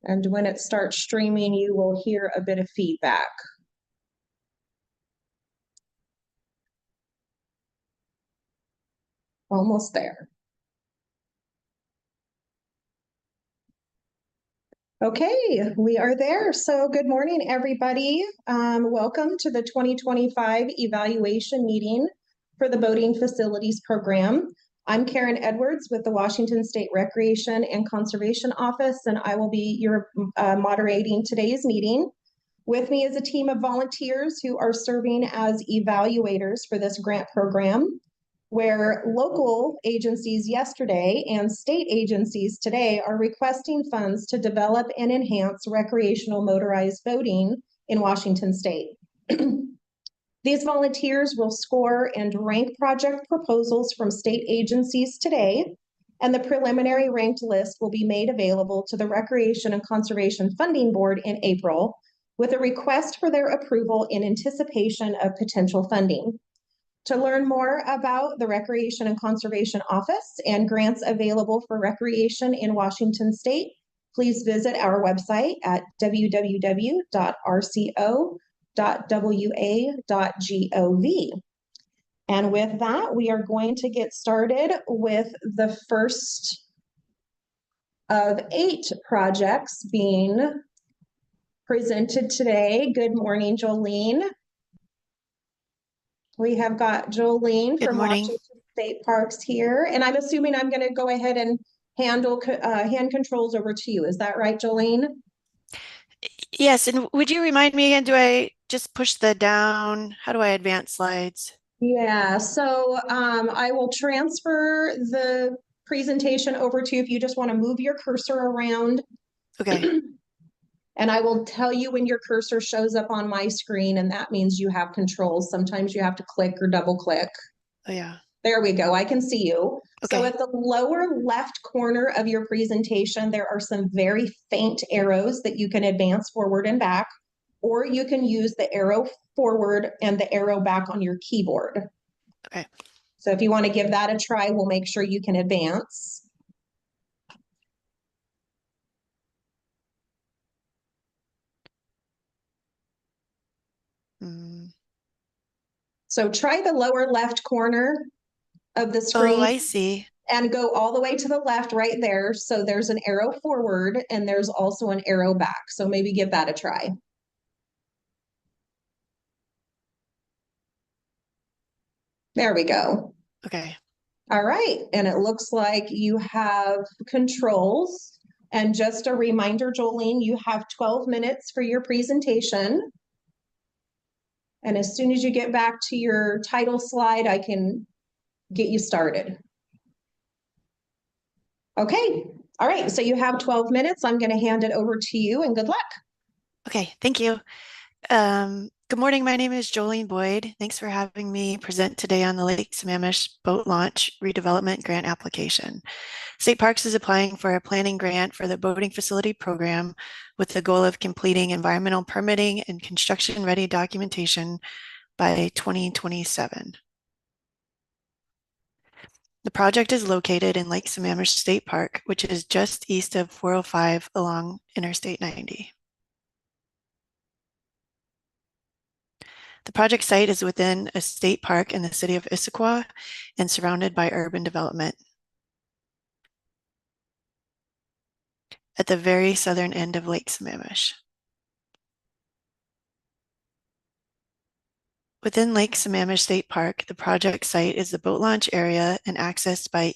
And when it starts streaming, you will hear a bit of feedback. Almost there. Okay, we are there. So good morning, everybody. Welcome to the 2025 evaluation meeting for the Boating Facilities Program. I'm Karen Edwards with the Washington State Recreation and Conservation Office, and I will be your moderating today's meeting. With me is a team of volunteers who are serving as evaluators for this grant program, where local agencies yesterday and state agencies today are requesting funds to develop and enhance recreational motorized boating in Washington State. These volunteers will score and rank project proposals from state agencies today, and the preliminary ranked list will be made available to the Recreation and Conservation Funding Board in April, with a request for their approval in anticipation of potential funding. To learn more about the Recreation and Conservation Office and grants available for recreation in Washington State, please visit our website at www.rco.wa.gov. And with that, we are going to get started with the first of 8 projects being presented today. Good morning, Jolene. We have got Jolene from Washington State Parks here, and I'm assuming I'm going to go ahead and handle hand controls over to you. Is that right, Jolene? Yes, and would you remind me again, do I just push the down? How do I advance slides? Yeah, so I will transfer the presentation over to you if you just want to move your cursor around. Okay. And I will tell you when your cursor shows up on my screen, and that means you have controls. Sometimes you have to click or double click. Oh, yeah. There we go. I can see you. Okay. So at the lower left corner of your presentation, there are some very faint arrows that you can advance forward and back, or you can use the arrow forward and the arrow back on your keyboard. Okay. So if you want to give that a try, we'll make sure you can advance. So try the lower left corner of the screen. Oh, I see. And go all the way to the left right there. So there's an arrow forward and there's also an arrow back. So maybe give that a try. There we go. Okay. All right. And it looks like you have controls. And just a reminder, Jolene, you have 12 minutes for your presentation. And as soon as you get back to your title slide, I can get you started. Okay. All right. So you have 12 minutes. I'm going to hand it over to you and good luck. Okay. Thank you. Good morning. My name is Jolene Boyd. Thanks for having me present today on the Lake Sammamish Boat Launch Redevelopment Grant application. State Parks is applying for a planning grant for the boating facility program with the goal of completing environmental permitting and construction-ready documentation by 2027. The project is located in Lake Sammamish State Park, which is just east of 405 along Interstate 90. The project site is within a state park in the city of Issaquah and surrounded by urban development. At the very southern end of Lake Sammamish. Within Lake Sammamish State Park, the project site is the boat launch area and accessed by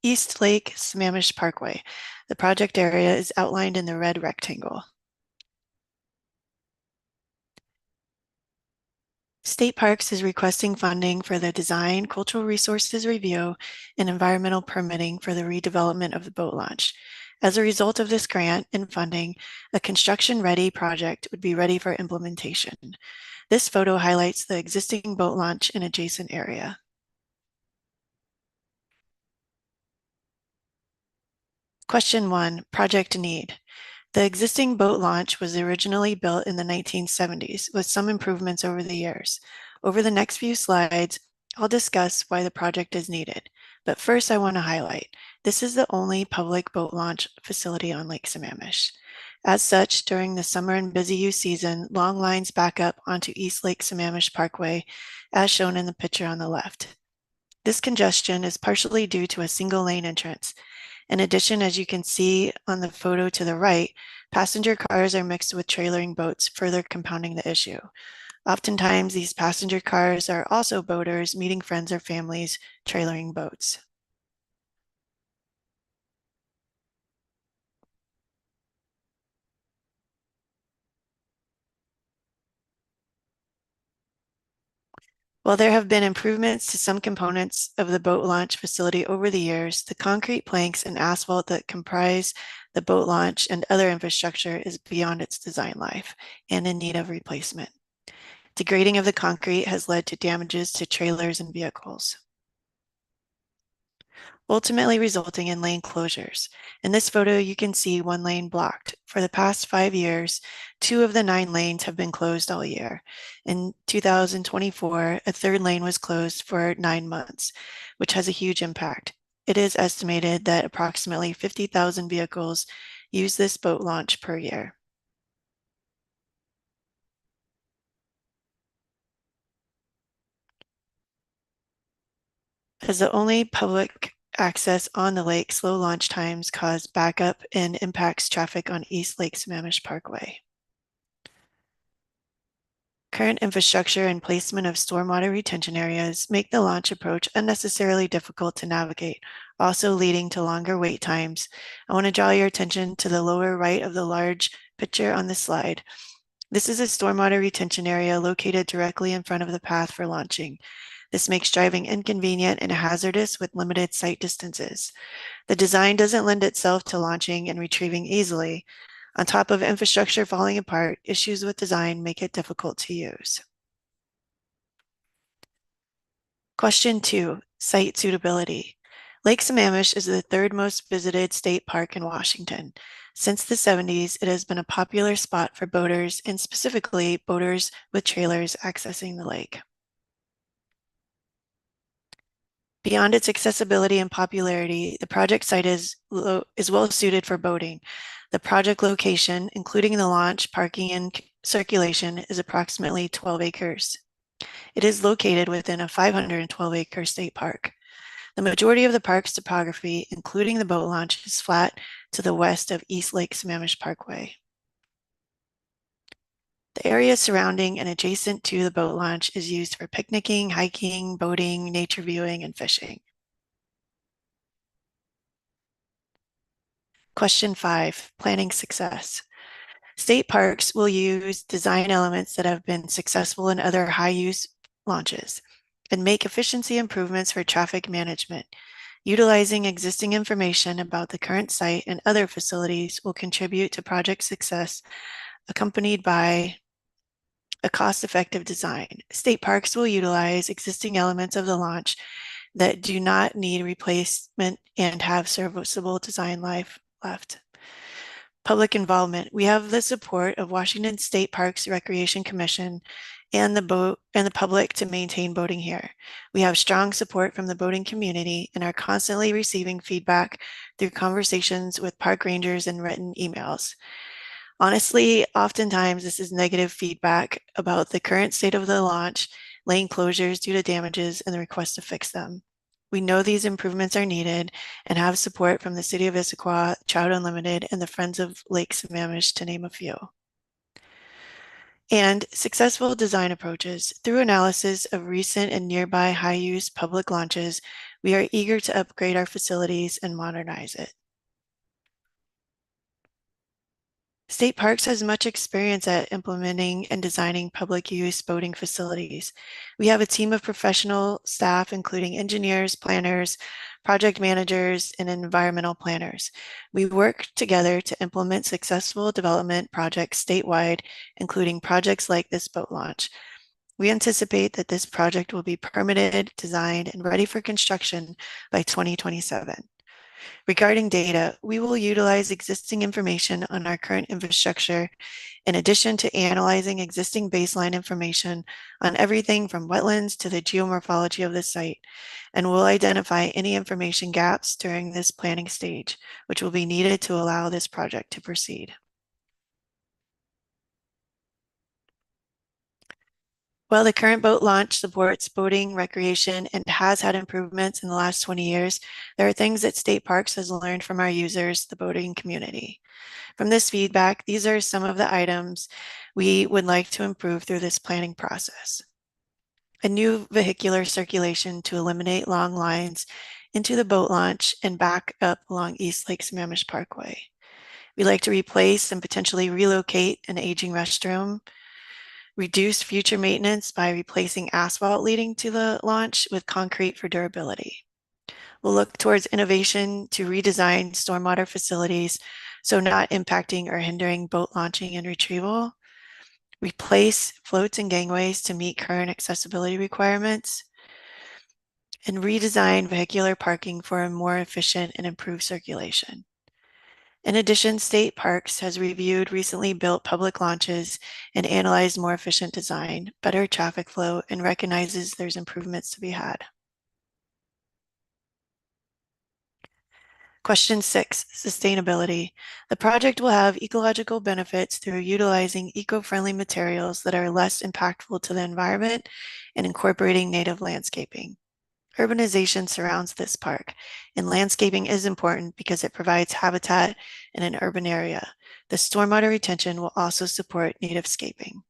East Lake Sammamish Parkway. The project area is outlined in the red rectangle. State Parks is requesting funding for the design, cultural resources review, and environmental permitting for the redevelopment of the boat launch. As a result of this grant and funding, a construction-ready project would be ready for implementation. This photo highlights the existing boat launch and adjacent area. Question 1, project need. The existing boat launch was originally built in the 1970s with some improvements over the years. Over the next few slides, I'll discuss why the project is needed. But first, I want to highlight This is the only public boat launch facility on Lake Sammamish. As such, during the summer and busy use season, long lines back up onto East Lake Sammamish Parkway, as shown in the picture on the left. This congestion is partially due to a single lane entrance. In addition, as you can see on the photo to the right, passenger cars are mixed with trailering boats, further compounding the issue. Oftentimes, these passenger cars are also boaters meeting friends or families trailering boats. While there have been improvements to some components of the boat launch facility over the years, the concrete planks and asphalt that comprise the boat launch and other infrastructure is beyond its design life and in need of replacement. Degrading of the concrete has led to damages to trailers and vehicles, ultimately resulting in lane closures. In this photo, you can see one lane blocked. For the past 5 years, 2 of the 9 lanes have been closed all year. In 2024, a third lane was closed for 9 months, which has a huge impact. It is estimated that approximately 50,000 vehicles use this boat launch per year. As the only public access on the lake, slow launch times cause backup and impacts traffic on East Lake Sammamish Parkway. Current infrastructure and placement of stormwater retention areas make the launch approach unnecessarily difficult to navigate, also leading to longer wait times. I want to draw your attention to the lower right of the large picture on this slide. This is a stormwater retention area located directly in front of the path for launching. This makes driving inconvenient and hazardous with limited sight distances. The design doesn't lend itself to launching and retrieving easily. On top of infrastructure falling apart, issues with design make it difficult to use. Question 2, site suitability. Lake Sammamish is the 3rd most visited state park in Washington. Since the 70s, it has been a popular spot for boaters and specifically boaters with trailers accessing the lake. Beyond its accessibility and popularity, the project site is well suited for boating. The project location, including the launch, parking, and circulation, is approximately 12 acres. It is located within a 512-acre state park. The majority of the park's topography, including the boat launch, is flat to the west of East Lake Sammamish Parkway. The area surrounding and adjacent to the boat launch is used for picnicking, hiking, boating, nature viewing, and fishing. Question 5, planning success. State parks will use design elements that have been successful in other high-use launches and make efficiency improvements for traffic management. Utilizing existing information about the current site and other facilities will contribute to project success, accompanied by a cost-effective design. State parks will utilize existing elements of the launch that do not need replacement and have serviceable design life left. Public involvement. We have the support of Washington State Parks Recreation Commission and the public to maintain boating here. We have strong support from the boating community and are constantly receiving feedback through conversations with park rangers and written emails. Honestly, oftentimes this is negative feedback about the current state of the launch, lane closures due to damages, and the request to fix them. We know these improvements are needed and have support from the City of Issaquah, Trout Unlimited, and the Friends of Lake Sammamish, to name a few. And successful design approaches. Through analysis of recent and nearby high-use public launches, we are eager to upgrade our facilities and modernize it. State Parks has much experience at implementing and designing public use boating facilities. We have a team of professional staff, including engineers, planners, project managers, and environmental planners. We work together to implement successful development projects statewide, including projects like this boat launch. We anticipate that this project will be permitted, designed, and ready for construction by 2027. Regarding data, we will utilize existing information on our current infrastructure in addition to analyzing existing baseline information on everything from wetlands to the geomorphology of the site, and we'll identify any information gaps during this planning stage, which will be needed to allow this project to proceed. While the current boat launch supports boating, recreation, and has had improvements in the last 20 years, there are things that State Parks has learned from our users, the boating community. From this feedback, these are some of the items we would like to improve through this planning process. A new vehicular circulation to eliminate long lines into the boat launch and back up along East Lake Sammamish Parkway. We'd like to replace and potentially relocate an aging restroom, reduce future maintenance by replacing asphalt leading to the launch with concrete for durability. We'll look towards innovation to redesign stormwater facilities so not impacting or hindering boat launching and retrieval. Replace floats and gangways to meet current accessibility requirements. And redesign vehicular parking for a more efficient and improved circulation. In addition, State Parks has reviewed recently built public launches and analyzed more efficient design, better traffic flow, and recognizes there's improvements to be had. Question 6, sustainability. The project will have ecological benefits through utilizing eco-friendly materials that are less impactful to the environment and incorporating native landscaping. Urbanization surrounds this park, and landscaping is important because it provides habitat in an urban area. The stormwater retention will also support native scaping.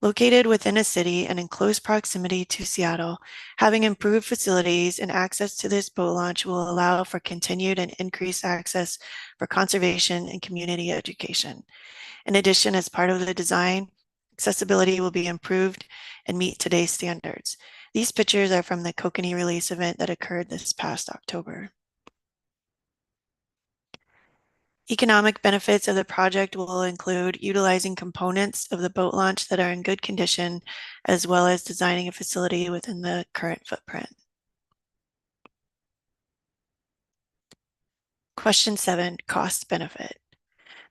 Located within a city and in close proximity to Seattle, having improved facilities and access to this boat launch will allow for continued and increased access for conservation and community education. In addition, as part of the design, accessibility will be improved and meet today's standards. These pictures are from the Kokanee release event that occurred this past October. Economic benefits of the project will include utilizing components of the boat launch that are in good condition, as well as designing a facility within the current footprint. Question 7, cost benefit.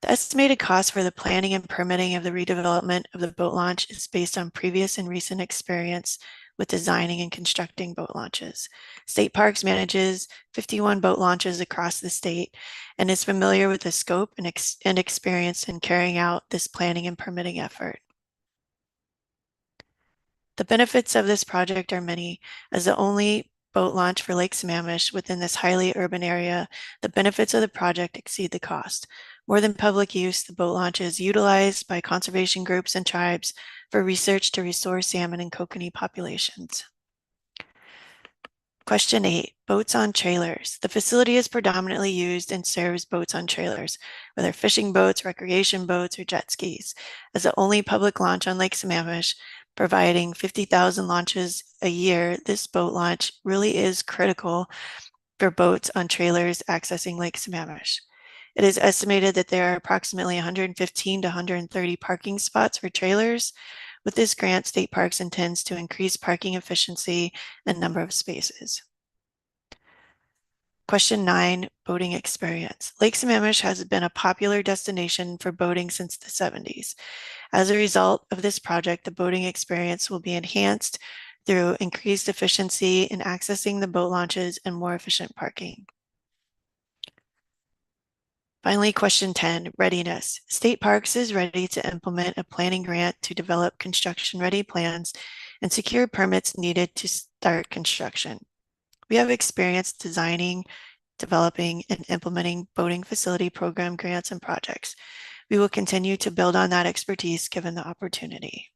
The estimated cost for the planning and permitting of the redevelopment of the boat launch is based on previous and recent experience with designing and constructing boat launches. State Parks manages 51 boat launches across the state and is familiar with the scope and experience in carrying out this planning and permitting effort. The benefits of this project are many. As the only boat launch for Lake Sammamish within this highly urban area, the benefits of the project exceed the cost. More than public use, the boat launch is utilized by conservation groups and tribes for research to restore salmon and kokanee populations. Question 8, boats on trailers. The facility is predominantly used and serves boats on trailers, whether fishing boats, recreation boats, or jet skis. As the only public launch on Lake Sammamish, providing 50,000 launches a year, this boat launch really is critical for boats on trailers accessing Lake Sammamish. It is estimated that there are approximately 115 to 130 parking spots for trailers. With this grant, State Parks intends to increase parking efficiency and number of spaces. Question 9, boating experience. Lake Sammamish has been a popular destination for boating since the 70s. As a result of this project, the boating experience will be enhanced through increased efficiency in accessing the boat launches and more efficient parking. Finally, question 10, readiness. State Parks is ready to implement a planning grant to develop construction-ready plans and secure permits needed to start construction. We have experience designing, developing, and implementing boating facility program grants and projects. We will continue to build on that expertise given the opportunity.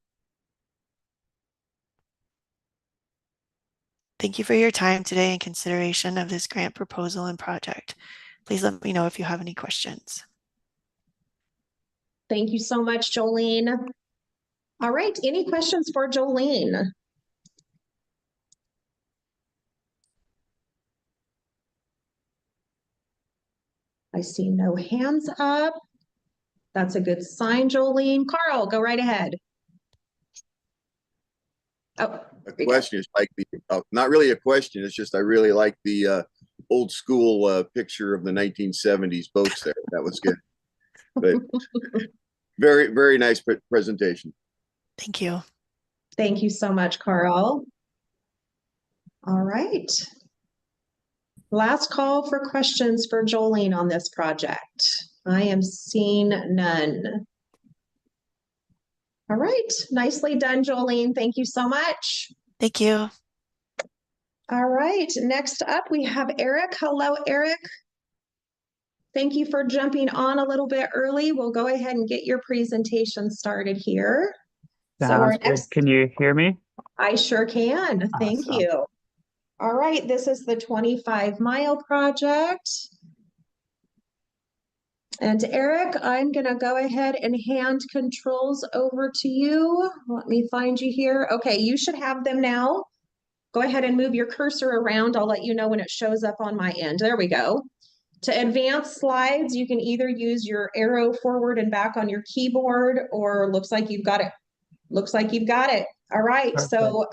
Thank you for your time today and consideration of this grant proposal and project. Please let me know if you have any questions. Thank you so much, Jolene. All right, any questions for Jolene? I see no hands up. That's a good sign, Jolene. Carl, go right ahead. Oh, A question is like not really a question. It's just I really like the old school picture of the 1970s boats there. That was good. But very, very nice presentation. Thank you. Thank you so much, Carl. All right. Last call for questions for Jolene on this project. I am seeing none. All right, nicely done, Jolene. Thank you so much. Thank you. All right, next up we have Eric. Hello, Eric. Thank you for jumping on a little bit early. We'll go ahead and get your presentation started here. Sounds good. Can you hear me? I sure can. Thank Awesome. you. All right, this is the 25-mile project. And Eric, I'm going to go ahead and hand controls over to you. Let me find you here. Okay, you should have them now. Go ahead and move your cursor around. I'll let you know when it shows up on my end. There we go. To advance slides, you can either use your arrow forward and back on your keyboard, or looks like you've got it. Looks like you've got it. All right. Perfect. So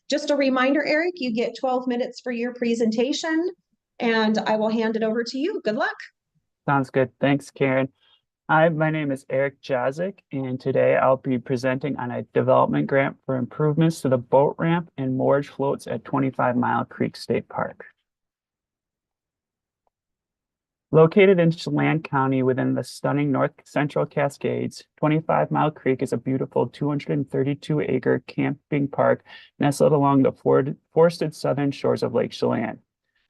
just a reminder, Eric, you get 12 minutes for your presentation, and I will hand it over to you. Good luck. Sounds good. Thanks, Karen. Hi, my name is Eric Jazik, and today I'll be presenting on a development grant for improvements to the boat ramp and moorage floats at 25 Mile Creek State Park. Located in Chelan County within the stunning North Central Cascades, 25 Mile Creek is a beautiful 232-acre camping park nestled along the forested southern shores of Lake Chelan.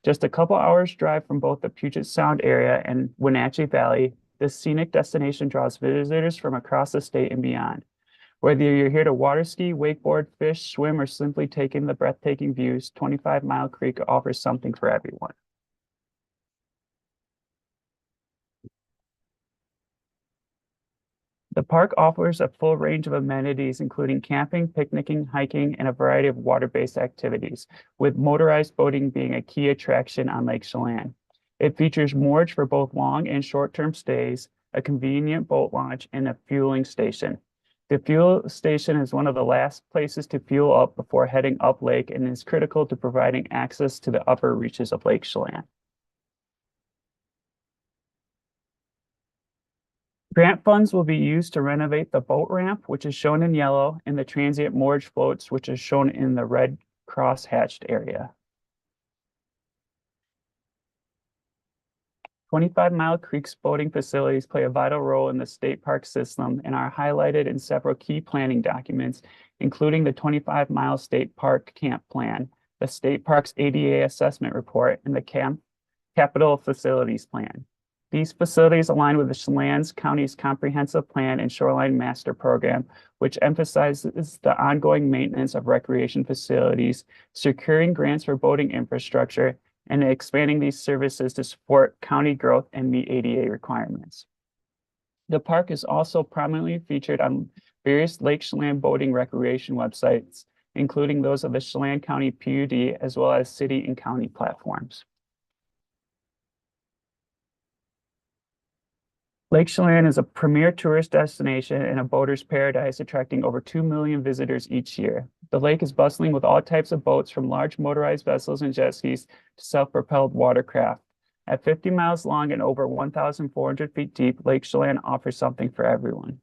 Just a couple hours drive from both the Puget Sound area and Wenatchee Valley, this scenic destination draws visitors from across the state and beyond. Whether you're here to water ski, wakeboard, fish, swim, or simply take in the breathtaking views, 25 Mile Creek offers something for everyone. The park offers a full range of amenities, including camping, picnicking, hiking, and a variety of water-based activities, with motorized boating being a key attraction on Lake Chelan. It features moorage for both long and short-term stays, a convenient boat launch, and a fueling station. The fuel station is one of the last places to fuel up before heading up lake and is critical to providing access to the upper reaches of Lake Chelan. Grant funds will be used to renovate the boat ramp, which is shown in yellow, and the transient moorage floats, which is shown in the red cross-hatched area. 25 Mile Creek's boating facilities play a vital role in the state park system and are highlighted in several key planning documents, including the 25 Mile State Park Camp Plan, the State Parks ADA Assessment Report, and the Capital Facilities Plan. These facilities align with the Chelan County's Comprehensive Plan and Shoreline Master Program, which emphasizes the ongoing maintenance of recreation facilities, securing grants for boating infrastructure, and expanding these services to support county growth and meet ADA requirements. The park is also prominently featured on various Lake Chelan boating recreation websites, including those of the Chelan County PUD, as well as city and county platforms. Lake Chelan is a premier tourist destination and a boater's paradise, attracting over 2 million visitors each year. The lake is bustling with all types of boats, from large motorized vessels and jet skis to self-propelled watercraft. At 50 miles long and over 1,400 feet deep, Lake Chelan offers something for everyone.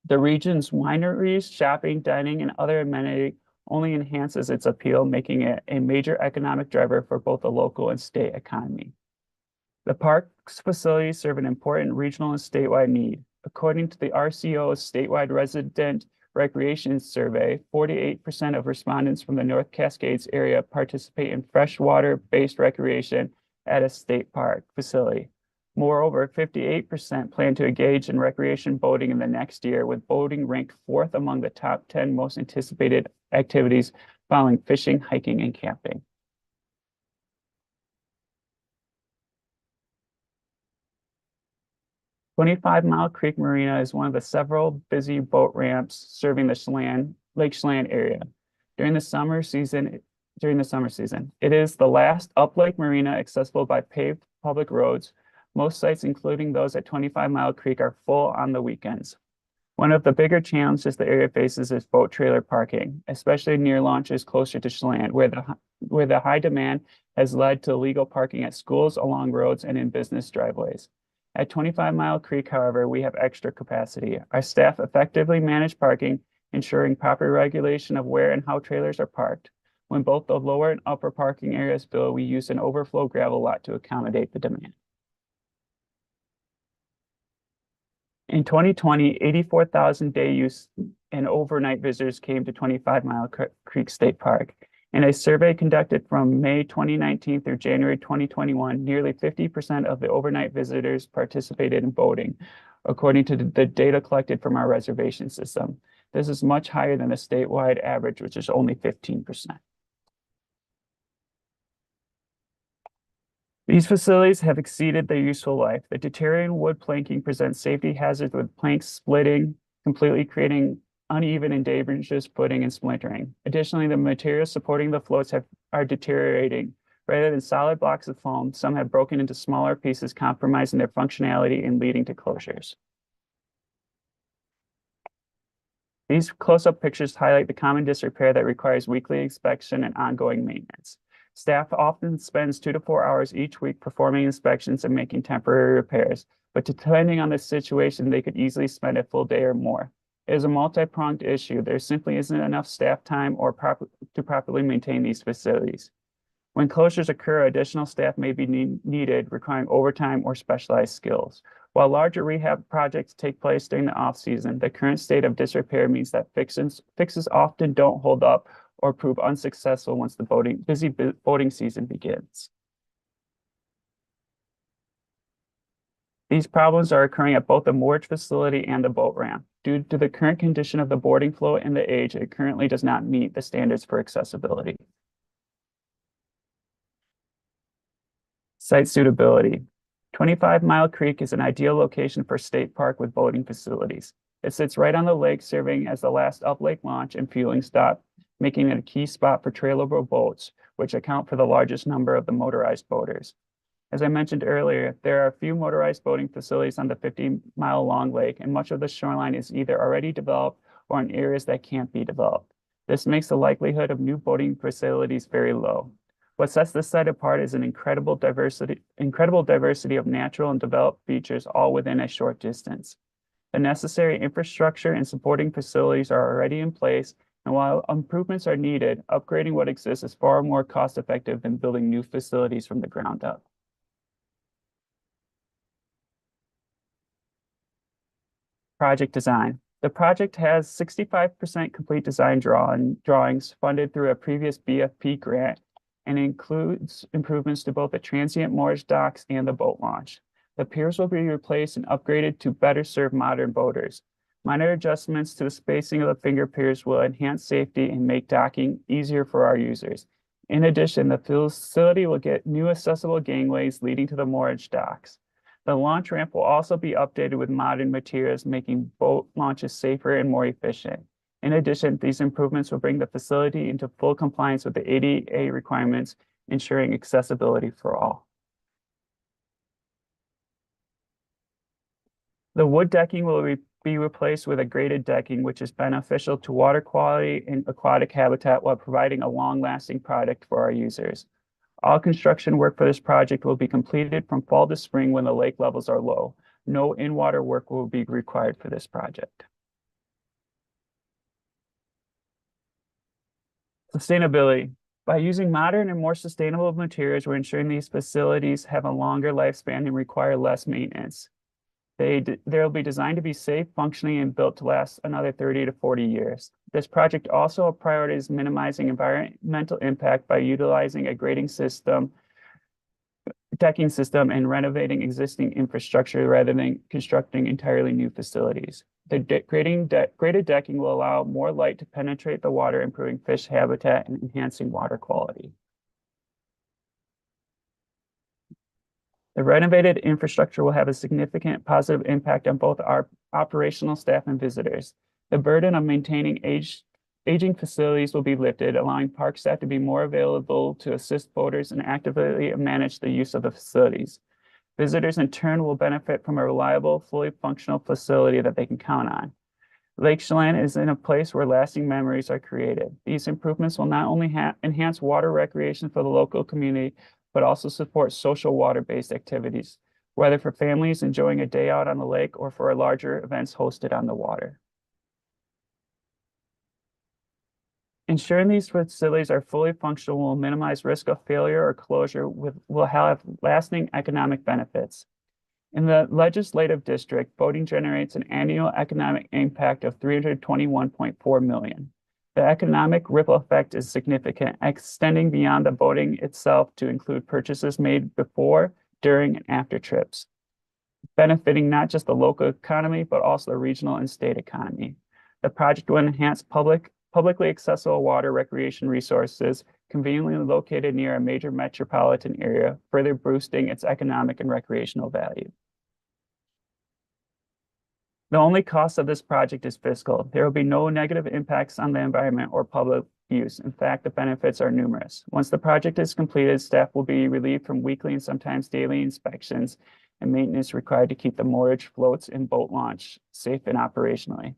The region's wineries, shopping, dining, and other amenities only enhances its appeal, making it a major economic driver for both the local and state economy. The park's facilities serve an important regional and statewide need. According to the RCO's statewide resident recreation survey, 48% of respondents from the North Cascades area participate in freshwater-based recreation at a state park facility. Moreover, 58% plan to engage in recreation boating in the next year, with boating ranked 4th among the top 10 most anticipated activities following fishing, hiking, and camping. Twenty-five-Mile Creek Marina is one of the several busy boat ramps serving the Lake Chelan area. During the summer season, it is the last up-lake marina accessible by paved public roads. Most sites, including those at 25 Mile Creek, are full on the weekends. One of the bigger challenges the area faces is boat trailer parking, especially near launches closer to Chelan, where the high demand has led to illegal parking at schools, along roads, and in business driveways. At 25 Mile Creek, however, we have extra capacity. Our staff effectively manage parking, ensuring proper regulation of where and how trailers are parked. When both the lower and upper parking areas fill, we use an overflow gravel lot to accommodate the demand. In 2020, 84,000 day use and overnight visitors came to 25 Mile Creek State Park. In a survey conducted from May 2019 through January 2021, nearly 50% of the overnight visitors participated in boating, according to the data collected from our reservation system. This is much higher than the statewide average, which is only 15%. These facilities have exceeded their useful life. The deteriorating wood planking presents safety hazards, with planks splitting, completely creating uneven and dangerous footing and splintering. Additionally, the materials supporting the floats are deteriorating. Rather than solid blocks of foam, some have broken into smaller pieces, compromising their functionality and leading to closures. These close-up pictures highlight the common disrepair that requires weekly inspection and ongoing maintenance. Staff often spends 2 to 4 hours each week performing inspections and making temporary repairs, but depending on the situation, they could easily spend a full day or more. It is a multi-pronged issue. There simply isn't enough staff time to properly maintain these facilities. When closures occur, additional staff may be needed, requiring overtime or specialized skills. While larger rehab projects take place during the off-season, the current state of disrepair means that fixes often don't hold up or prove unsuccessful once the busy boating season begins. These problems are occurring at both the moorage facility and the boat ramp. Due to the current condition of the boarding float and the age, it currently does not meet the standards for accessibility. Site suitability. 25 Mile Creek is an ideal location for state park with boating facilities. It sits right on the lake, serving as the last up-lake launch and fueling stop, making it a key spot for trailable boats, which account for the largest number of the motorized boaters. As I mentioned earlier, there are a few motorized boating facilities on the 50-mile-long lake, and much of the shoreline is either already developed or in areas that can't be developed. This makes the likelihood of new boating facilities very low. What sets this site apart is an incredible diversity of natural and developed features, all within a short distance. The necessary infrastructure and supporting facilities are already in place, and while improvements are needed, upgrading what exists is far more cost-effective than building new facilities from the ground up. Project design. The project has 65% complete design drawings funded through a previous BFP grant, and includes improvements to both the transient moorage docks and the boat launch. The piers will be replaced and upgraded to better serve modern boaters. Minor adjustments to the spacing of the finger piers will enhance safety and make docking easier for our users. In addition, the facility will get new accessible gangways leading to the moorage docks. The launch ramp will also be updated with modern materials, making boat launches safer and more efficient. In addition, these improvements will bring the facility into full compliance with the ADA requirements, ensuring accessibility for all. The wood decking will be replaced with a graded decking, which is beneficial to water quality and aquatic habitat while providing a long-lasting product for our users. All construction work for this project will be completed from fall to spring when the lake levels are low. No in-water work will be required for this project. Sustainability. By using modern and more sustainable materials, we're ensuring these facilities have a longer lifespan and require less maintenance. They'll be designed to be safe, functioning, and built to last another 30 to 40 years. This project also prioritizes minimizing environmental impact by utilizing a decking system, and renovating existing infrastructure rather than constructing entirely new facilities. The graded decking will allow more light to penetrate the water, improving fish habitat and enhancing water quality. The renovated infrastructure will have a significant positive impact on both our operational staff and visitors. The burden of maintaining aging facilities will be lifted, allowing park staff to be more available to assist boaters and actively manage the use of the facilities. Visitors in turn will benefit from a reliable, fully functional facility that they can count on. Lake Chelan is in a place where lasting memories are created. These improvements will not only enhance water recreation for the local community, but also support social water-based activities, whether for families enjoying a day out on the lake or for larger events hosted on the water. Ensuring these facilities are fully functional will minimize risk of failure or closure will have lasting economic benefits. In the legislative district, boating generates an annual economic impact of $321.4 million. The economic ripple effect is significant, extending beyond the boating itself to include purchases made before, during, and after trips, benefiting not just the local economy, but also the regional and state economy. The project will enhance publicly accessible water recreation resources conveniently located near a major metropolitan area, further boosting its economic and recreational value. The only cost of this project is fiscal. There will be no negative impacts on the environment or public use. In fact, the benefits are numerous. Once the project is completed, staff will be relieved from weekly and sometimes daily inspections and maintenance required to keep the moorage, floats, and boat launch safe and operationally.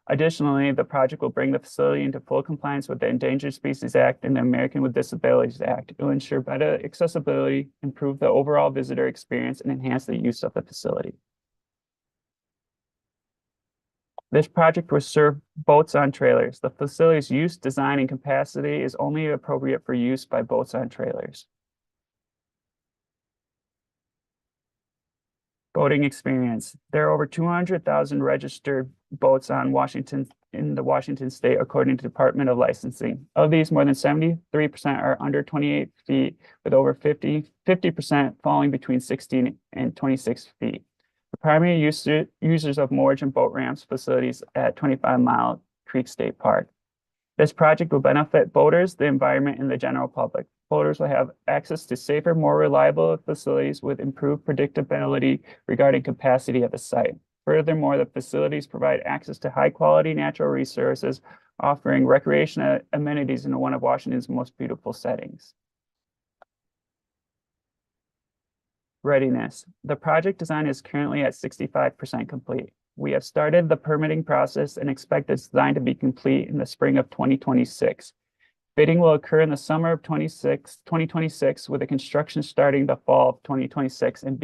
Additionally, the project will bring the facility into full compliance with the Endangered Species Act and the American with Disabilities Act. It will ensure better accessibility, improve the overall visitor experience, and enhance the use of the facility. This project will serve boats on trailers. The facility's use, design, and capacity is only appropriate for use by boats on trailers. Boating experience. There are over 200,000 registered boats on in the Washington state, according to the Department of Licensing. Of these, more than 73% are under 28 feet, with over 50% falling between 16 and 26 feet. The primary users of moorage and boat ramps facilities at 25 Mile Creek State Park. This project will benefit boaters, the environment, and the general public. Boaters will have access to safer, more reliable facilities with improved predictability regarding capacity at the site. Furthermore, the facilities provide access to high-quality natural resources, offering recreation amenities in one of Washington's most beautiful settings. Readiness. The project design is currently at 65% complete. We have started the permitting process and expect the design to be complete in the spring of 2026. Bidding will occur in the summer of 2026, with the construction starting the fall of 2026 and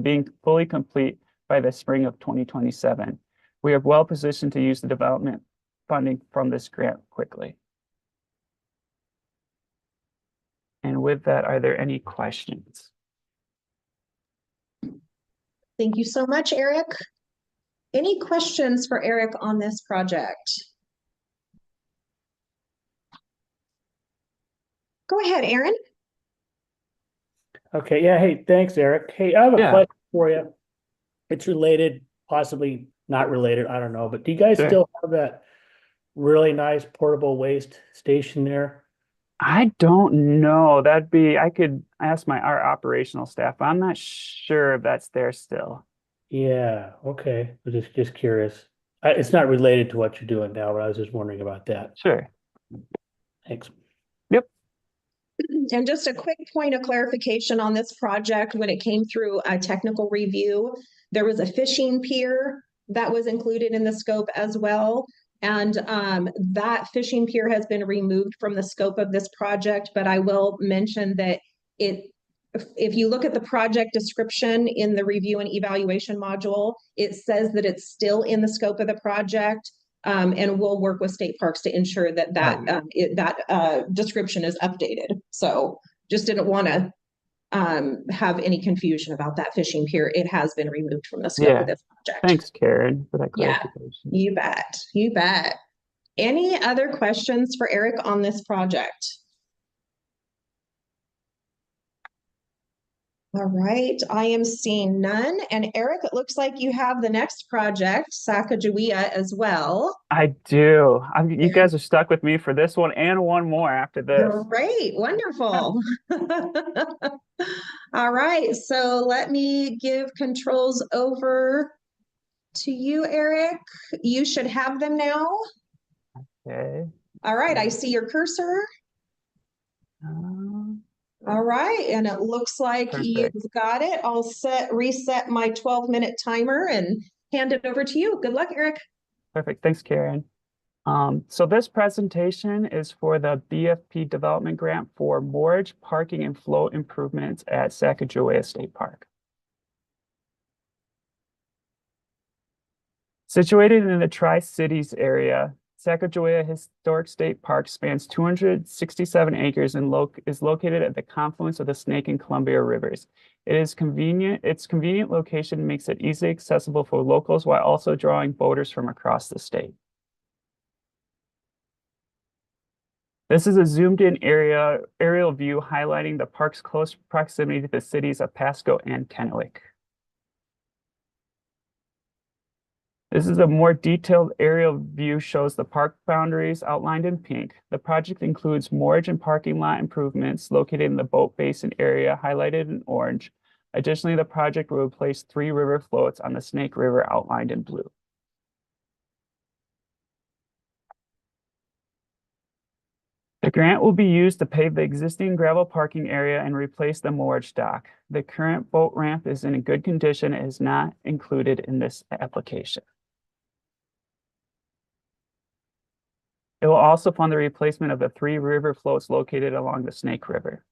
being fully complete by the spring of 2027. We are well positioned to use the development funding from this grant quickly. And with that, are there any questions? Thank you so much, Eric. Any questions for Eric on this project? Go ahead, Aaron. Okay, yeah, hey, thanks, Eric. Hey, I have a Yeah. question for you. It's related, possibly not related, I don't know, but do you guys Sure. still have that really nice portable waste station there? I don't know. I could ask our operational staff. I'm not sure if that's there still. Yeah, okay, I was just curious. It's not related to what you're doing now, but I was just wondering about that. Sure. Thanks. And just a quick point of clarification on this project, when it came through a technical review, there was a fishing pier that was included in the scope as well. And that fishing pier has been removed from the scope of this project, but I will mention that if you look at the project description in the review and evaluation module, it says that it's still in the scope of the project. And we'll work with State Parks to ensure that that description is updated. So just didn't want to have any confusion about that fishing pier. It has been removed from the scope of this project. Thanks, Karen, for that Yeah. clarification. You bet. You bet. Any other questions for Eric on this project? All right, I am seeing none. And Eric, it looks like you have the next project, Sacagawea, as well. I do. You guys are stuck with me for this one and one more after this. Great, wonderful. All right, so let me give controls over to you, Eric. You should have them now. Okay. All right, I see your cursor. All right, and it looks like you've got it. I'll reset my 12-minute timer and hand it over to you. Good luck, Eric. Perfect. Thanks, Karen. So this presentation is for the BFP development grant for moorage, parking, and flow improvements at Sacagawea State Park. Situated in the Tri-Cities area, Sacagawea Historic State Park spans 267 acres and is located at the confluence of the Snake and Columbia Rivers. Its convenient location makes it easily accessible for locals while also drawing boaters from across the state. This is a zoomed-in aerial view highlighting the park's close proximity to the cities of Pasco and Kennewick. This is a more detailed aerial view, shows the park boundaries outlined in pink. The project includes moorage and parking lot improvements located in the boat basin area highlighted in orange. Additionally, the project will replace 3 river floats on the Snake River outlined in blue. The grant will be used to pave the existing gravel parking area and replace the moorage dock. The current boat ramp is in good condition and is not included in this application. It will also fund the replacement of the 3 river floats located along the Snake River.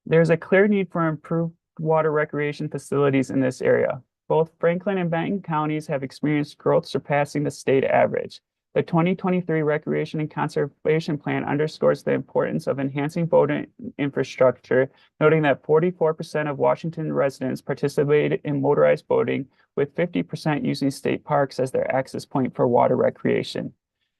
There's a clear need for improved water recreation facilities in this area. Both Franklin and Benton counties have experienced growth surpassing the state average. The 2023 Recreation and Conservation Plan underscores the importance of enhancing boating infrastructure, noting that 44% of Washington residents participate in motorized boating, with 50% using state parks as their access point for water recreation.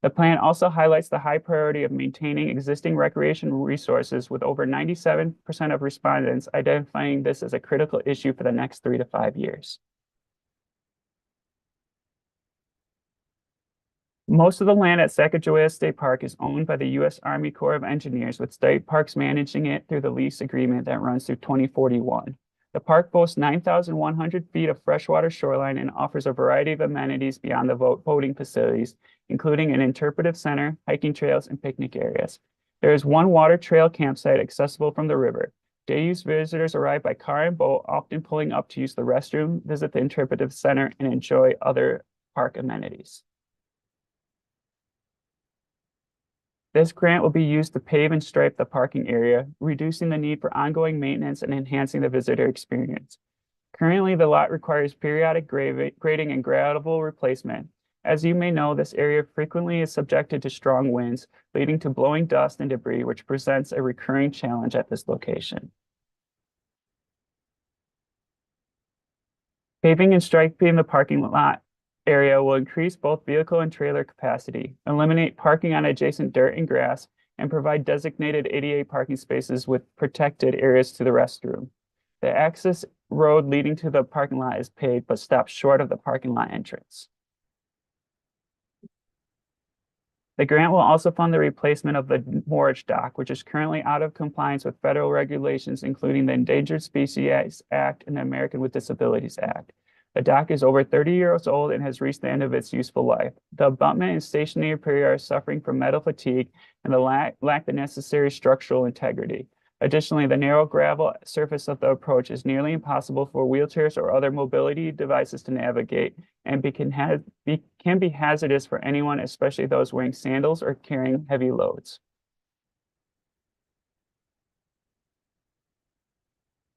The plan also highlights the high priority of maintaining existing recreation resources, with over 97% of respondents identifying this as a critical issue for the next 3 to 5 years. Most of the land at Sacagawea State Park is owned by the U.S. Army Corps of Engineers, with state parks managing it through the lease agreement that runs through 2041. The park boasts 9,100 feet of freshwater shoreline and offers a variety of amenities beyond the boating facilities, including an interpretive center, hiking trails, and picnic areas. There is 1 water trail campsite accessible from the river. Day use visitors arrive by car and boat, often pulling up to use the restroom, visit the interpretive center, and enjoy other park amenities. This grant will be used to pave and stripe the parking area, reducing the need for ongoing maintenance and enhancing the visitor experience. Currently, the lot requires periodic grading and gravel replacement. As you may know, this area frequently is subjected to strong winds, leading to blowing dust and debris, which presents a recurring challenge at this location. Paving and striping the parking lot area will increase both vehicle and trailer capacity, eliminate parking on adjacent dirt and grass, and provide designated ADA parking spaces with protected areas to the restroom. The access road leading to the parking lot is paved but stops short of the parking lot entrance. The grant will also fund the replacement of the moorage dock, which is currently out of compliance with federal regulations, including the Endangered Species Act and the American with Disabilities Act. The dock is over 30 years old and has reached the end of its useful life. The abutment and stationary pier are suffering from metal fatigue and lack the necessary structural integrity. Additionally, the narrow gravel surface of the approach is nearly impossible for wheelchairs or other mobility devices to navigate, and can be hazardous for anyone, especially those wearing sandals or carrying heavy loads.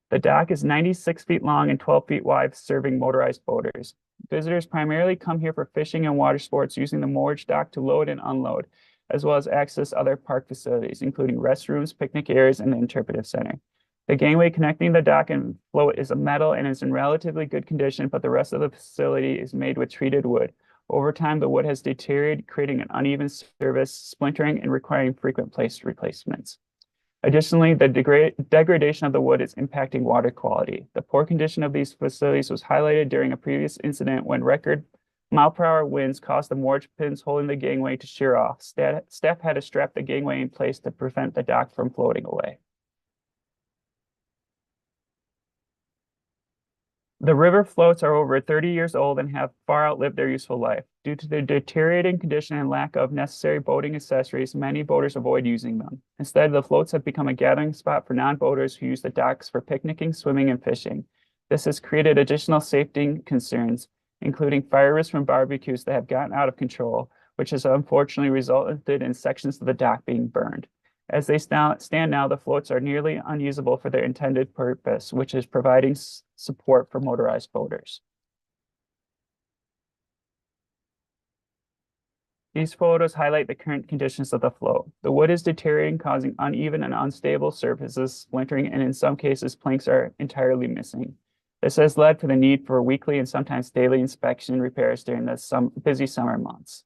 The dock is 96 feet long and 12 feet wide, serving motorized boaters. Visitors primarily come here for fishing and water sports, using the moorage dock to load and unload, as well as access other park facilities, including restrooms, picnic areas, and the interpretive center. The gangway connecting the dock and float is of metal and is in relatively good condition, but the rest of the facility is made with treated wood. Over time, the wood has deteriorated, creating an uneven surface, splintering, and requiring frequent place replacements. Additionally, the degradation of the wood is impacting water quality. The poor condition of these facilities was highlighted during a previous incident when record mile-per-hour winds caused the moorage pins holding the gangway to shear off. Staff had to strap the gangway in place to prevent the dock from floating away. The river floats are over 30 years old and have far outlived their useful life. Due to their deteriorating condition and lack of necessary boating accessories, many boaters avoid using them. Instead, the floats have become a gathering spot for non-boaters who use the docks for picnicking, swimming, and fishing. This has created additional safety concerns. including fire risk from barbecues that have gotten out of control, which has unfortunately resulted in sections of the dock being burned. As they stand now, the floats are nearly unusable for their intended purpose, which is providing support for motorized boaters. These photos highlight the current conditions of the float. The wood is deteriorating, causing uneven and unstable surfaces, splintering, and in some cases, planks are entirely missing. This has led to the need for weekly and sometimes daily inspection and repairs during the busy summer months.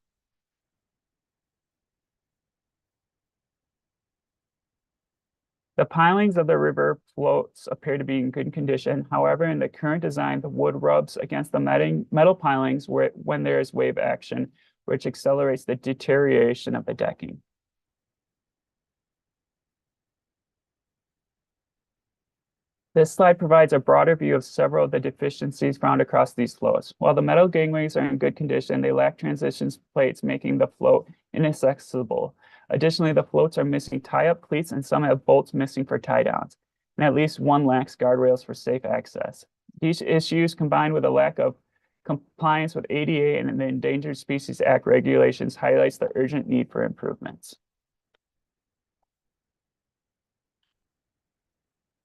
The pilings of the river floats appear to be in good condition. However, in the current design, the wood rubs against the metal pilings when there is wave action, which accelerates the deterioration of the decking. This slide provides a broader view of several of the deficiencies found across these floats. While the metal gangways are in good condition, they lack transition plates, making the float inaccessible. Additionally, the floats are missing tie-up cleats and some have bolts missing for tie-downs, and at least one lacks guardrails for safe access. These issues, combined with a lack of compliance with ADA and the Endangered Species Act regulations, highlights the urgent need for improvements.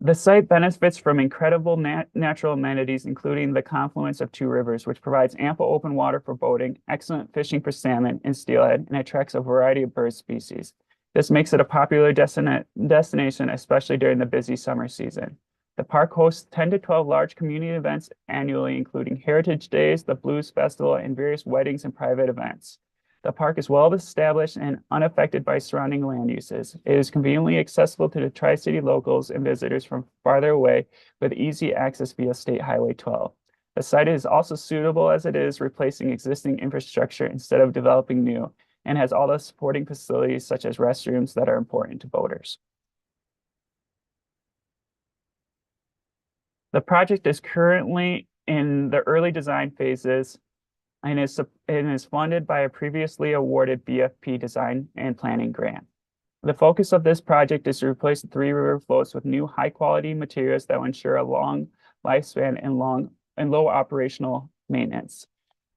The site benefits from incredible natural amenities, including the confluence of two rivers, which provides ample open water for boating, excellent fishing for salmon and steelhead, and attracts a variety of bird species. This makes it a popular destination, especially during the busy summer season. The park hosts 10 to 12 large community events annually, including Heritage Days, the Blues Festival, and various weddings and private events. The park is well established and unaffected by surrounding land uses. It is conveniently accessible to the Tri-City locals and visitors from farther away with easy access via State Highway 12. The site is also suitable as it is, replacing existing infrastructure instead of developing new, and has all the supporting facilities such as restrooms that are important to boaters. The project is currently in the early design phases and is funded by a previously awarded BFP design and planning grant. The focus of this project is to replace the three river floats with new high-quality materials that will ensure a long lifespan and low operational maintenance.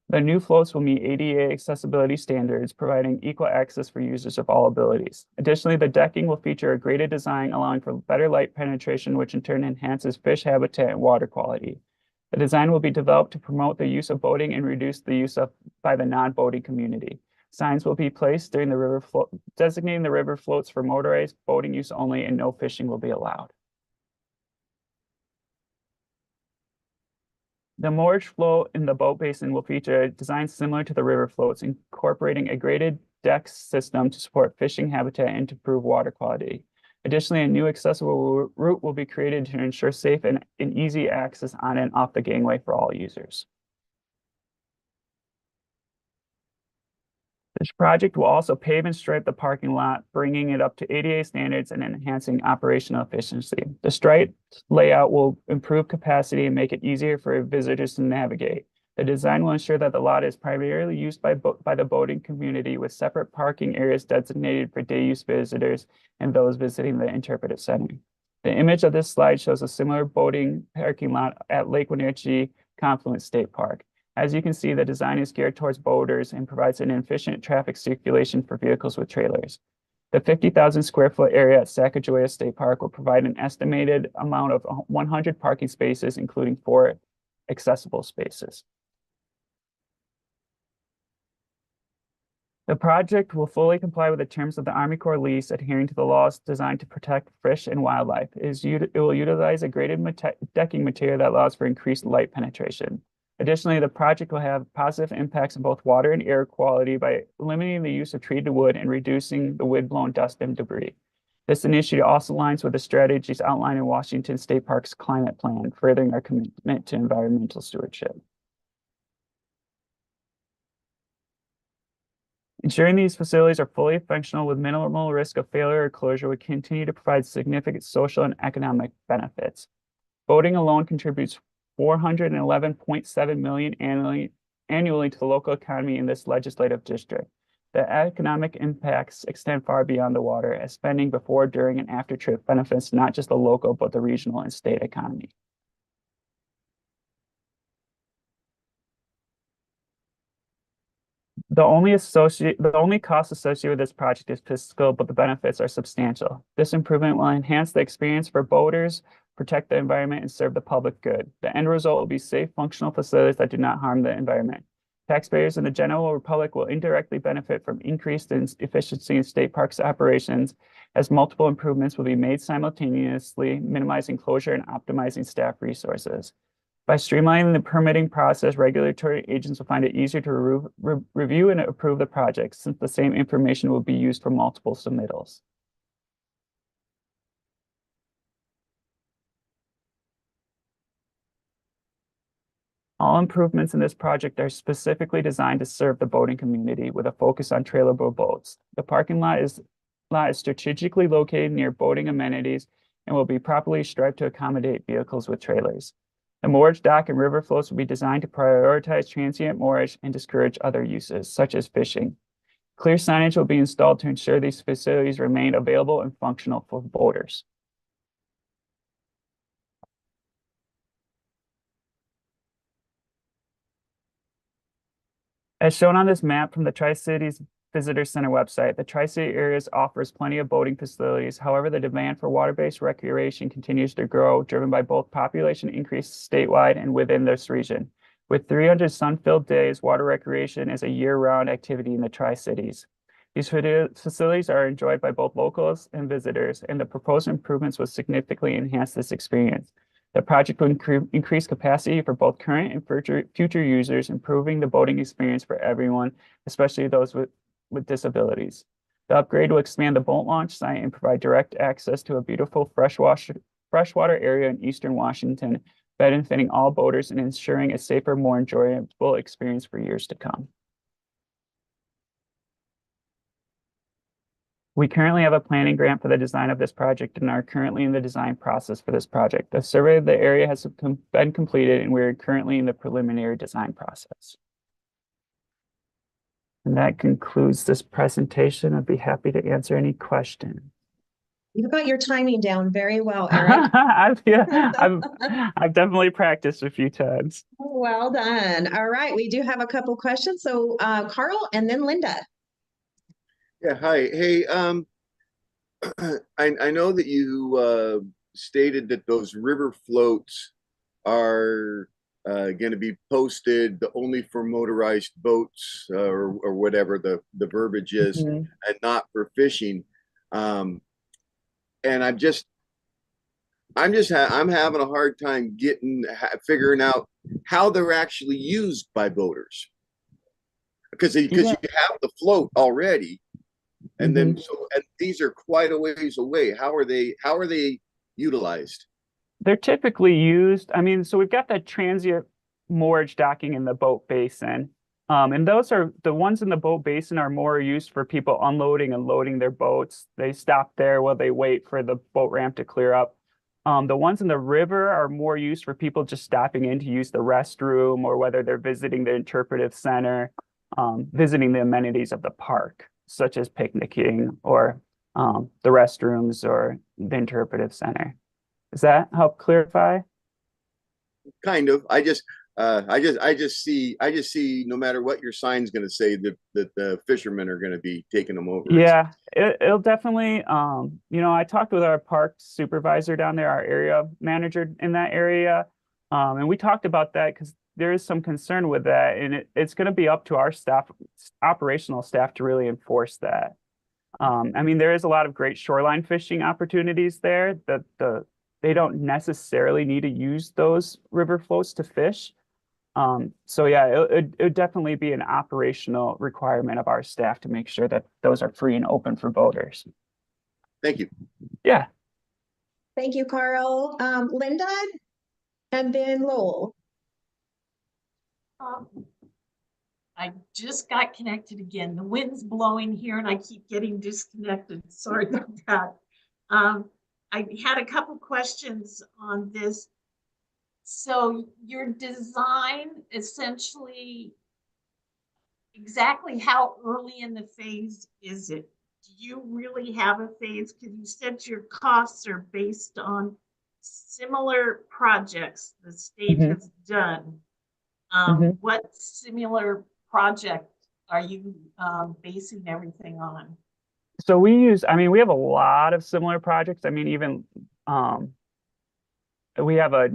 The new floats will meet ADA accessibility standards, providing equal access for users of all abilities. Additionally, the decking will feature a graded design allowing for better light penetration, which in turn enhances fish habitat and water quality. The design will be developed to promote the use of boating and reduce the use by the non-boating community. Signs will be placed during the river float, designating the river floats for motorized boating use only, and no fishing will be allowed. The moorage float in the boat basin will feature a design similar to the river floats, incorporating a graded deck system to support fishing habitat and to improve water quality. Additionally, a new accessible route will be created to ensure safe and easy access on and off the gangway for all users. This project will also pave and stripe the parking lot, bringing it up to ADA standards and enhancing operational efficiency. The striped layout will improve capacity and make it easier for visitors to navigate. The design will ensure that the lot is primarily used by the boating community, with separate parking areas designated for day use visitors and those visiting the interpretive center. The image of this slide shows a similar boating parking lot at Lake Wenatchee Confluence State Park. As you can see, the design is geared towards boaters and provides an efficient traffic circulation for vehicles with trailers. The 50,000 square foot area at Sacagawea State Park will provide an estimated amount of 100 parking spaces, including 4 accessible spaces. The project will fully comply with the terms of the Army Corps lease, adhering to the laws designed to protect fish and wildlife. It will utilize a graded decking material that allows for increased light penetration. Additionally, the project will have positive impacts on both water and air quality by limiting the use of treated wood and reducing the wind-blown dust and debris. This initiative also aligns with the strategies outlined in Washington State Park's climate plan, furthering our commitment to environmental stewardship. Ensuring these facilities are fully functional with minimal risk of failure or closure would continue to provide significant social and economic benefits. Boating alone contributes $411.7 million annually to the local economy in this legislative district. The economic impacts extend far beyond the water, as spending before, during, and after trip benefits not just the local, but the regional and state economy. The only cost associated with this project is fiscal, but the benefits are substantial. This improvement will enhance the experience for boaters, protect the environment, and serve the public good. The end result will be safe, functional facilities that do not harm the environment. Taxpayers in the general public will indirectly benefit from increased efficiency in state parks operations, as multiple improvements will be made simultaneously, minimizing closure and optimizing staff resources. By streamlining the permitting process, regulatory agents will find it easier to review and approve the project, since the same information will be used for multiple submittals. All improvements in this project are specifically designed to serve the boating community with a focus on trailable boats. The parking lot is strategically located near boating amenities and will be properly striped to accommodate vehicles with trailers. The moorage dock and river floats will be designed to prioritize transient moorage and discourage other uses, such as fishing. Clear signage will be installed to ensure these facilities remain available and functional for boaters. As shown on this map from the Tri-Cities Visitor Center website, the Tri-City areas offers plenty of boating facilities. However, the demand for water-based recreation continues to grow, driven by both population increase statewide and within this region. With 300 sun-filled days, water recreation is a year-round activity in the Tri-Cities. These facilities are enjoyed by both locals and visitors, and the proposed improvements will significantly enhance this experience. The project will increase capacity for both current and future users, improving the boating experience for everyone, especially those with disabilities. The upgrade will expand the boat launch site and provide direct access to a beautiful freshwater area in eastern Washington, benefiting all boaters and ensuring a safer, more enjoyable experience for years to come. We currently have a planning grant for the design of this project and are currently in the design process for this project. The survey of the area has been completed and we're currently in the preliminary design process. And that concludes this presentation. I'd be happy to answer any questions. You've got your timing down very well, Eric. I've definitely practiced a few times. Well done. All right, we do have a couple questions. So Carl and then Linda. Yeah, hi. Hey, I know that you stated that those river floats are going to be posted only for motorized boats or whatever the verbiage is, and not for fishing. And I'm having a hard time figuring out how they're actually used by boaters, because you have the float already. And then and these are quite a ways away. How are they utilized? They're typically used. I mean, so we've got that transient moorage docking in the boat basin. And those are the ones in the boat basin are more used for people unloading and loading their boats. They stop there while they wait for the boat ramp to clear up. The ones in the river are more used for people just stopping in to use the restroom, or whether they're visiting the interpretive center, visiting the amenities of the park, such as picnicking or the restrooms or the interpretive center. Does that help clarify? Kind of. I just see no matter what your sign's going to say that the fishermen are going to be taking them over. Yeah, it'll definitely. I talked with our park supervisor down there, our area manager in that area, and we talked about that because there is some concern with that, and it's going to be up to our staff, operational staff, to really enforce that. I mean, there is a lot of great shoreline fishing opportunities there that they don't necessarily need to use those river floats to fish. So yeah, it would definitely be an operational requirement of our staff to make sure that those are free and open for boaters. Thank you. Yeah. Thank you, Carl. Linda, and then Lowell. I just got connected again. The wind's blowing here and I keep getting disconnected. Sorry about that. I had a couple questions on this. So your design, essentially, exactly how early in the phase is it? Do you really have a phase? Because you said your costs are based on similar projects the state has done. What similar project are you basing everything on? So I mean, we have a lot of similar projects. I mean, even we have a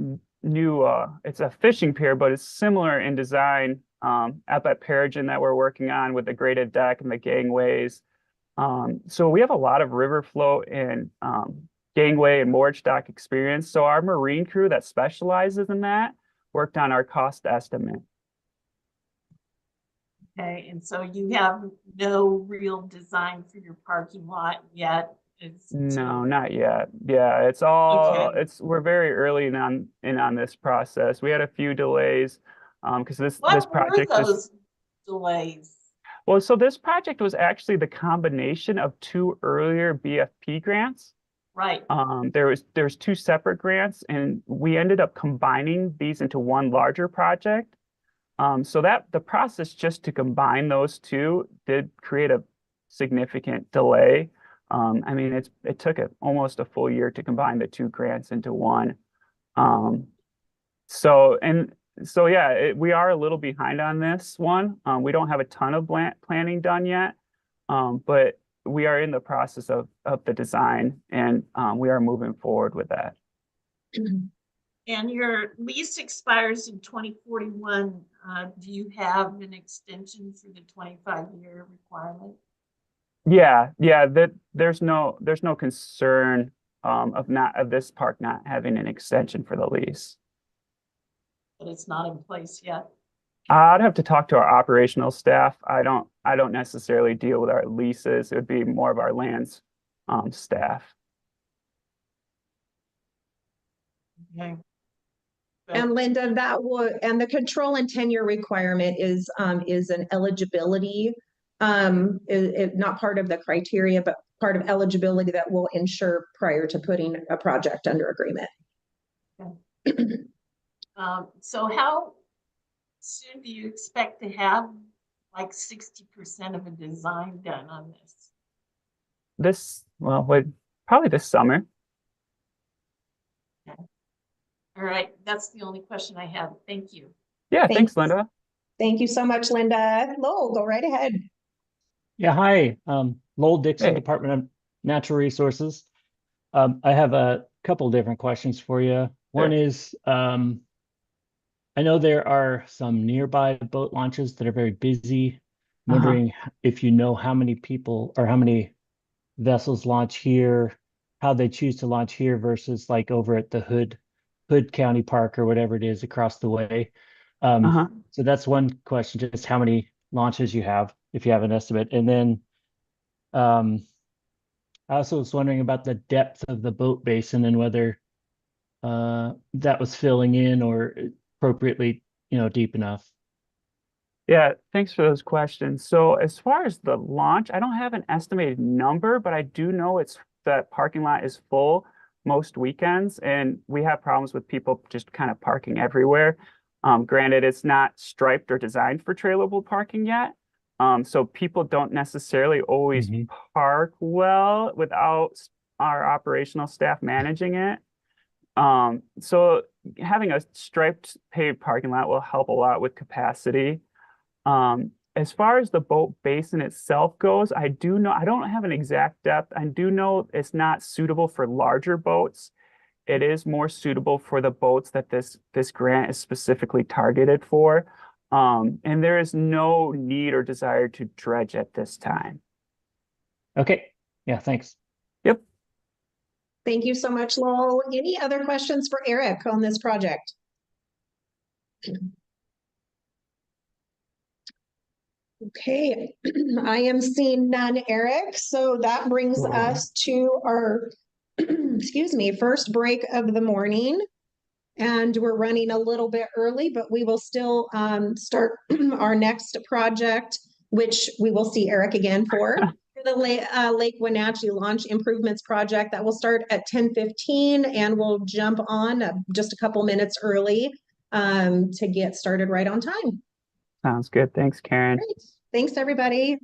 new it's a fishing pier, but it's similar in design up at Pearrygin that we're working on with the graded deck and the gangways. So we have a lot of river float and gangway and moorage dock experience. So our marine crew that specializes in that worked on our cost estimate. Okay, and so you have no real design for your parking lot yet? No, not yet. Yeah, it's all Okay. we're very early in on this process. We had a few delays because this What were project is those delays? well, so this project was actually the combination of two earlier BFP grants. Right, There's two separate grants, and we ended up combining these into one larger project. So that the process just to combine those two did create a significant delay. I mean, it took almost a full year to combine the two grants into one. Um, so yeah, we are a little behind on this one. We don't have a ton of planning done yet, but we are in the process of the design, and we are moving forward with that. and your lease expires in 2041. Do you have an extension for the 25-year requirement? Yeah, that there's no concern of this park not having an extension for the lease. But it's not in place yet? I'd have to talk to our operational staff. I don't necessarily deal with our leases. It would be more of our lands staff. Okay. And Linda, and the control and tenure requirement is an eligibility, not part of the criteria, but part of eligibility that will ensure prior to putting a project under agreement. Okay. So how soon do you expect to have like 60% of a design done on this? Probably this summer. All right, that's the only question I have. Thank you. Yeah, thanks, Linda. Thank you so much, Linda. Lowell, go right ahead. Yeah, hi. Lowell Dixon, Hey. Department of Natural Resources. I have a couple different questions for you. One Sure. is, I know there are some nearby boat launches that are very busy. I'm wondering if you know how many people or how many vessels launch here, how they choose to launch here versus like over at the Hood County Park or whatever it is across the way. So that's one question, just how many launches you have, if you have an estimate. And then I also was wondering about the depth of the boat basin and whether that was filling in or appropriately, deep enough. Yeah, thanks for those questions. So as far as the launch, I don't have an estimated number, but I do know that parking lot is full most weekends, and we have problems with people just kind of parking everywhere. Granted, it's not striped or designed for trailable parking yet. So people don't necessarily always park well without our operational staff managing it. So having a striped paved parking lot will help a lot with capacity. As far as the boat basin itself goes, I don't have an exact depth. I do know it's not suitable for larger boats. It is more suitable for the boats that this grant is specifically targeted for. And there is no need or desire to dredge at this time. Okay. Yeah, thanks. Yep. Thank you so much, Lowell. Any other questions for Eric on this project? Okay, I am seeing none, Eric. So that brings us to our, excuse me, first break of the morning. And we're running a little bit early, but we will still start our next project, which we will see Eric again for the Lake Wenatchee Launch Improvements Project. That will start at 10:15, and we'll jump on just a couple minutes early to get started right on time. Sounds good. Thanks, Karen. Great. Thanks, everybody.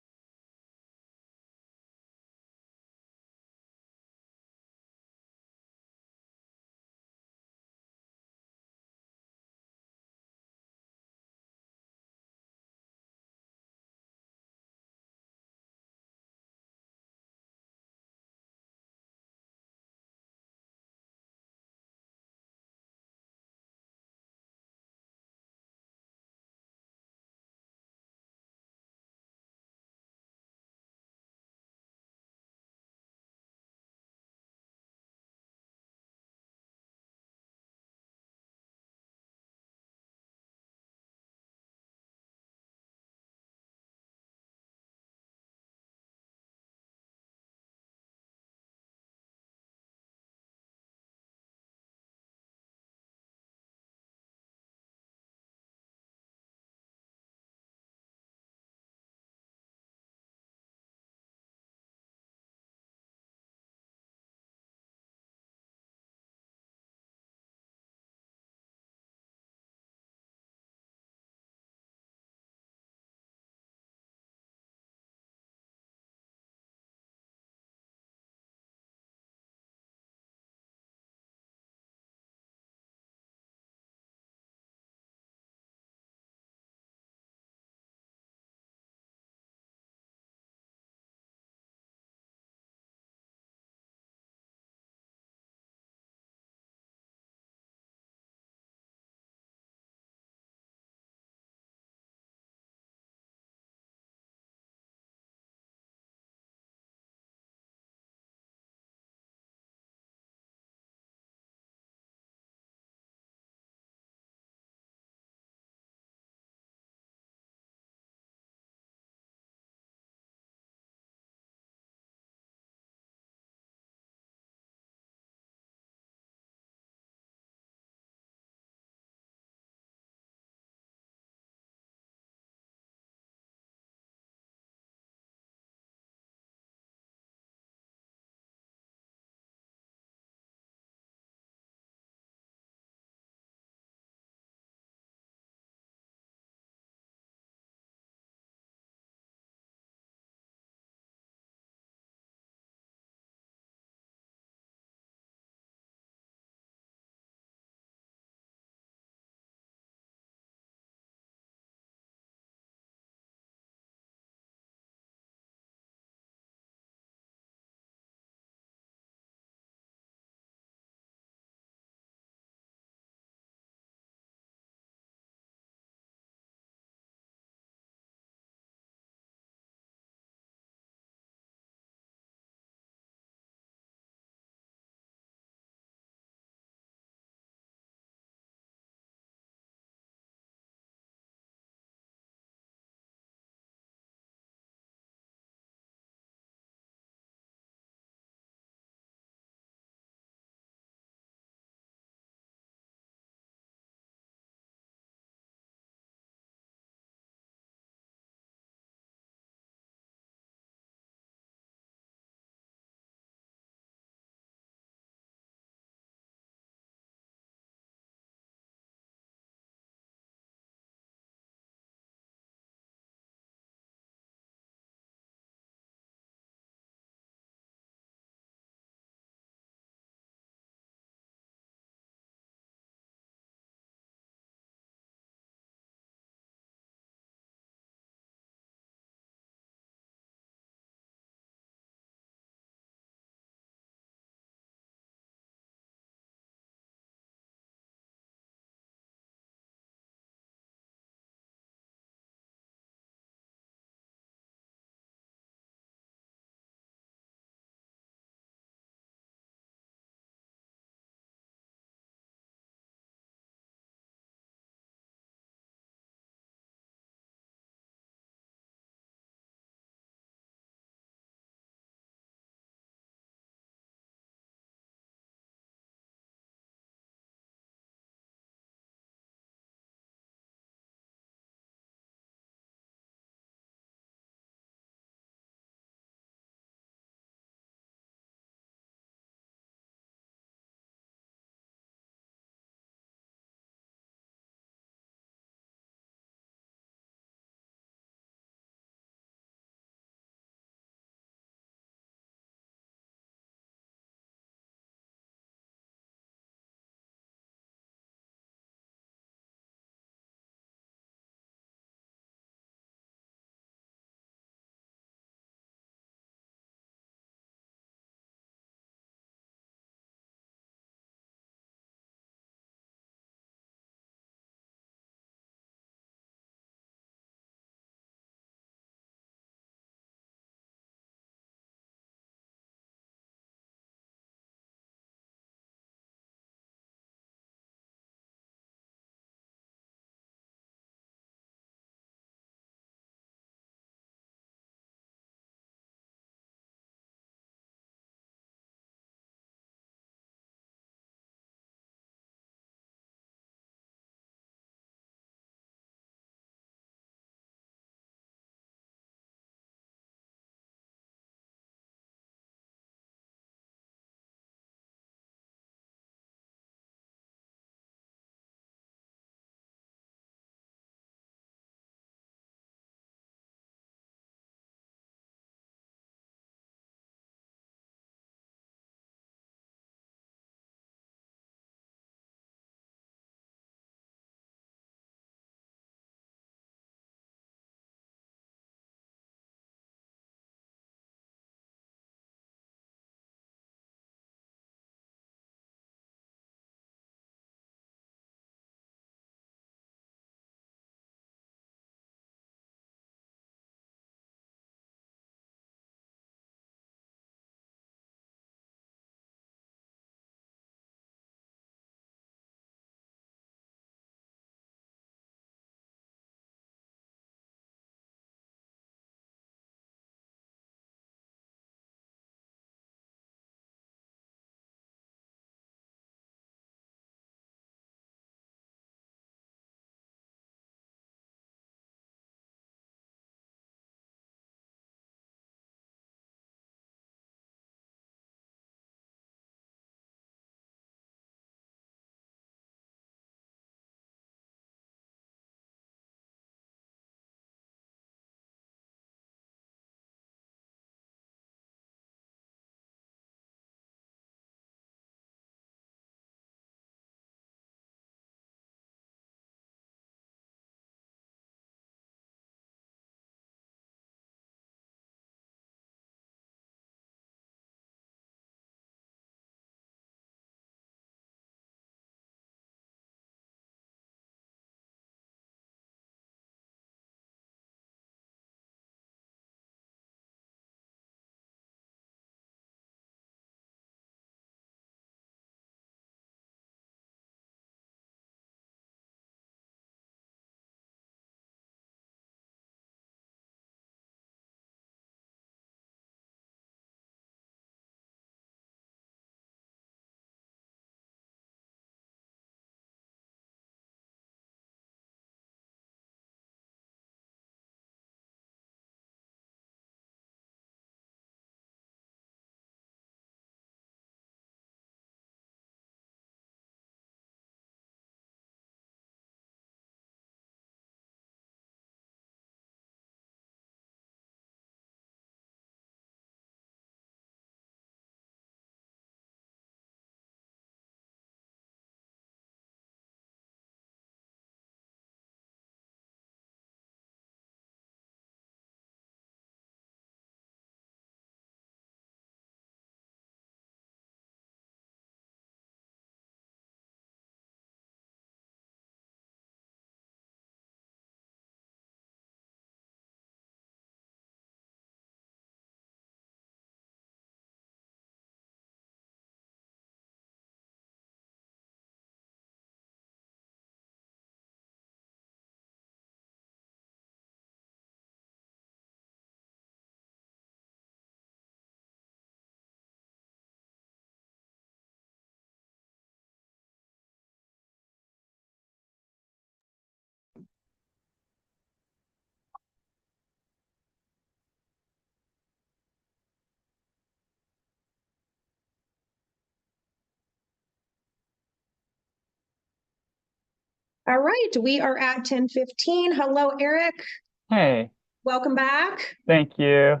All right, we are at 10:15. Hello, Eric. Hey, Welcome back. thank you.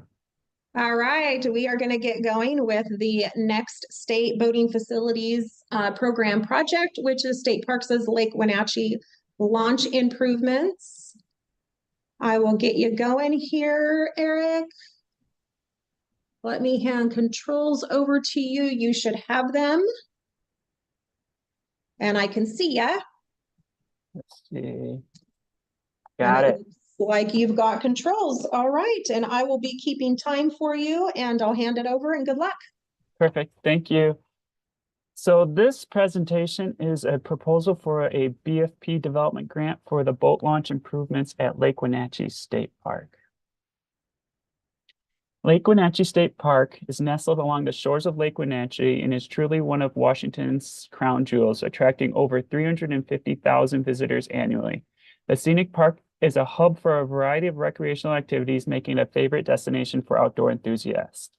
All right, we are going to get going with the next state boating facilities program project, which is State Parks' Lake Wenatchee launch improvements. I will get you going here, Eric. Let me hand controls over to you. You should have them. And I can see ya. Let's see. And Got it. looks like you've got controls. All right, and I will be keeping time for you and I'll hand it over and good luck. Perfect. Thank you. So this presentation is a proposal for a BFP development grant for the boat launch improvements at Lake Wenatchee State Park. Lake Wenatchee State Park is nestled along the shores of Lake Wenatchee and is truly one of Washington's crown jewels, attracting over 350,000 visitors annually. The scenic park is a hub for a variety of recreational activities, making it a favorite destination for outdoor enthusiasts.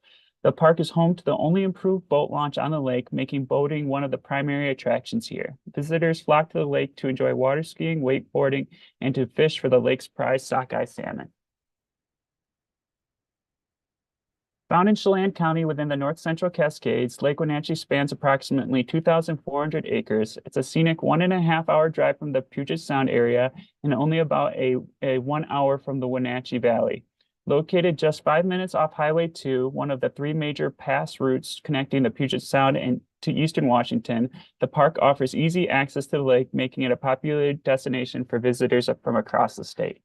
The park is home to the only improved boat launch on the lake, making boating one of the primary attractions here. Visitors flock to the lake to enjoy water skiing, wakeboarding, and to fish for the lake's prized sockeye salmon. Found in Chelan County within the north central Cascades, Lake Wenatchee spans approximately 2,400 acres. It's a scenic 1.5-hour drive from the Puget Sound area and only about a 1 hour from the Wenatchee Valley. Located just 5 minutes off Highway 2, one of the 3 major pass routes connecting the Puget Sound and to eastern Washington, the park offers easy access to the lake, making it a popular destination for visitors from across the state.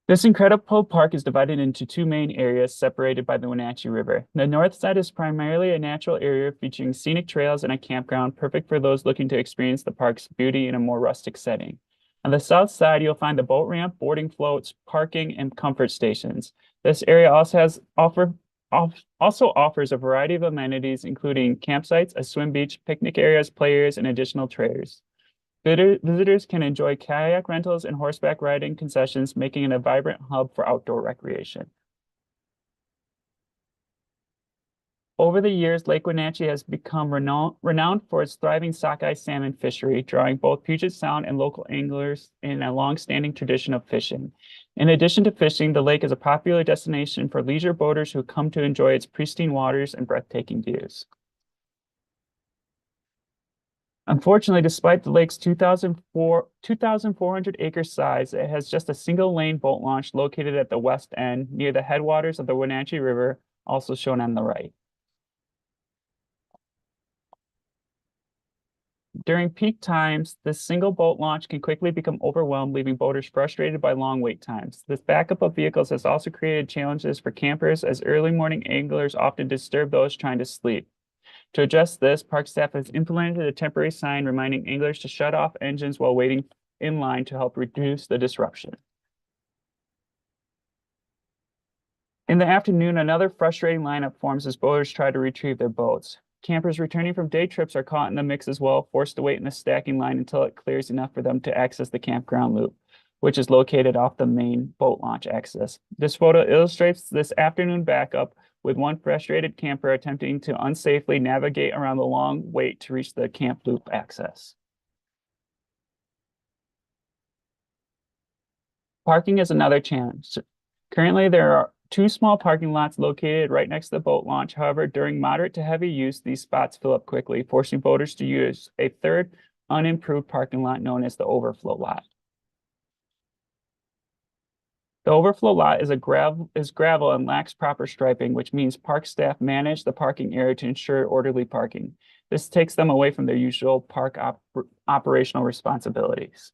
This incredible park is divided into 2 main areas separated by the Wenatchee River. The north side is primarily a natural area featuring scenic trails and a campground, perfect for those looking to experience the park's beauty in a more rustic setting. On the south side, you'll find the boat ramp, boarding floats, parking, and comfort stations. This area also offers a variety of amenities, including campsites, a swim beach, picnic areas, play areas, and additional trails. Visitors can enjoy kayak rentals and horseback riding concessions, making it a vibrant hub for outdoor recreation. Over the years, Lake Wenatchee has become renowned for its thriving sockeye salmon fishery, drawing both Puget Sound and local anglers in a long-standing tradition of fishing. In addition to fishing, the lake is a popular destination for leisure boaters who come to enjoy its pristine waters and breathtaking views. Unfortunately, despite the lake's 2,400 acre size, it has just a single lane boat launch located at the west end near the headwaters of the Wenatchee River, also shown on the right. During peak times, this single boat launch can quickly become overwhelmed, leaving boaters frustrated by long wait times. This backup of vehicles has also created challenges for campers, as early morning anglers often disturb those trying to sleep. To address this, park staff has implemented a temporary sign reminding anglers to shut off engines while waiting in line to help reduce the disruption. In the afternoon, another frustrating lineup forms as boaters try to retrieve their boats. Campers returning from day trips are caught in the mix as well, forced to wait in the stacking line until it clears enough for them to access the campground loop, which is located off the main boat launch access. This photo illustrates this afternoon backup, with one frustrated camper attempting to unsafely navigate around the long wait to reach the camp loop access. Parking is another challenge. Currently, there are 2 small parking lots located right next to the boat launch. However, during moderate to heavy use, these spots fill up quickly, forcing boaters to use a third unimproved parking lot known as the overflow lot. The overflow lot is gravel and lacks proper striping, which means park staff manage the parking area to ensure orderly parking. This takes them away from their usual park operational responsibilities.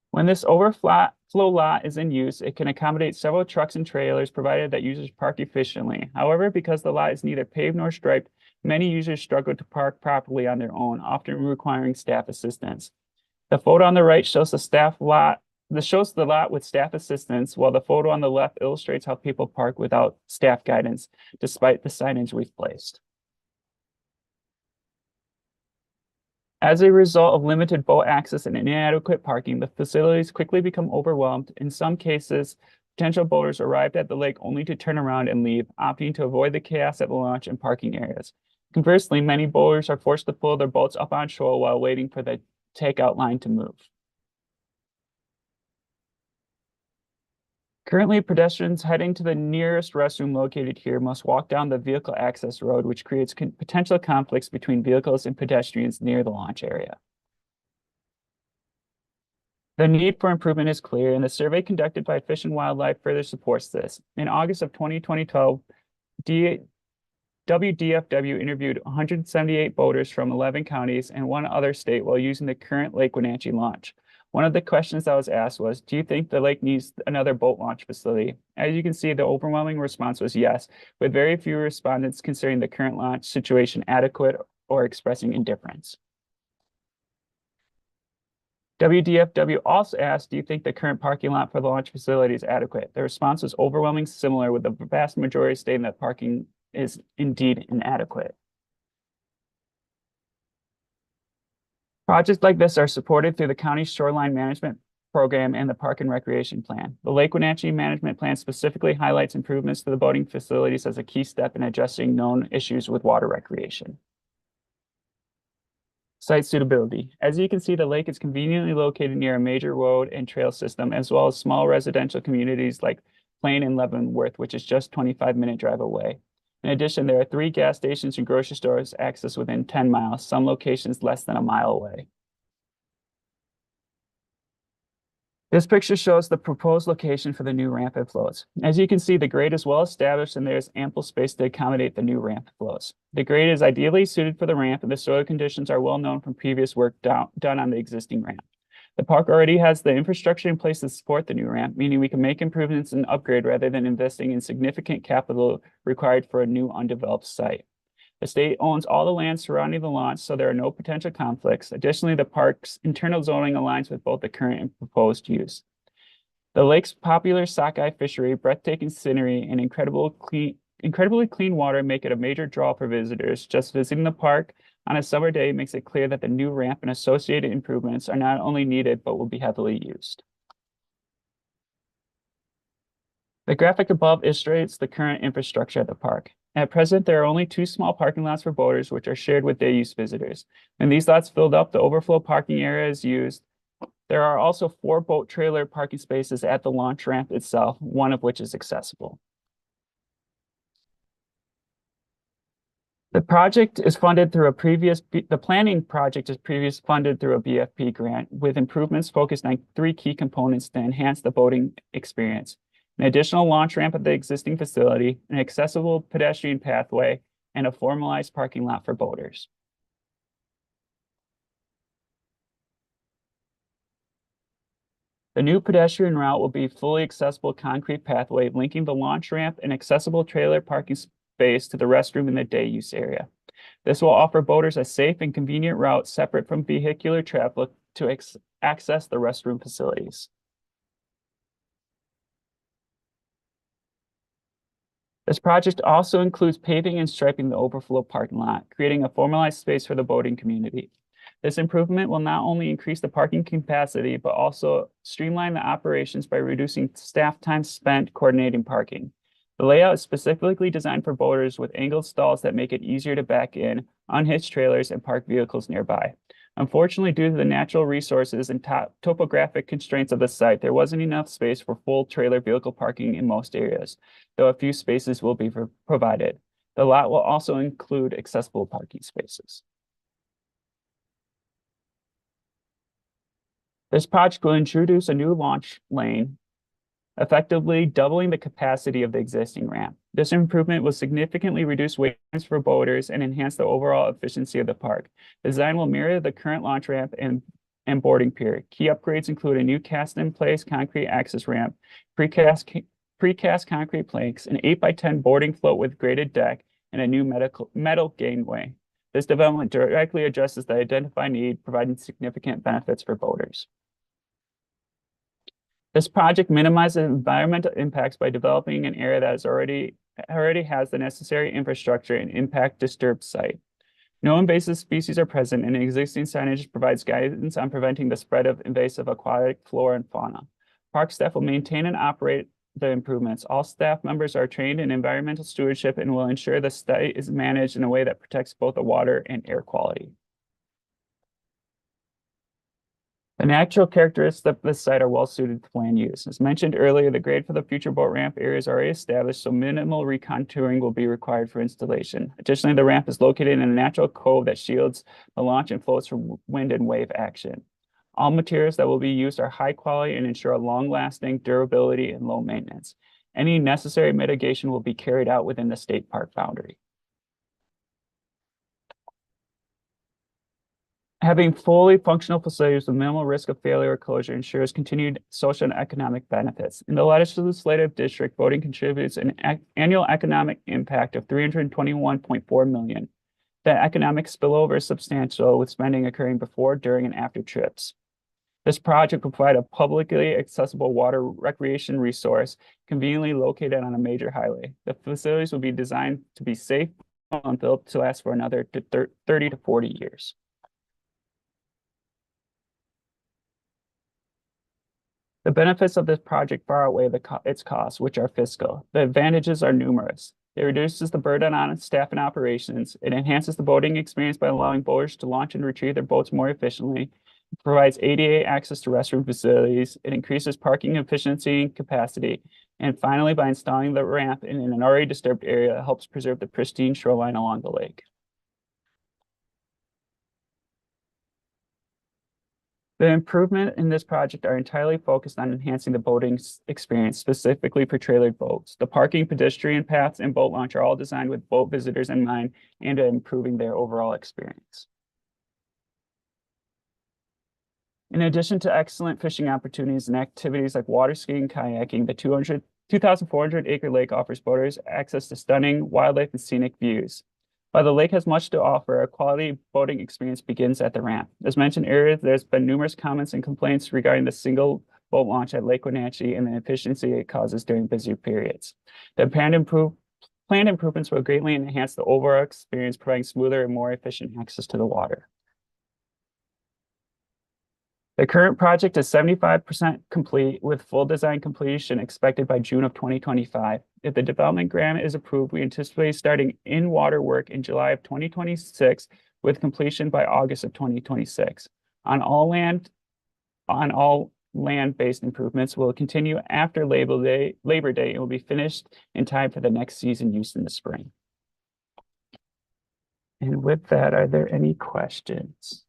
When this overflow lot is in use, it can accommodate several trucks and trailers, provided that users park efficiently. However, because the lot is neither paved nor striped, many users struggle to park properly on their own, often requiring staff assistance. The photo on the right shows the lot with staff assistance, while the photo on the left illustrates how people park without staff guidance, despite the signage we've placed. As a result of limited boat access and inadequate parking, the facilities quickly become overwhelmed. In some cases, potential boaters arrived at the lake only to turn around and leave, opting to avoid the chaos at the launch and parking areas. Conversely, many boaters are forced to pull their boats up on shore while waiting for the takeout line to move. Currently, pedestrians heading to the nearest restroom located here must walk down the vehicle access road, which creates potential conflicts between vehicles and pedestrians near the launch area. The need for improvement is clear, and the survey conducted by Fish and Wildlife further supports this. In August of 2012, WDFW interviewed 178 boaters from 11 counties and one other state while using the current Lake Wenatchee launch. One of the questions that was asked was, do you think the lake needs another boat launch facility? As you can see, the overwhelming response was yes, with very few respondents considering the current launch situation adequate or expressing indifference. WDFW also asked, do you think the current parking lot for the launch facility is adequate? The response was overwhelmingly similar, with the vast majority stating that parking is indeed inadequate. Projects like this are supported through the county's shoreline management program and the park and recreation plan. The Lake Wenatchee management plan specifically highlights improvements to the boating facilities as a key step in addressing known issues with water recreation. Site suitability. As you can see, the lake is conveniently located near a major road and trail system, as well as small residential communities like Plain and Leavenworth, which is just 25-minute drive away. In addition, there are 3 gas stations and grocery stores accessed within 10 miles, some locations less than a mile away. This picture shows the proposed location for the new ramp and floats. As you can see, the grade is well established and there's ample space to accommodate the new ramp and floats. The grade is ideally suited for the ramp, and the soil conditions are well known from previous work done on the existing ramp. The park already has the infrastructure in place to support the new ramp, meaning we can make improvements and upgrade rather than investing in significant capital required for a new undeveloped site. The state owns all the land surrounding the launch, so there are no potential conflicts. Additionally, the park's internal zoning aligns with both the current and proposed use. The lake's popular sockeye fishery, breathtaking scenery, and incredibly clean water make it a major draw for visitors. Just visiting the park on a summer day makes it clear that the new ramp and associated improvements are not only needed, but will be heavily used. The graphic above illustrates the current infrastructure at the park. At present, there are only 2 small parking lots for boaters, which are shared with day-use visitors. When these lots filled up, the overflow parking area is used. There are also 4 boat trailer parking spaces at the launch ramp itself, one of which is accessible. The project is funded through the planning project is previously funded through a BFP grant, with improvements focused on 3 key components to enhance the boating experience: an additional launch ramp at the existing facility, an accessible pedestrian pathway, and a formalized parking lot for boaters. The new pedestrian route will be fully accessible concrete pathway linking the launch ramp and accessible trailer parking space to the restroom in the day use area. This will offer boaters a safe and convenient route separate from vehicular traffic to access the restroom facilities. This project also includes paving and striping the overflow parking lot, creating a formalized space for the boating community. This improvement will not only increase the parking capacity, but also streamline the operations by reducing staff time spent coordinating parking. The layout is specifically designed for boaters with angled stalls that make it easier to back in, unhitch trailers, and park vehicles nearby. Unfortunately, due to the natural resources and topographic constraints of the site, there wasn't enough space for full trailer vehicle parking in most areas, though a few spaces will be provided. The lot will also include accessible parking spaces. This project will introduce a new launch lane, effectively doubling the capacity of the existing ramp. This improvement will significantly reduce wait times for boaters and enhance the overall efficiency of the park. The design will mirror the current launch ramp and boarding pier. Key upgrades include a new cast-in-place concrete access ramp, precast concrete planks, an 8x10 boarding float with graded deck, and a new metal gangway. This development directly addresses the identified need, providing significant benefits for boaters. This project minimizes environmental impacts by developing an area that already has the necessary infrastructure and impact disturbed site. No invasive species are present, and existing signage provides guidance on preventing the spread of invasive aquatic flora and fauna. Park staff will maintain and operate the improvements. All staff members are trained in environmental stewardship and will ensure the site is managed in a way that protects both the water and air quality. The natural characteristics of this site are well suited to land use. As mentioned earlier, the grade for the future boat ramp area is already established, so minimal recontouring will be required for installation. Additionally, the ramp is located in a natural cove that shields the launch and floats from wind and wave action. All materials that will be used are high quality and ensure long-lasting durability and low maintenance. Any necessary mitigation will be carried out within the state park boundary. Having fully functional facilities with minimal risk of failure or closure ensures continued social and economic benefits. In the legislative district, boating contributes an annual economic impact of $321.4 million. The economic spillover is substantial, with spending occurring before, during, and after trips. This project will provide a publicly accessible water recreation resource conveniently located on a major highway. The facilities will be designed to be safe and built to last for another 30 to 40 years. The benefits of this project far outweigh its costs, which are fiscal. The advantages are numerous. It reduces the burden on staff and operations. It enhances the boating experience by allowing boaters to launch and retrieve their boats more efficiently. It provides ADA access to restroom facilities. It increases parking efficiency and capacity. And finally, by installing the ramp in an already disturbed area, it helps preserve the pristine shoreline along the lake. The improvement in this project are entirely focused on enhancing the boating experience, specifically for trailered boats. The parking, pedestrian paths, and boat launch are all designed with boat visitors in mind and improving their overall experience. In addition to excellent fishing opportunities and activities like water skiing, kayaking, the 2,400 acre lake offers boaters access to stunning wildlife and scenic views. While the lake has much to offer, a quality boating experience begins at the ramp. As mentioned earlier, there's been numerous comments and complaints regarding the single boat launch at Lake Wenatchee and the efficiency it causes during busier periods. The planned improvements will greatly enhance the overall experience, providing smoother and more efficient access to the water. The current project is 75% complete, with full design completion expected by June of 2025. If the development grant is approved, we anticipate starting in-water work in July of 2026, with completion by August of 2026. On all land-based improvements will continue after Labor Day and will be finished in time for the next season use in the spring. And with that, are there any questions?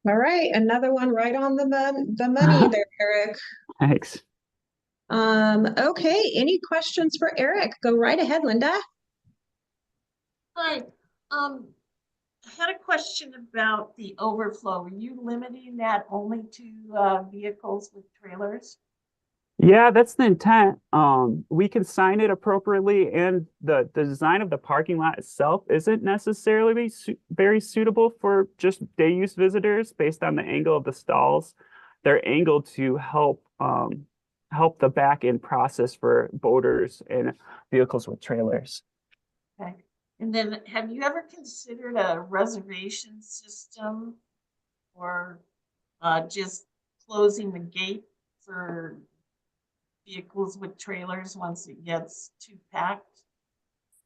All right, another one right on the money there, Eric. Thanks. Okay, any questions for Eric? Go right ahead, Linda. Hi, I had a question about the overflow. Are you limiting that only to vehicles with trailers? Yeah, that's the intent. We can sign it appropriately, and the design of the parking lot itself isn't necessarily very suitable for just day use visitors based on the angle of the stalls. They're angled to help the back end process for boaters and vehicles with trailers. Okay. And then have you ever considered a reservation system or just closing the gate for vehicles with trailers once it gets too packed?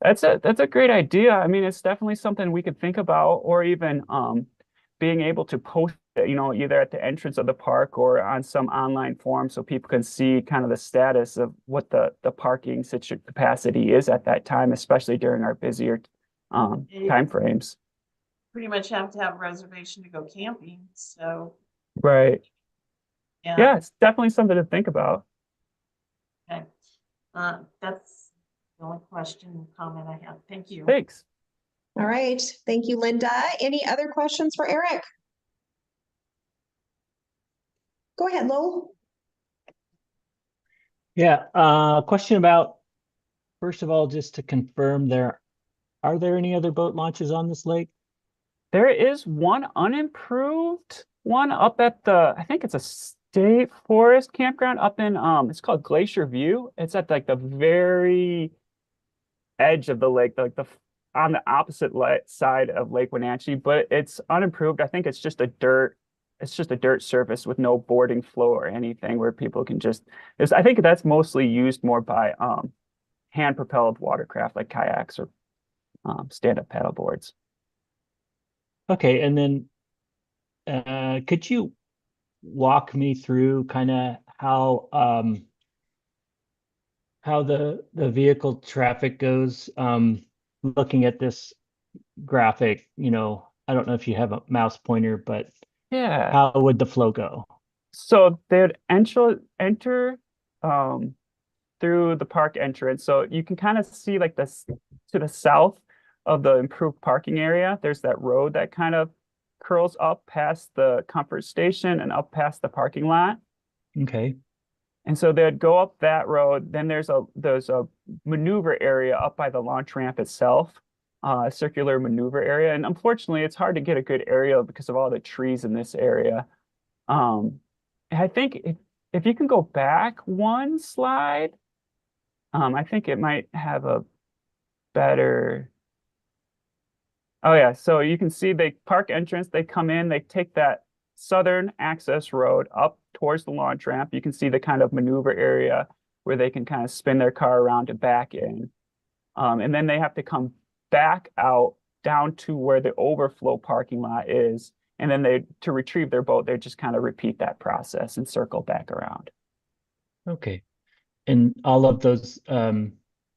That's a great idea. I mean, it's definitely something we could think about, or even being able to post it, either at the entrance of the park or on some online form so people can see kind of the status of what the parking capacity is at that time, especially during our busier time frames. Pretty much have to have a reservation to go camping, so. Right. Yeah. Yeah, it's definitely something to think about. Okay. That's the only question and comment I have. Thank you. Thanks. All right, thank you, Linda. Any other questions for Eric? Go ahead, Lowell. Yeah, question about, first of all, just to confirm, are there any other boat launches on this lake? There is one unimproved one up at I think it's a state forest campground up in, it's called Glacier View. It's at like the very edge of the lake, like on the opposite side of Lake Wenatchee, but it's unimproved. I think it's just a dirt it's just a dirt surface with no boarding flow or anything where people can just, I think that's mostly used more by hand propelled watercraft like kayaks or stand-up paddle boards. Okay, and then could you walk me through kind of how the vehicle traffic goes? Looking at this graphic, I don't know if you have a mouse pointer, but Yeah. how would the flow go? So they'd enter through the park entrance. So you can kind of see like this to the south of the improved parking area. There's that road that kind of curls up past the comfort station and up past the parking lot. Okay. And so they'd go up that road. Then there's a maneuver area up by the launch ramp itself, a circular maneuver area. And unfortunately, it's hard to get a good aerial because of all the trees in this area. I think if you can go back one slide, I think it might have a better. Oh yeah, so you can see they park entrance, they come in, they take that southern access road up towards the launch ramp. You can see the kind of maneuver area where they can kind of spin their car around to back in. And then they have to come back out down to where the overflow parking lot is. And then to retrieve their boat, they just kind of repeat that process and circle back around. Okay. And all of those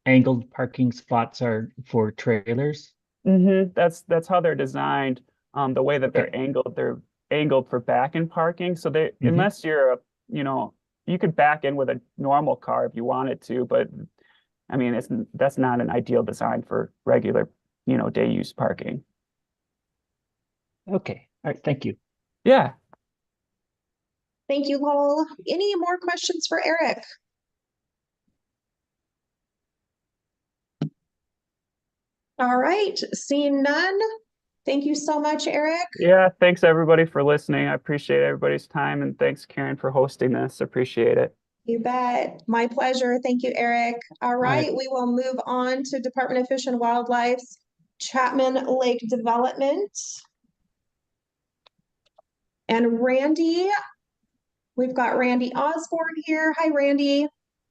angled parking spots are for trailers? That's how they're designed. The way that they're angled for back in parking. So unless you're you could back in with a normal car if you wanted to, but I mean that's not an ideal design for regular, day use parking. Okay. All right. Thank you. Yeah. Thank you, Lowell. Any more questions for Eric? All right, seeing none. Thank you so much, Eric. Yeah, thanks everybody for listening. I appreciate everybody's time, and thanks, Karen, for hosting this. Appreciate it. You bet. My pleasure. Thank you, Eric. All right, we will move on to Department of Fish and Wildlife's Chapman Lake Development. And Randy, we've got Randy Osborne here. Hi, Randy.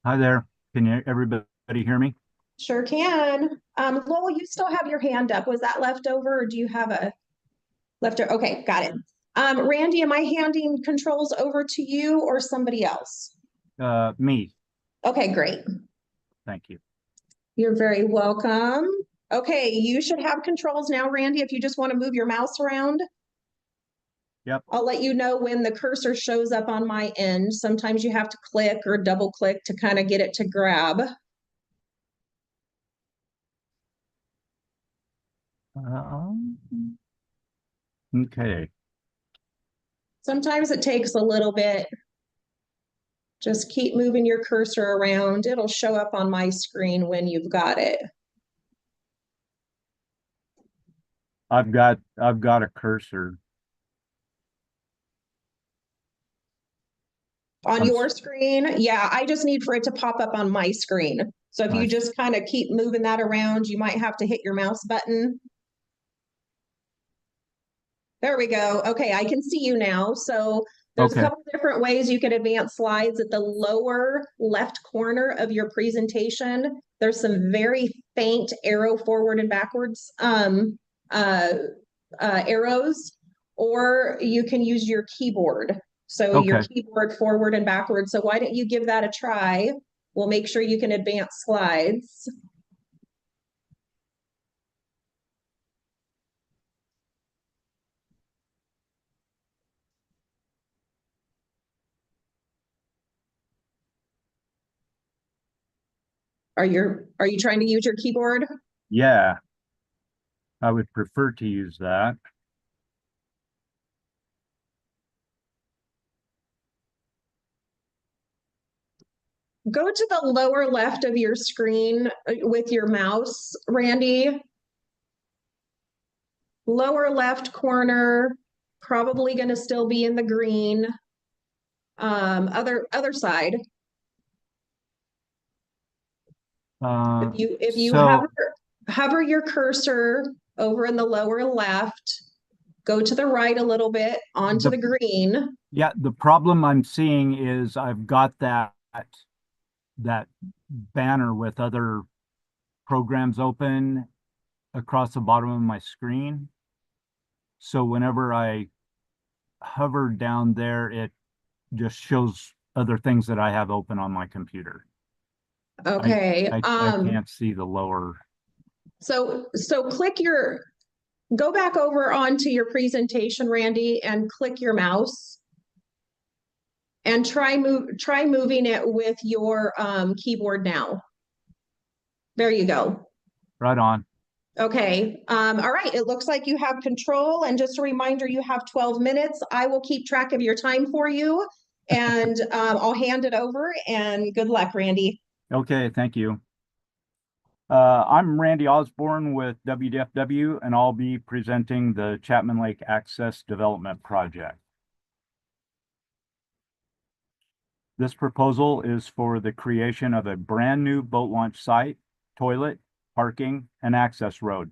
Hi there. Can everybody hear me? Sure can. Lowell, you still have your hand up. Was that left over, or do you have a leftover? Okay, got it. Randy, am I handing controls over to you or somebody else? Me. Okay, great. Thank you. You're very welcome. Okay, you should have controls now, Randy, if you just want to move your mouse around. Yep. I'll let you know when the cursor shows up on my end. Sometimes you have to click or double click to kind of get it to grab. Okay. Sometimes it takes a little bit. Just keep moving your cursor around. It'll show up on my screen when you've got it. I've got a cursor. On your screen? Yeah, I just need for it to pop up on my screen. So if you just kind of keep moving that around, you might have to hit your mouse button. There we go. Okay, I can see you now. So there's a couple different ways you can advance slides. At the lower left corner of your presentation, there's some very faint arrow forward and backwards arrows, or you can use your keyboard. So your keyboard forward and backwards. So why don't you give that a try? We'll make sure you can advance slides. Are you trying to use your keyboard? Yeah. I would prefer to use that. Go to the lower left of your screen with your mouse, Randy. Lower left corner, probably going to still be in the green. Other side. If you hover your cursor over in the lower left, go to the right a little bit onto the green. Yeah, the problem I'm seeing is I've got that banner with other programs open across the bottom of my screen. So whenever I hover down there, it just shows other things that I have open on my computer. Okay. I can't see the lower. So go back over onto your presentation, Randy, and click your mouse. And try moving it with your keyboard now. There you go. Right on. Okay. All right. It looks like you have control. And just a reminder, you have 12 minutes. I will keep track of your time for you. And I'll hand it over. And good luck, Randy. Okay, thank you. I'm Randy Osborne with WDFW, and I'll be presenting the Chapman Lake Access Development Project. This proposal is for the creation of a brand new boat launch site, toilet, parking, and access road.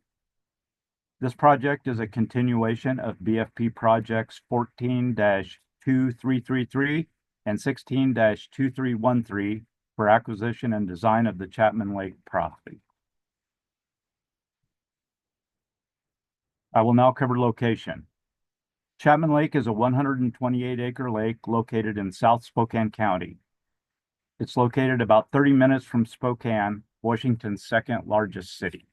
This project is a continuation of BFP projects 14-2333 and 16-2313 for acquisition and design of the Chapman Lake property. I will now cover location. Chapman Lake is a 128-acre lake located in South Spokane County. It's located about 30 minutes from Spokane, Washington's second largest city.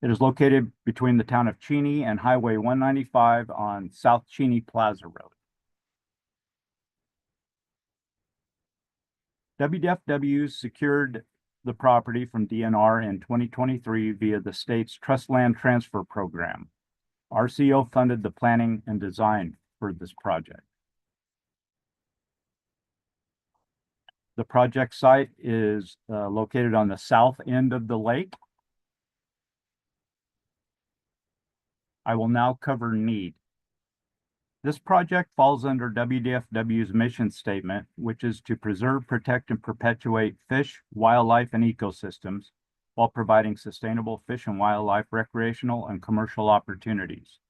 It is located between the town of Cheney and Highway 195 on South Cheney Plaza Road. WDFW secured the property from DNR in 2023 via the state's Trust Land Transfer Program. RCO funded the planning and design for this project. The project site is located on the south end of the lake. I will now cover need. This project falls under WDFW's mission statement, which is to preserve, protect, and perpetuate fish, wildlife, and ecosystems while providing sustainable fish and wildlife recreational and commercial opportunities.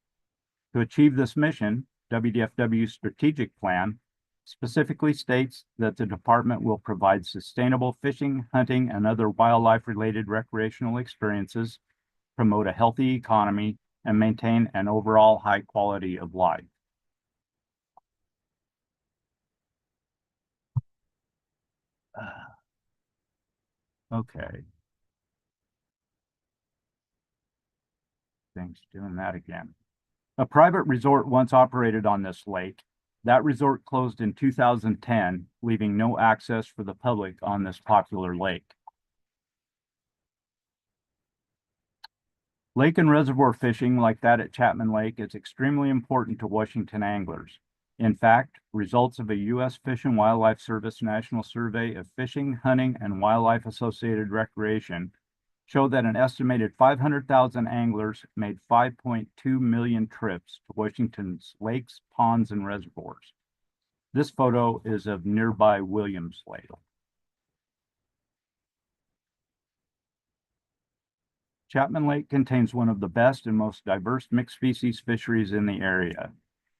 To achieve this mission, WDFW's strategic plan specifically states that the department will provide sustainable fishing, hunting, and other wildlife-related recreational experiences, promote a healthy economy, and maintain an overall high quality of life. Okay. Things doing that again. A private resort once operated on this lake. That resort closed in 2010, leaving no access for the public on this popular lake. Lake and reservoir fishing like that at Chapman Lake is extremely important to Washington anglers. In fact, results of a U.S. Fish and Wildlife Service National Survey of Fishing, Hunting, and Wildlife Associated Recreation show that an estimated 500,000 anglers made 5.2 million trips to Washington's lakes, ponds, and reservoirs. This photo is of nearby Williams Lake. Chapman Lake contains one of the best and most diverse mixed species fisheries in the area.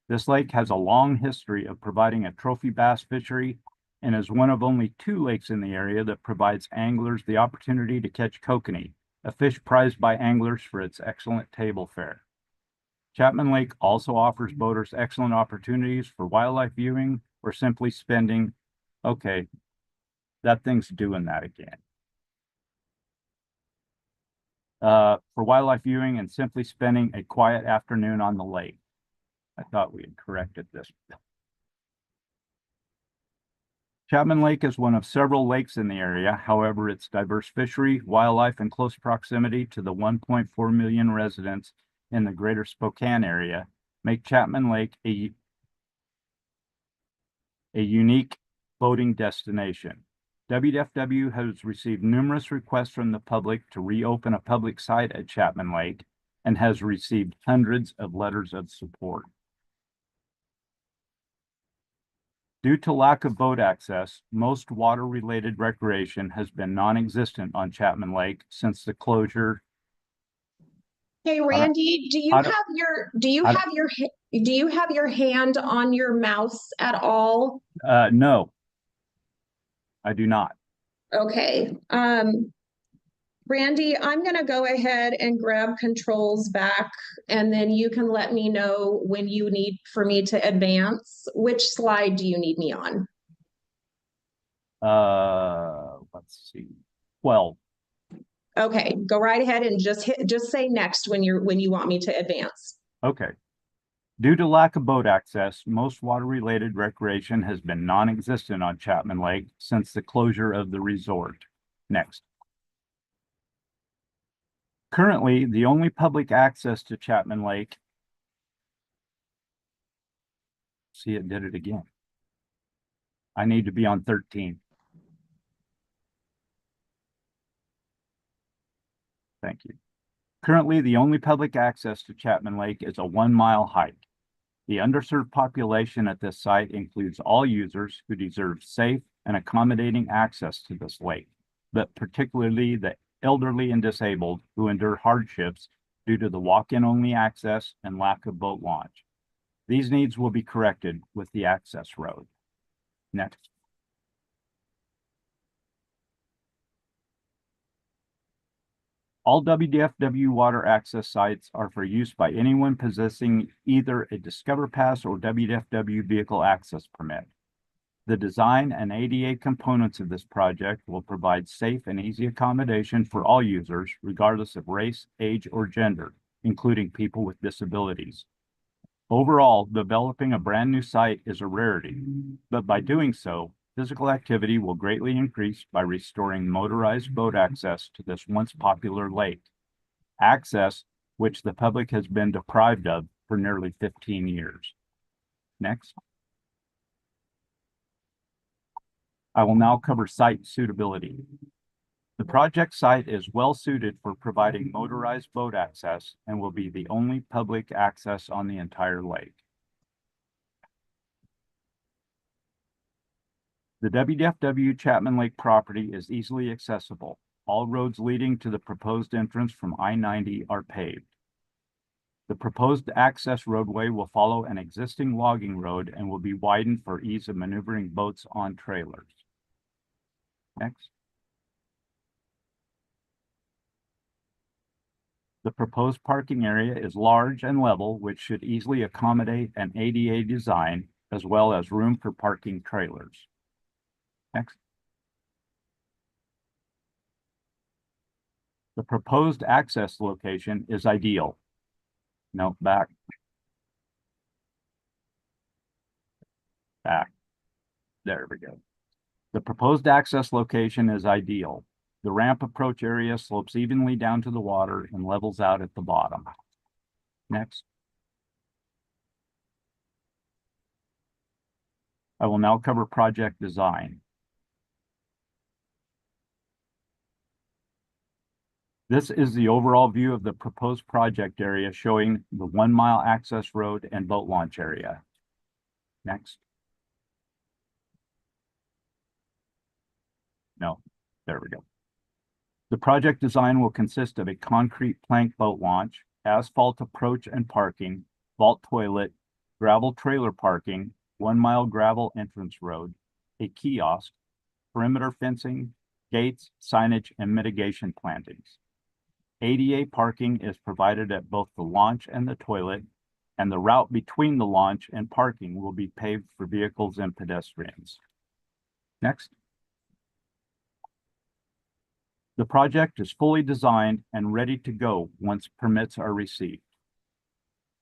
This lake has a long history of providing a trophy bass fishery and is one of only 2 lakes in the area that provides anglers the opportunity to catch kokanee, a fish prized by anglers for its excellent table fare. Chapman Lake also offers boaters excellent opportunities for wildlife viewing or simply spending, okay, that thing's doing that again. For wildlife viewing and simply spending a quiet afternoon on the lake. I thought we had corrected this. Chapman Lake is one of several lakes in the area. However, its diverse fishery, wildlife, and close proximity to the 1.4 million residents in the greater Spokane area make Chapman Lake a unique boating destination. WDFW has received numerous requests from the public to reopen a public site at Chapman Lake and has received hundreds of letters of support. Due to lack of boat access, most water-related recreation has been non-existent on Chapman Lake since the closure Hey, Randy, do you I don't- have do you I don't- have do you have your hand on your mouse at all? No, I do not. Okay, Randy, I'm gonna go ahead and grab controls back, and then you can let me know when you need for me to advance. Which slide do you need me on? Let's see. 12. Okay, go right ahead and just say next when you want me to advance. Okay. Due to lack of boat access, most water-related recreation has been non-existent on Chapman Lake since the closure of the resort. Next. Currently, the only public access to Chapman Lake. See, it did it again. I need to be on 13. Thank you. Currently, the only public access to Chapman Lake is a 1-mile hike. The underserved population at this site includes all users who deserve safe and accommodating access to this lake, but particularly the elderly and disabled who endure hardships due to the walk-in only access and lack of boat launch. These needs will be corrected with the access road. Next. All WDFW water access sites are for use by anyone possessing either a Discover Pass or WDFW vehicle access permit. The design and ADA components of this project will provide safe and easy accommodation for all users, regardless of race, age, or gender, including people with disabilities. Overall, developing a brand new site is a rarity, but by doing so, physical activity will greatly increase by restoring motorized boat access to this once popular lake, access which the public has been deprived of for nearly 15 years. Next. I will now cover site suitability. The project site is well suited for providing motorized boat access and will be the only public access on the entire lake. The WDFW Chapman Lake property is easily accessible. All roads leading to the proposed entrance from I-90 are paved. The proposed access roadway will follow an existing logging road and will be widened for ease of maneuvering boats on trailers. Next. The proposed parking area is large and level, which should easily accommodate an ADA design, as well as room for parking trailers. Next. The proposed access location is ideal. No, back. Back. There we go. The proposed access location is ideal. The ramp approach area slopes evenly down to the water and levels out at the bottom. Next. I will now cover project design. This is the overall view of the proposed project area showing the 1-mile access road and boat launch area. Next. No, there we go. The project design will consist of a concrete plank boat launch, asphalt approach and parking, vault toilet, gravel trailer parking, 1-mile gravel entrance road, a kiosk, perimeter fencing, gates, signage, and mitigation plantings. ADA parking is provided at both the launch and the toilet, and the route between the launch and parking will be paved for vehicles and pedestrians. Next. The project is fully designed and ready to go once permits are received.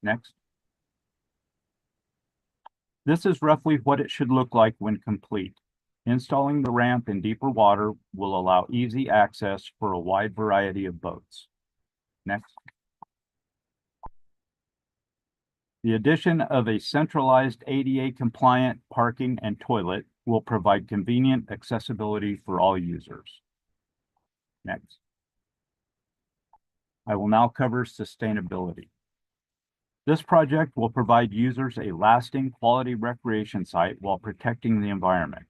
Next. This is roughly what it should look like when complete. Installing the ramp in deeper water will allow easy access for a wide variety of boats. Next. The addition of a centralized ADA compliant parking and toilet will provide convenient accessibility for all users. Next. I will now cover sustainability. This project will provide users a lasting quality recreation site while protecting the environment.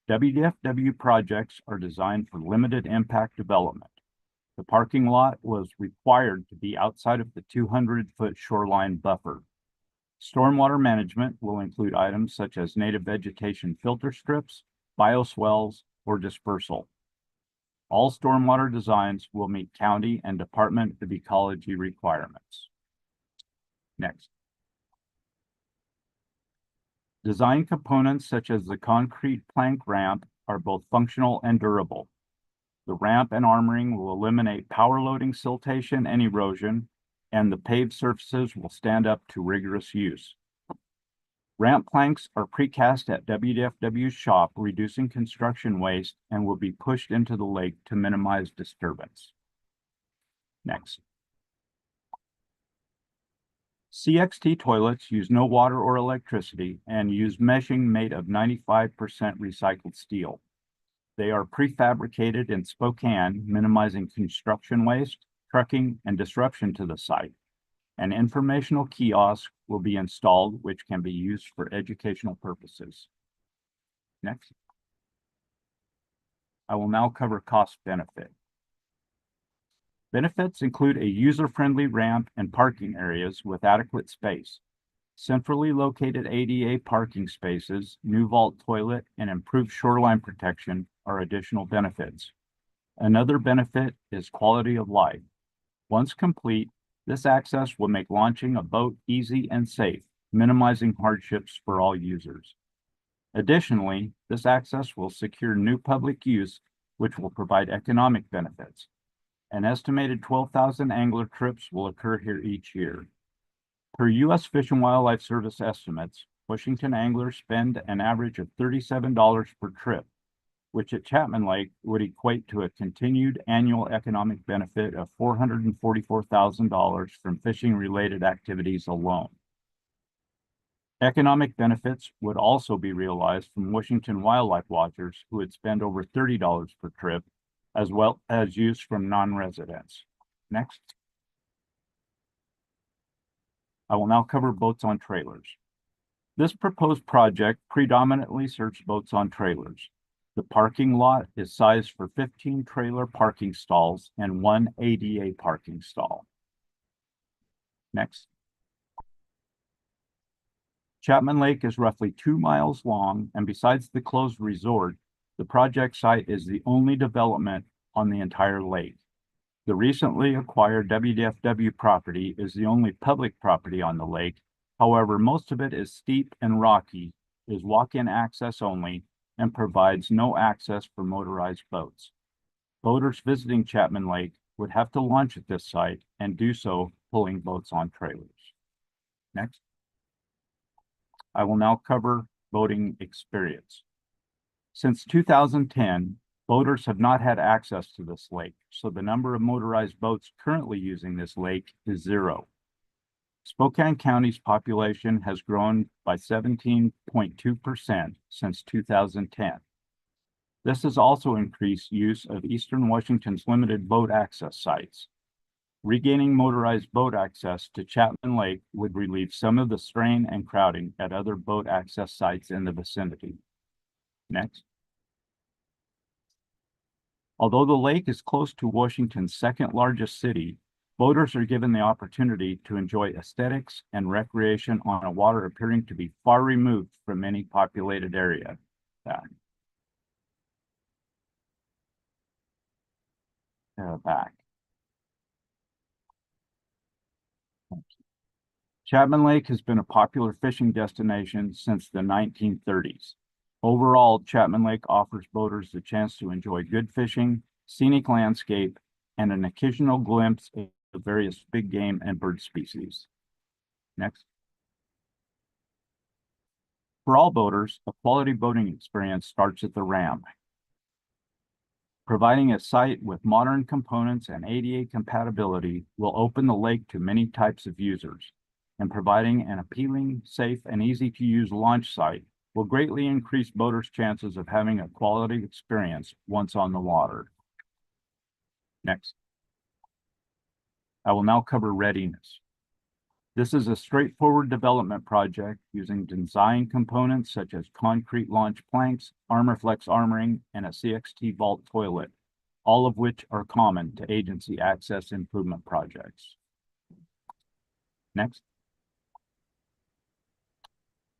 WDFW projects are designed for limited impact development. The parking lot was required to be outside of the 200-foot shoreline buffer. Stormwater management will include items such as native vegetation filter strips, bioswales, or dispersal. All stormwater designs will meet county and Department of Ecology requirements. Next. Design components such as the concrete plank ramp are both functional and durable. The ramp and armoring will eliminate power loading, siltation, and erosion, and the paved surfaces will stand up to rigorous use. Ramp planks are precast at WDFW's shop, reducing construction waste, and will be pushed into the lake to minimize disturbance. Next. CXT toilets use no water or electricity and use meshing made of 95% recycled steel. They are prefabricated in Spokane, minimizing construction waste, trucking, and disruption to the site. An informational kiosk will be installed, which can be used for educational purposes. Next. I will now cover cost benefit. Benefits include a user-friendly ramp and parking areas with adequate space. Centrally located ADA parking spaces, new vault toilet, and improved shoreline protection are additional benefits. Another benefit is quality of life. Once complete, this access will make launching a boat easy and safe, minimizing hardships for all users. Additionally, this access will secure new public use, which will provide economic benefits. An estimated 12,000 angler trips will occur here each year. Per U.S. Fish and Wildlife Service estimates, Washington anglers spend an average of $37 per trip, which at Chapman Lake would equate to a continued annual economic benefit of $444,000 from fishing-related activities alone. Economic benefits would also be realized from Washington wildlife watchers who would spend over $30 per trip, as well as use from non-residents. Next. I will now cover boats on trailers. This proposed project predominantly serves boats on trailers. The parking lot is sized for 15 trailer parking stalls and 1 ADA parking stall. Next. Chapman Lake is roughly 2 miles long, and besides the closed resort, the project site is the only development on the entire lake. The recently acquired WDFW property is the only public property on the lake. However, most of it is steep and rocky, is walk-in access only, and provides no access for motorized boats. Boaters visiting Chapman Lake would have to launch at this site and do so pulling boats on trailers. Next. I will now cover boating experience. Since 2010, boaters have not had access to this lake, so the number of motorized boats currently using this lake is 0. Spokane County's population has grown by 17.2% since 2010. This has also increased use of Eastern Washington's limited boat access sites. Regaining motorized boat access to Chapman Lake would relieve some of the strain and crowding at other boat access sites in the vicinity. Next. Although the lake is close to Washington's second largest city, boaters are given the opportunity to enjoy aesthetics and recreation on a water appearing to be far removed from any populated area. Back. Chapman Lake has been a popular fishing destination since the 1930s. Overall, Chapman Lake offers boaters the chance to enjoy good fishing, scenic landscape, and an occasional glimpse of various big game and bird species. Next. For all boaters, a quality boating experience starts at the ramp. Providing a site with modern components and ADA compatibility will open the lake to many types of users, and providing an appealing, safe, and easy-to-use launch site will greatly increase boaters' chances of having a quality experience once on the water. Next. I will now cover readiness. This is a straightforward development project using design components such as concrete launch planks, ArmorFlex armoring, and a CXT vault toilet. all of which are common to agency access improvement projects. Next.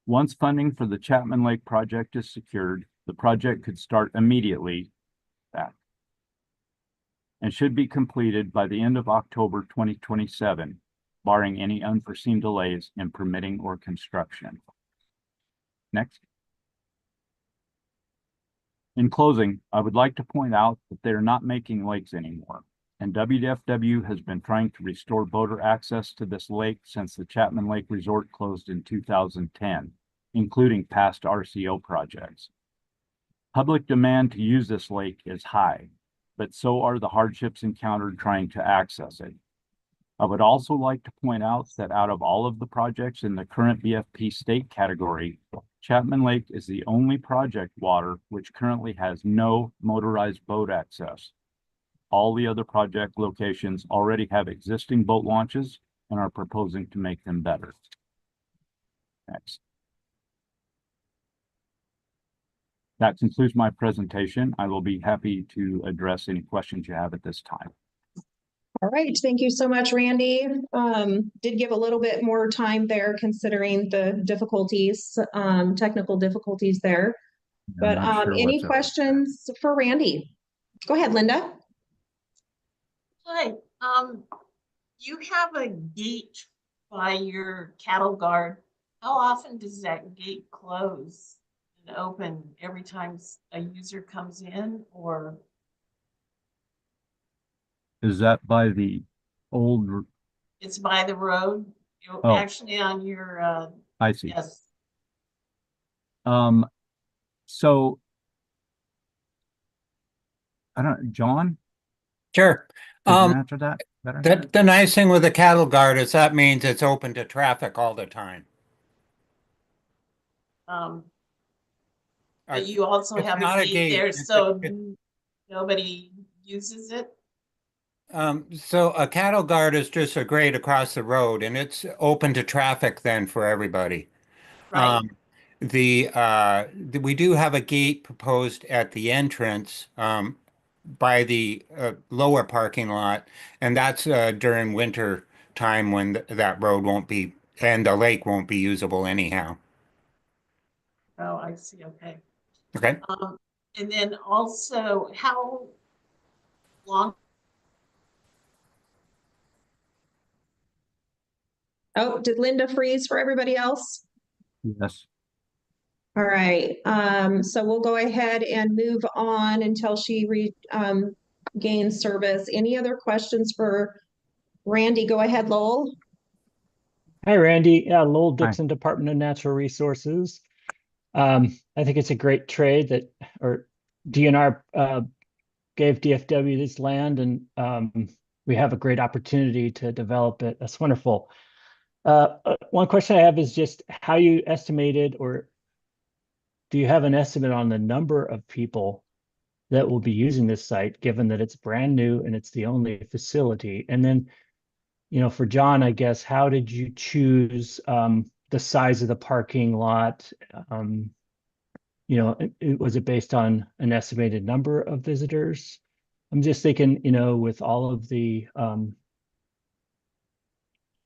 Once funding for the Chapman Lake project is secured, the project could start immediately and should be completed by the end of October 2027, barring any unforeseen delays in permitting or construction. Next. In closing, I would like to point out that they are not making lakes anymore, and WDFW has been trying to restore boater access to this lake since the Chapman Lake Resort closed in 2010, including past RCO projects. Public demand to use this lake is high, but so are the hardships encountered trying to access it. I would also like to point out that out of all of the projects in the current BFP state category, Chapman Lake is the only project water which currently has no motorized boat access. All the other project locations already have existing boat launches and are proposing to make them better. Next. That concludes my presentation. I will be happy to address any questions you have at this time. All right, thank you so much, Randy. Did give a little bit more time there considering the difficulties, technical difficulties there. But any questions for Randy? Go ahead, Linda. Hi, you have a gate by your cattle guard. How often does that gate close and open? Every time a user comes in, or? Is that by the old? It's by the road, Oh. actually on your, I see. yes. So I don't, John? Sure. Could you answer that better? The nice thing with the cattle guard is that means it's open to traffic all the time. But you also it's have not a a gate gate, there, it's so nobody uses it. So a cattle guard is just a grade across the road, and it's open to traffic then for everybody. Right. We do have a gate proposed at the entrance by the lower parking lot, and that's during winter time when that road won't be, and the lake won't be usable anyhow. Oh, I see. Okay. Okay. And then also, how long? Oh, did Linda freeze for everybody else? Yes. All right, so we'll go ahead and move on until she gains service. Any other questions for Randy? Go ahead, Lowell. Hi, Randy. Lowell Dixon, Department of Natural Resources. I think it's a great trade that, or DNR gave DFW this land, and we have a great opportunity to develop it. That's wonderful. One question I have is just how you estimated, or do you have an estimate on the number of people that will be using this site, given that it's brand new and it's the only facility? And then, for John, I guess, how did you choose the size of the parking lot? Was it based on an estimated number of visitors? I'm just thinking, with all of the,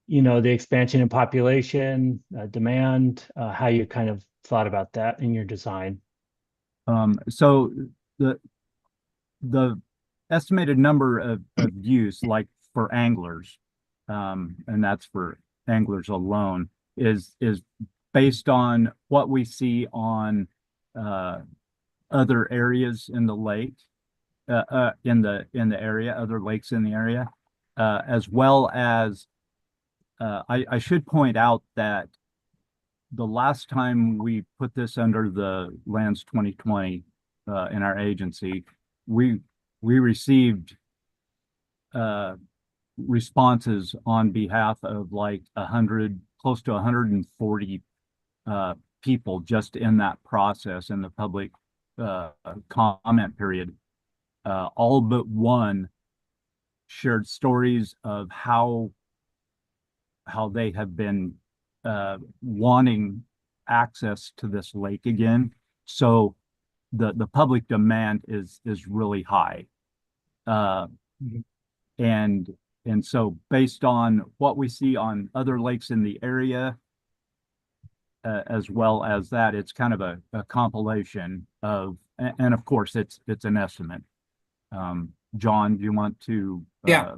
the expansion in population, demand, how you kind of thought about that in your design. So the estimated number of use, like for anglers, and that's for anglers alone, is based on what we see on other areas in the lake, in the area, other lakes in the area, as well as I should point out that the last time we put this under the Lands 2020 in our agency, we received responses on behalf of like close to 140 people just in that process in the public comment period. All but one shared stories of how they have been wanting access to this lake again. So the public demand is really high. Mhm. And so based on what we see on other lakes in the area, as well as that, it's kind of a compilation of, and of course, it's an estimate. John, do you want to Yeah.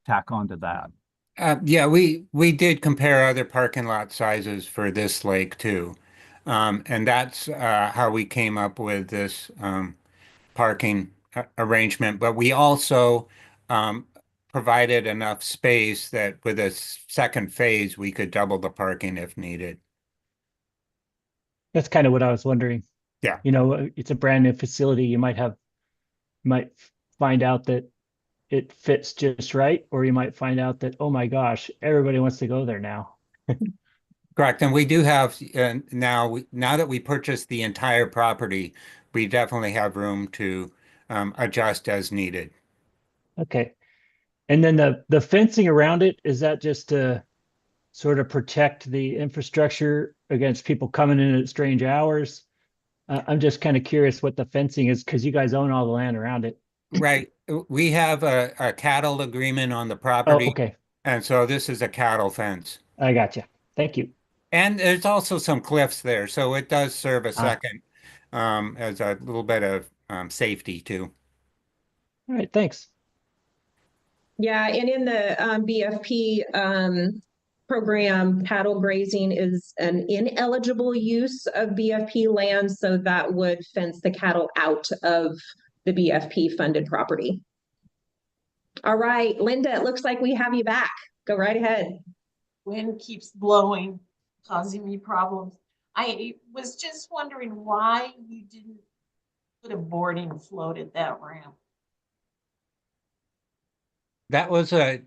tack onto that? Yeah, we did compare other parking lot sizes for this lake too. And that's how we came up with this parking arrangement. But we also provided enough space that with a second phase, we could double the parking if needed. That's kind of what I was wondering. Yeah. You know, it's a brand new facility. You might find out that it fits just right, or you might find out that, oh my gosh, everybody wants to go there now. Correct. And we do have now that we purchased the entire property, we definitely have room to adjust as needed. Okay. And then the fencing around it, is that just to sort of protect the infrastructure against people coming in at strange hours? I'm just kind of curious what the fencing is, because you guys own all the land around it. Right. We have a cattle agreement on the Oh, property, okay. and so this is a cattle fence. I got you. Thank you. And there's also some cliffs there, so it does serve a Ah. second as a little bit of safety too. All right, thanks. Yeah, and in the BFP program, cattle grazing is an ineligible use of BFP land, so that would fence the cattle out of the BFP funded property. All right, Linda, it looks like we have you back. Go right ahead. Wind keeps blowing, causing me problems. I was just wondering why you didn't put a boarding float at that ramp. That was a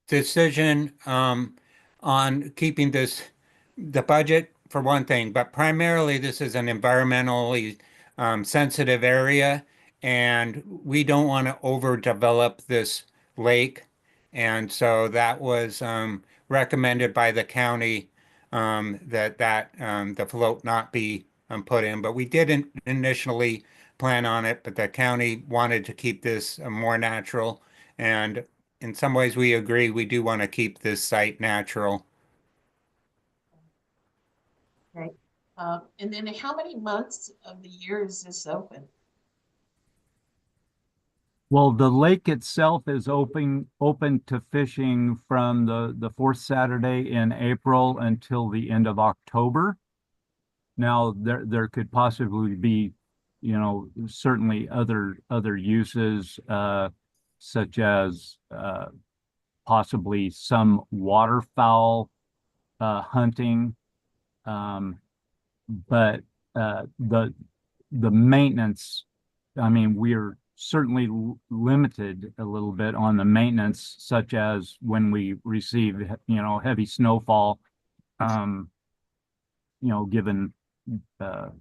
decision on keeping the budget for one thing, but primarily this is an environmentally sensitive area, and we don't want to overdevelop this lake. And so that was recommended by the county that the float not be put in. But we didn't initially plan on it, but the county wanted to keep this more natural. And in some ways, we agree. We do want to keep this site natural. Right. And then how many months of the year is this open? Well, the lake itself is open to fishing from the fourth Saturday in April until the end of October. Now, there could possibly be, you know, certainly other uses, such as possibly some waterfowl hunting, but the maintenance, I mean, we're certainly limited a little bit on the maintenance, such as when we receive, you know, heavy snowfall, you know, given the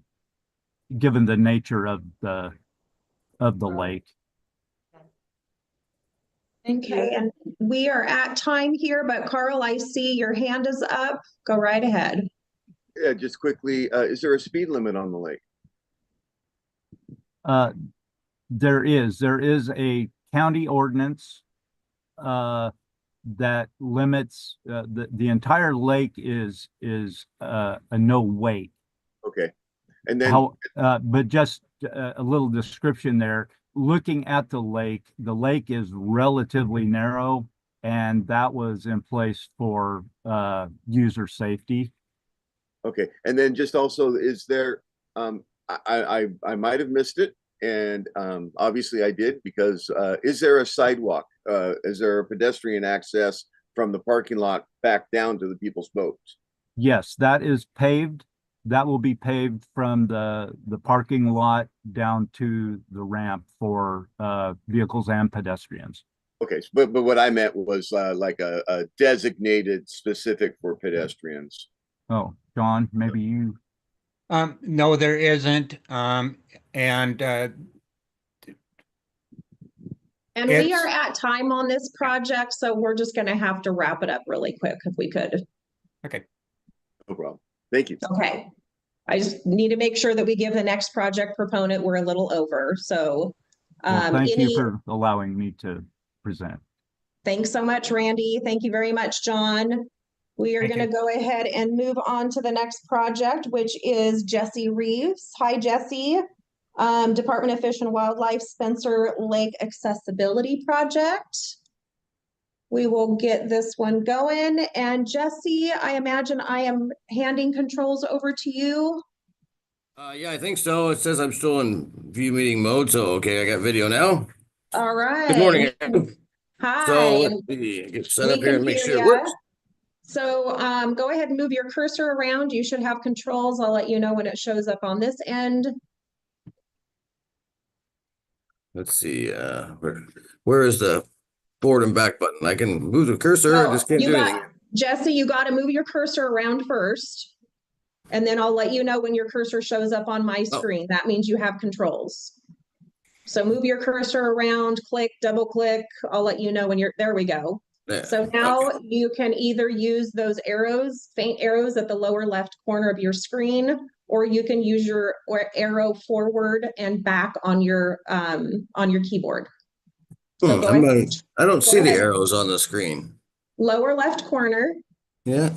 nature of the lake. Okay, and we are at time here, but Carl, I see your hand is up. Go right ahead. Yeah, just quickly, is there a speed limit on the lake? There is a county ordinance that limits the entire lake is a no wait. Okay, and then but just a little description there. Looking at the lake is relatively narrow, and that was in place for user safety. okay, and then just also, is there? I might have missed it, and obviously I did, because is there a sidewalk? Is there a pedestrian access from the parking lot back down to the people's boats? Yes, that is paved. That will be paved from the parking lot down to the ramp for vehicles and pedestrians. Okay, but what I meant was like a designated specific for pedestrians. Oh, John, maybe you. No, there isn't. And we are at time on this project, so we're just going to have to wrap it up really quick if we could. Okay. No problem. Thank you. Okay. I just need to make sure that we give the next project proponent, we're a little over. So Well, thank you Any, for allowing me to present. thanks so much, Randy. Thank you very much, John. We are Thank going to go ahead and move on to the next project, which is Jesse Reeves. Hi, Jesse. Department of Fish and Wildlife Spencer Lake Accessibility Project. We will get this one going. And Jesse, I imagine I am handing controls over to you. Yeah, I think so. It says I'm still in view meeting mode, so okay, I got video now. All right. Good morning. everyone. Hi. So let's see, get set We up here can and make hear sure it ya. works. So go ahead and move your cursor around. You should have controls. I'll let you know when it shows up on this end. Let's see, where is the forward and back button? I can move the cursor, I just can't You do got- anything. Jesse, you got to move your cursor around first. And then I'll let you know when your cursor shows up on my screen. That means you have controls. So move your cursor around, click, double click. I'll let you know when you're, there we go. There. So now Okay. you can either use those arrows, faint arrows at the lower left corner of your screen, or you can use your arrow forward and back on your keyboard. So go ahead. I don't see the ahead. arrows on the screen. Lower left corner. Yeah.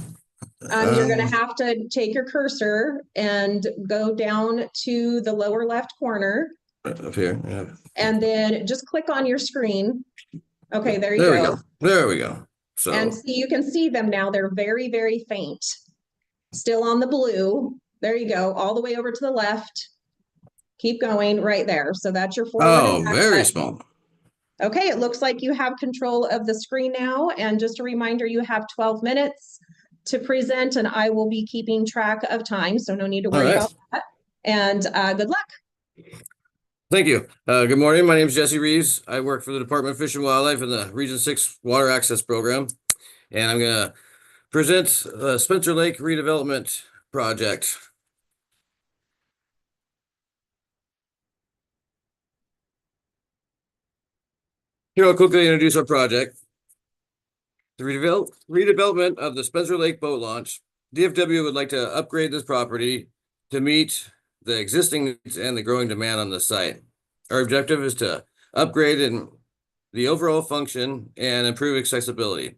You're gonna have to take your cursor and go down to the lower left corner Up here, yeah. and then just click on your screen. Okay, there you There we go. go. There we go. So, And see, you can see them now. They're very, very faint. Still on the blue. There you go, all the way over to the left. Keep going right there. So that's your forward. oh, and back very button. small. Okay, it looks like you have control of the screen now. And just a reminder, you have 12 minutes to present and I will be keeping track of time. So no need to worry right. about that. And good luck. Thank you. Good morning. My name is Jesse Reeves. I work for the Department of Fish and Wildlife in the Region 6 Water Access Program. And I'm going to present the Spencer Lake Redevelopment Project. Here, I'll quickly introduce our project. The redevelopment of the Spencer Lake Boat Launch. DFW would like to upgrade this property to meet the existing needs and the growing demand on the site. Our objective is to upgrade in the overall function and improve accessibility.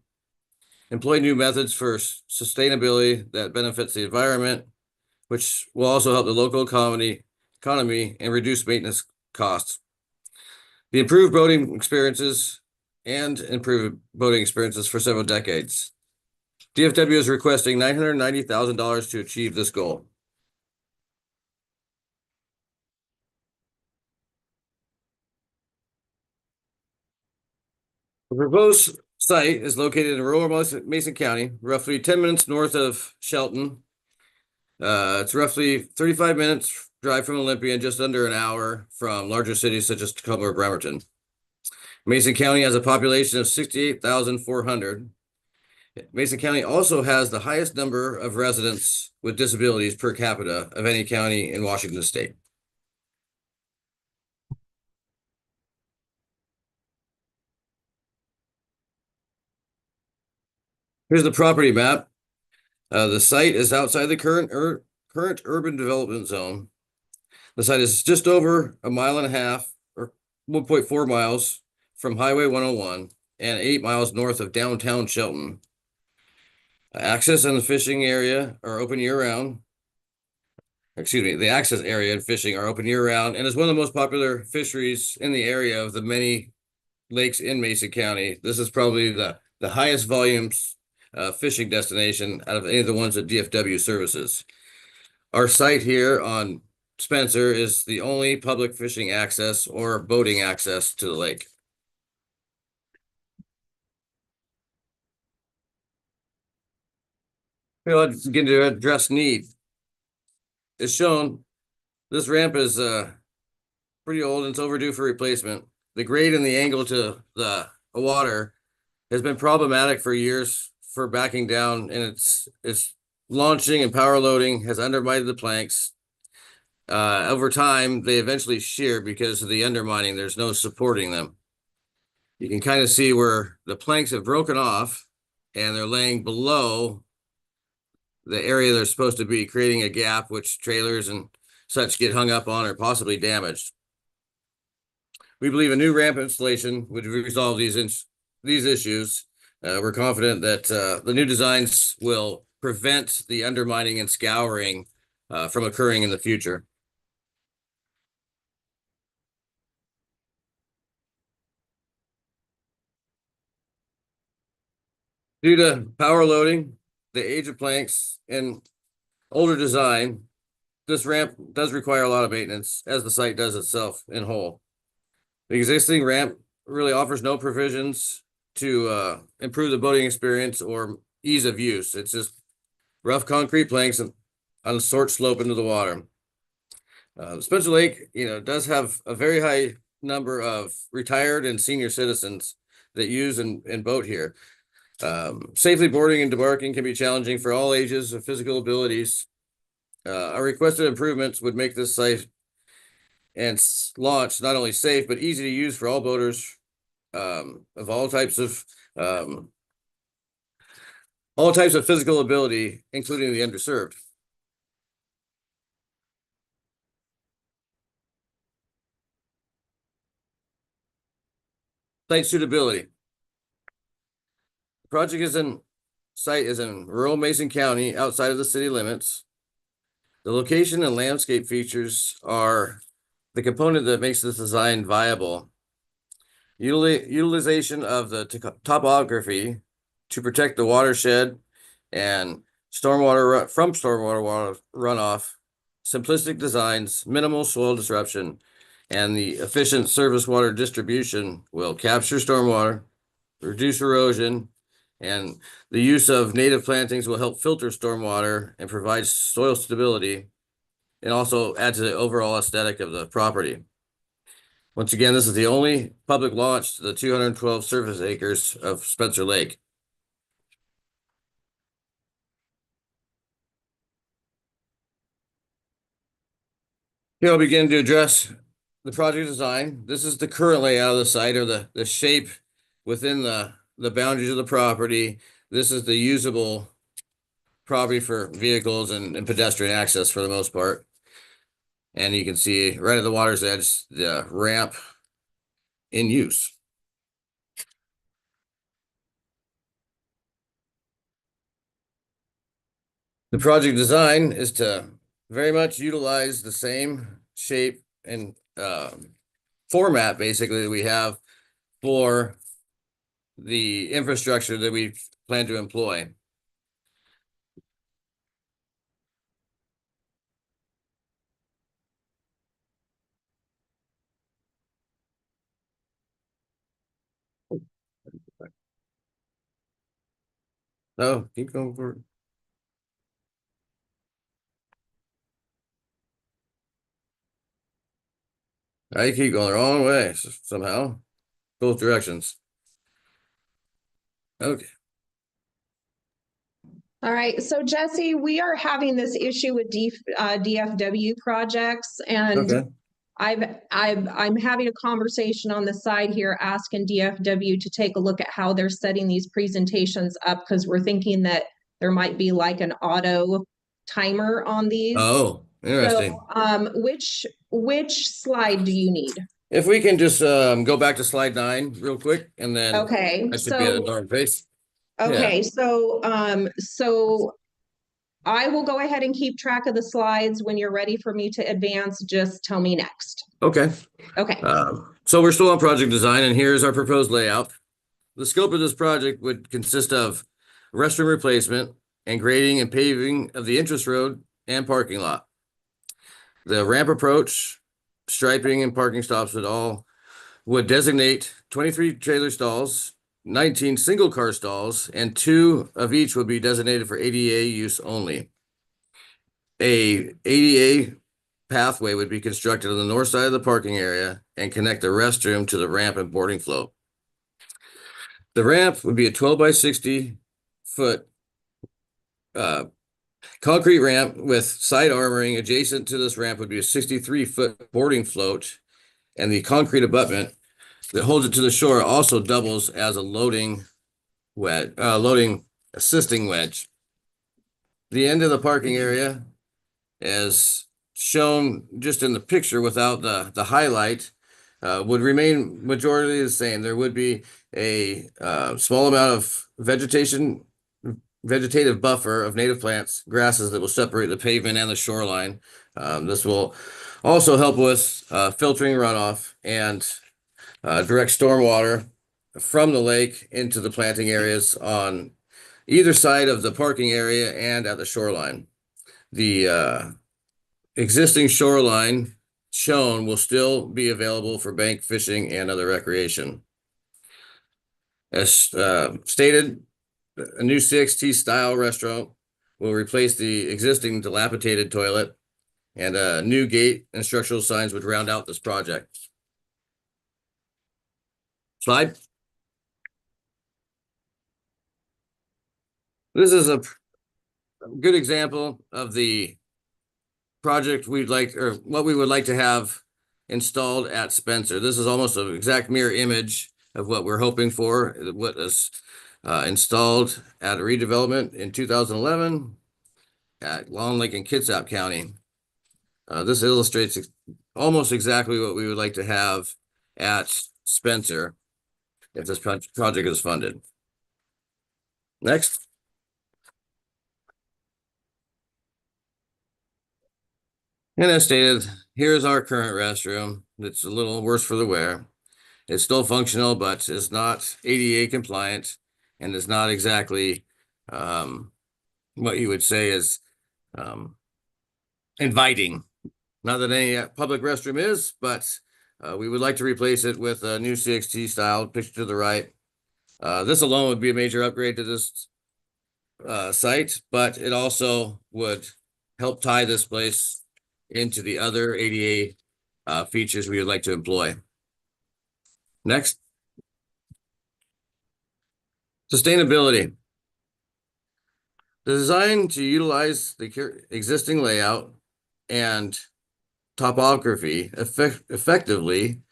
Employ new methods for sustainability that benefits the environment, which will also help the local economy and reduce maintenance costs. The improved boating experiences for several decades. DFW is requesting $990,000 to achieve this goal. The proposed site is located in rural Mason County, roughly 10 minutes north of Shelton. It's roughly 35 minutes drive from Olympia and just under an hour from larger cities such as Tacoma or Bremerton. Mason County has a population of 68,400. Mason County also has the highest number of residents with disabilities per capita of any county in Washington State. Here's the property map. The site is outside the current urban development zone. The site is just over 1.5 miles or 1.4 miles from Highway 101 and 8 miles north of downtown Shelton. Access and the fishing area are open year-round. Excuse me, the access area and fishing are open year-round and is one of the most popular fisheries in the area of the many lakes in Mason County. This is probably the highest volumes fishing destination out of any of the ones that DFW services. Our site here on Spencer is the only public fishing access or boating access to the lake. Let's begin to address need. As shown, this ramp is pretty old and it's overdue for replacement. The grade and the angle to the water has been problematic for years for backing down, and its launching and power loading has undermined the planks. Over time, they eventually shear because of the undermining. There's no supporting them. You can kind of see where the planks have broken off and they're laying below the area they're supposed to be, creating a gap which trailers and such get hung up on or possibly damaged. We believe a new ramp installation would resolve these issues. We're confident that the new designs will prevent the undermining and scouring from occurring in the future. Due to power loading, the age of planks, and older design, this ramp does require a lot of maintenance, as the site does itself in whole. The existing ramp really offers no provisions to improve the boating experience or ease of use. It's just rough concrete planks on a short slope into the water. Spencer Lake, does have a very high number of retired and senior citizens that use and boat here. Safely boarding and debarking can be challenging for all ages of physical abilities. Our requested improvements would make this site and launch not only safe but easy to use for all boaters of all types of physical ability, including the underserved. Site suitability. The site is in rural Mason County, outside of the city limits. The location and landscape features are the component that makes this design viable. Utilization of the topography to protect the watershed and stormwater runoff, simplistic designs, minimal soil disruption, and the efficient surface water distribution will capture stormwater, reduce erosion, and the use of native plantings will help filter stormwater and provide soil stability, and also add to the overall aesthetic of the property. Once again, this is the only public launch to the 212 surface acres of Spencer Lake. Here I'll begin to address the project design. This is the current layout of the site, or the shape within the boundaries of the property. This is the usable property for vehicles and pedestrian access for the most part. And you can see right at the water's edge, the ramp in use. The project design is to very much utilize the same shape and format, basically, that we have for the infrastructure that we plan to employ. No, keep going forward. I keep going the wrong way somehow, both directions. Okay. All right, so Jesse, we are having this issue with DFW projects, and Okay. I'm having a conversation on the side here asking DFW to take a look at how they're setting these presentations up, because we're thinking that there might be like an auto timer on these. Oh, interesting. So, which slide do you need? If we can just go back to slide 9 real quick, and then Okay, that should be at a so darn pace. okay, so I will go ahead and keep track of the slides. When you're ready for me to advance, just tell me next. Okay. Okay. So we're still on project design, and here's our proposed layout. The scope of this project would consist of restroom replacement and grading and paving of the entrance road and parking lot. The ramp approach, striping, and parking stops would designate 23 trailer stalls, 19 single car stalls, and 2 of each would be designated for ADA use only. A ADA pathway would be constructed on the north side of the parking area and connect the restroom to the ramp and boarding flow. The ramp would be a 12 by 60 foot concrete ramp with side armoring. Adjacent to this ramp would be a 63-foot boarding float, and the concrete abutment that holds it to the shore also doubles as a loading assisting wedge. The end of the parking area, as shown just in the picture without the highlight, would remain majority the same. There would be a small amount of vegetative buffer of native plants, grasses that will separate the pavement and the shoreline. This will also help with filtering runoff and direct stormwater from the lake into the planting areas on either side of the parking area and at the shoreline. The existing shoreline shown will still be available for bank fishing and other recreation. As stated, a new CXT style restaurant will replace the existing dilapidated toilet, and a new gate and structural signs would round out this project. Slide. This is a good example of the project we'd like, or what we would like to have installed at Spencer. This is almost an exact mirror image of what we're hoping for, what is installed at a redevelopment in 2011 at Long Lake and Kitsap County. This illustrates almost exactly what we would like to have at Spencer if this project is funded. Next. And as stated, here's our current restroom. It's a little worse for the wear. It's still functional, but is not ADA compliant and is not exactly what you would say is inviting. Not that any public restroom is, but we would like to replace it with a new CXT style, picture to the right. This alone would be a major upgrade to this site, but it also would help tie this place into the other ADA features we would like to employ. Next. Sustainability. The design to utilize the existing layout and topography effectively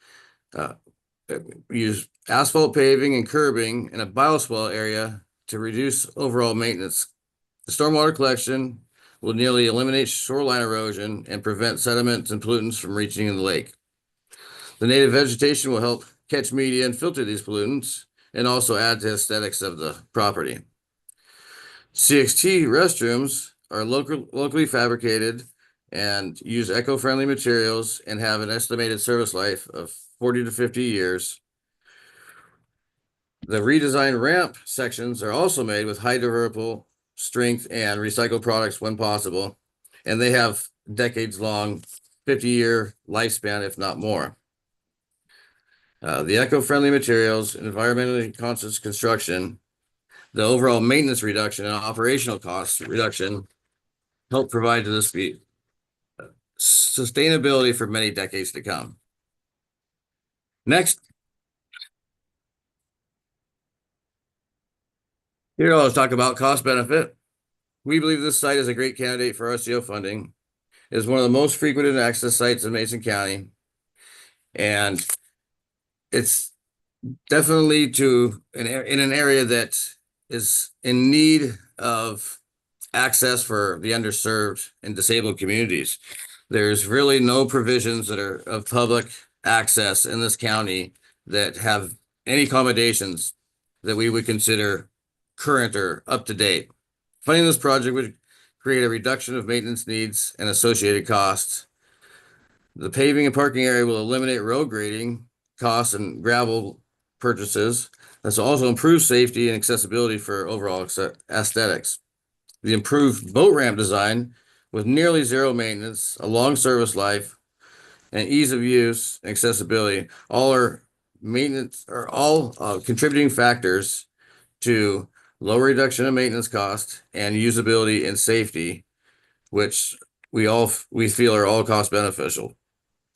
use asphalt paving and curbing in a bioswale area to reduce overall maintenance. The stormwater collection will nearly eliminate shoreline erosion and prevent sediments and pollutants from reaching in the lake. The native vegetation will help catch media and filter these pollutants and also add to aesthetics of the property. CXT restrooms are locally fabricated and use eco-friendly materials and have an estimated service life of 40 to 50 years. The redesigned ramp sections are also made with high durable strength and recycled products when possible, and they have decades-long, 50-year lifespan, if not more. The eco-friendly materials, environmentally conscious construction, the overall maintenance reduction and operational cost reduction help provide to this sustainability for many decades to come. Next. Here I'll talk about cost benefit. We believe this site is a great candidate for RCO funding. It is one of the most frequented access sites in Mason County. And it's definitely in an area that is in need of access for the underserved and disabled communities. There's really no provisions that are of public access in this county that have any accommodations that we would consider current or up to date. Funding this project would create a reduction of maintenance needs and associated costs. The paving and parking area will eliminate road grading costs and gravel purchases. This will also improve safety and accessibility for overall aesthetics. The improved boat ramp design with nearly zero maintenance, a long service life, and ease of use and accessibility, all contributing factors to low reduction of maintenance cost and usability and safety, which we feel are all cost beneficial.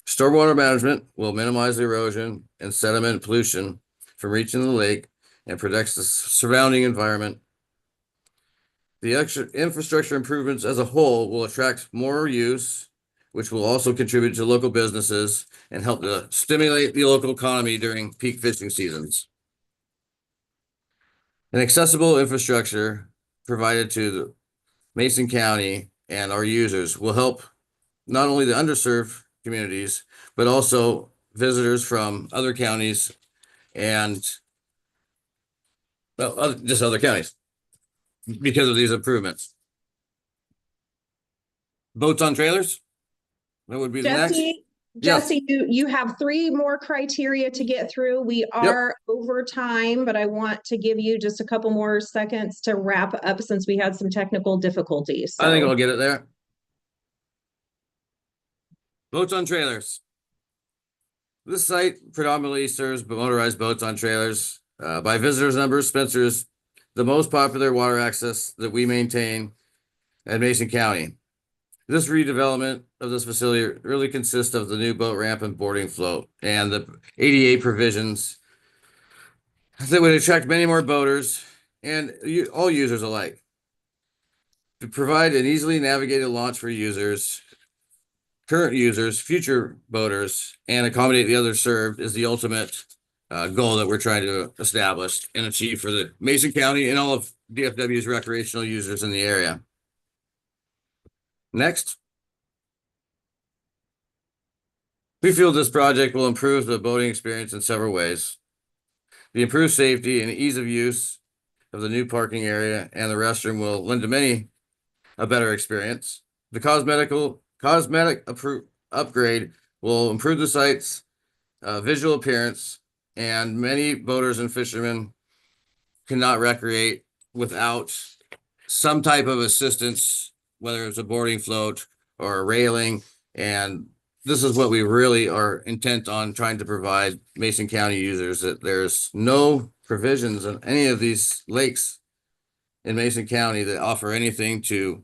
Stormwater management will minimize the erosion and sediment pollution from reaching the lake and protects the surrounding environment. The extra infrastructure improvements as a whole will attract more use, which will also contribute to local businesses and help to stimulate the local economy during peak fishing seasons. An accessible infrastructure provided to the Mason County and our users will help not only the underserved communities, but also visitors from other counties and well, just other counties because of these improvements. Boats on trailers? That would be the next. Jesse, Yes. Jesse, you have 3 more criteria to get through. We are over time, but I want to give you just a couple more seconds to wrap up since we had some technical difficulties. I think So- I'll get it there. Boats on trailers. This site predominantly serves motorized boats on trailers. By visitors numbers, Spencer is the most popular water access that we maintain at Mason County. This redevelopment of this facility really consists of the new boat ramp and boarding float and the ADA provisions that would attract many more boaters and all users alike. To provide an easily navigated launch for users, current users, future boaters, and accommodate the others served is the ultimate goal that we're trying to establish and achieve for the Mason County and all of DFW's recreational users in the area. Next. We feel this project will improve the boating experience in several ways. The improved safety and ease of use of the new parking area and the restroom will lend to many a better experience. The cosmetic upgrade will improve the site's visual appearance, and many boaters and fishermen cannot recreate without some type of assistance, whether it's a boarding float or a railing. And this is what we really are intent on trying to provide Mason County users, that there's no provisions in any of these lakes in Mason County that offer anything to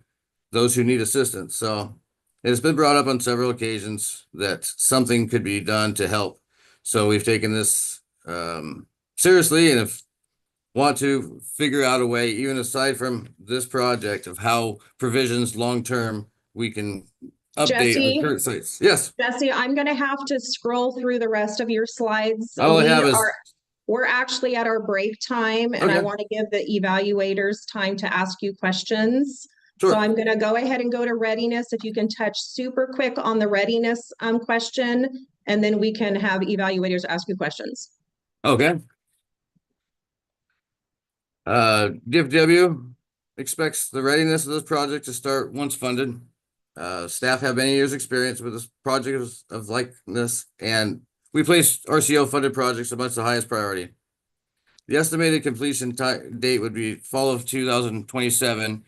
those who need assistance. So it has been brought up on several occasions that something could be done to help. So we've taken this seriously, and if want to figure out a way, even aside from this project, of how provisions long-term we can update Jesse? our current sites. Yes. Jesse, I'm going to have to scroll through the rest of your slides. All I have is We're actually at our break time, and I Okay. want to give the evaluators time to ask you questions. Sure. So I'm going to go ahead and go to readiness. If you can touch super quick on the readiness question, and then we can have evaluators ask you questions. Okay. DFW expects the readiness of this project to start once funded. Staff have many years' experience with this project of like this, and we place RCO funded projects amongst the highest priority. The estimated completion date would be fall of 2027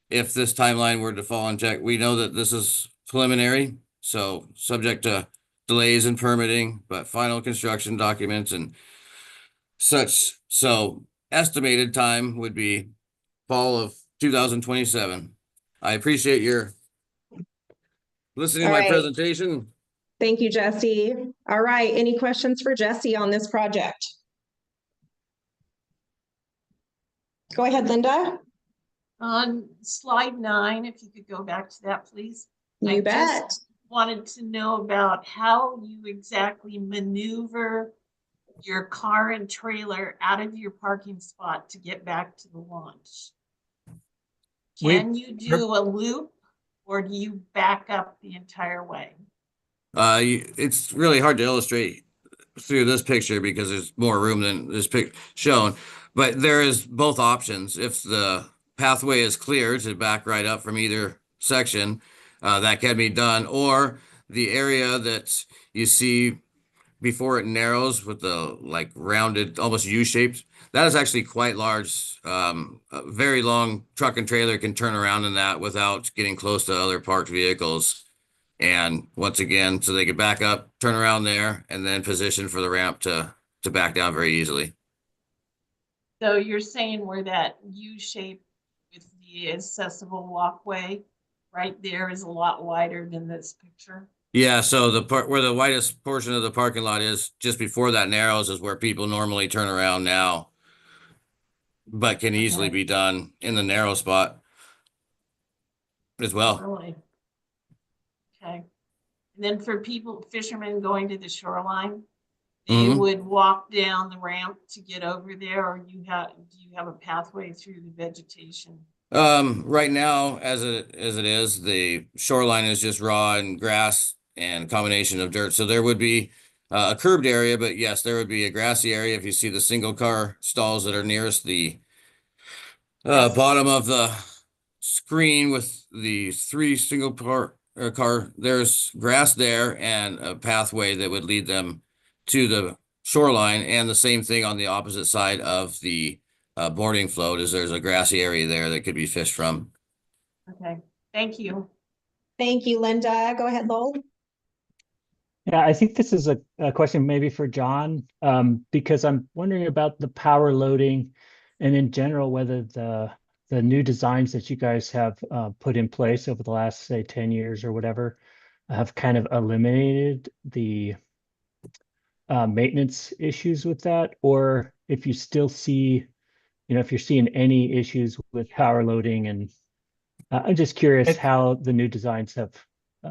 if this timeline were to fall on check. We know that this is preliminary, so subject to delays in permitting, but final construction documents and such. So estimated time would be fall of 2027. I appreciate your listening to All my right. presentation. Thank you, Jesse. All right, any questions for Jesse on this project? Go ahead, Linda. On slide 9, if you could go back to that, please. You I bet. just wanted to know about how you exactly maneuver your car and trailer out of your parking spot to get back to the launch. Can you do a loop, or do you back up the entire way? It's really hard to illustrate through this picture because there's more room than this pic shown, but there is both options. If the pathway is clear to back right up from either section, that can be done, or the area that you see before it narrows with the like rounded, almost U-shaped, that is actually quite large. A very long truck and trailer can turn around in that without getting close to other parked vehicles. And once again, so they could back up, turn around there, and then position for the ramp to back down very easily. So you're saying where that U shape with the accessible walkway right there is a lot wider than this picture? Yeah, so the part where the widest portion of the parking lot is just before that narrows is where people normally turn around now, but can easily be done in the narrow spot as well. Really? Okay. And then for people, fishermen going to the shoreline, they Mhm. would walk down the ramp to get over there, or do you have a pathway through the vegetation? Right now, as it is, the shoreline is just raw and grass and a combination of dirt. So there would be a curbed area, but yes, there would be a grassy area if you see the single car stalls that are nearest the bottom of the screen with the three single car. There's grass there and a pathway that would lead them to the shoreline, and the same thing on the opposite side of the boarding float is there's a grassy area there that could be fished from. Okay, thank you. Thank you, Linda. Go ahead, Lowell. Yeah, I think this is a question maybe for John, because I'm wondering about the power loading and in general, whether the new designs that you guys have put in place over the last, say, 10 years or whatever, have kind of eliminated the maintenance issues with that, or if you still see, if you're seeing any issues with power loading. And I'm just curious how the new designs have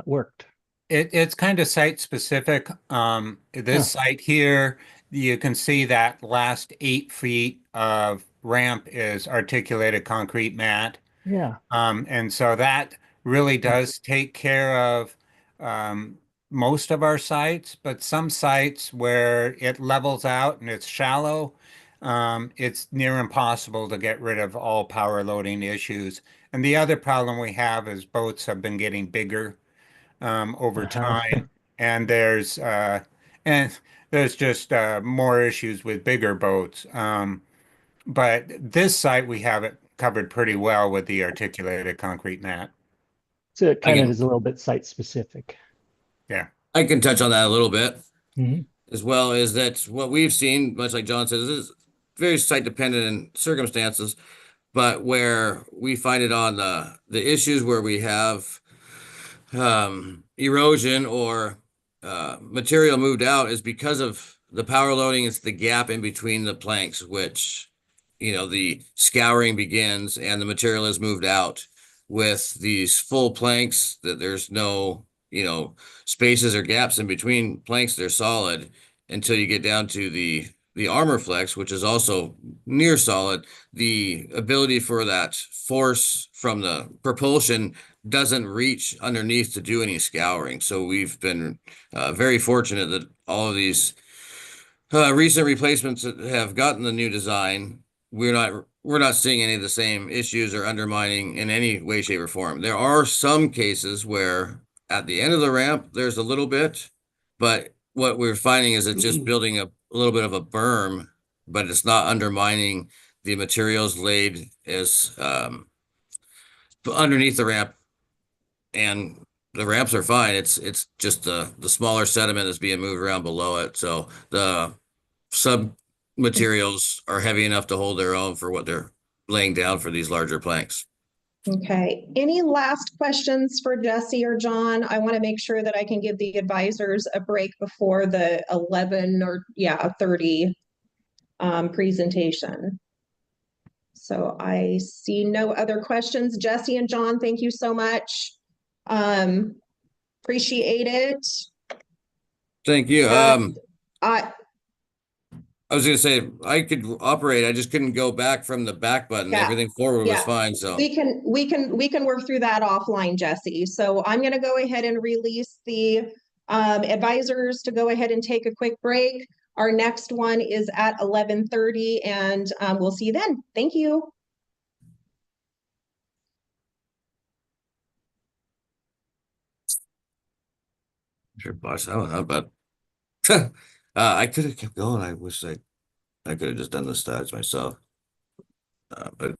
worked. It's kind of site specific. This site here, you can see that last 8 feet of ramp is articulated concrete mat. Yeah. And so that really does take care of most of our sites, but some sites where it levels out and it's shallow, it's near impossible to get rid of all power loading issues. And the other problem we have is boats have been getting bigger over time, and there's just more issues with bigger boats. But this site we have it covered pretty well with the articulated concrete mat. So it kind of is a little bit site specific. Yeah. I can touch on that a little bit Mhm. as well, is that what we've seen, much like John says, is very site dependent in circumstances, but where we find it on the issues where we have erosion or material moved out is because of the power loading. It's the gap in between the planks, which, the scouring begins and the material is moved out. With these full planks, that there's no, spaces or gaps in between planks. They're solid until you get down to the armor flex, which is also near solid. The ability for that force from the propulsion doesn't reach underneath to do any scouring. So we've been very fortunate that all of these recent replacements that have gotten the new design, we're not seeing any of the same issues or undermining in any way, shape, or form. There are some cases where at the end of the ramp there's a little bit, but what we're finding is it's just building a little bit of a berm, but it's not undermining the materials laid as underneath the ramp, and the ramps are fine. It's just the smaller sediment is being moved around below it. So the sub materials are heavy enough to hold their own for what they're laying down for these larger planks. Okay, any last questions for Jesse or John? I want to make sure that I can give the advisors a break before the 11 or 30 presentation. So I see no other questions. Jesse and John, thank you so much. Appreciate it. Thank you. I was gonna say I could operate. I just couldn't go back from the back button. Yeah. Everything forward was Yeah. fine. So we can work through that offline, Jesse. So I'm going to go ahead and release the advisors to go ahead and take a quick break. Our next one is at 11:30, and we'll see you then. Thank you. sure, boss. I don't know, but I could have kept going. I wish I could have just done the stats myself. But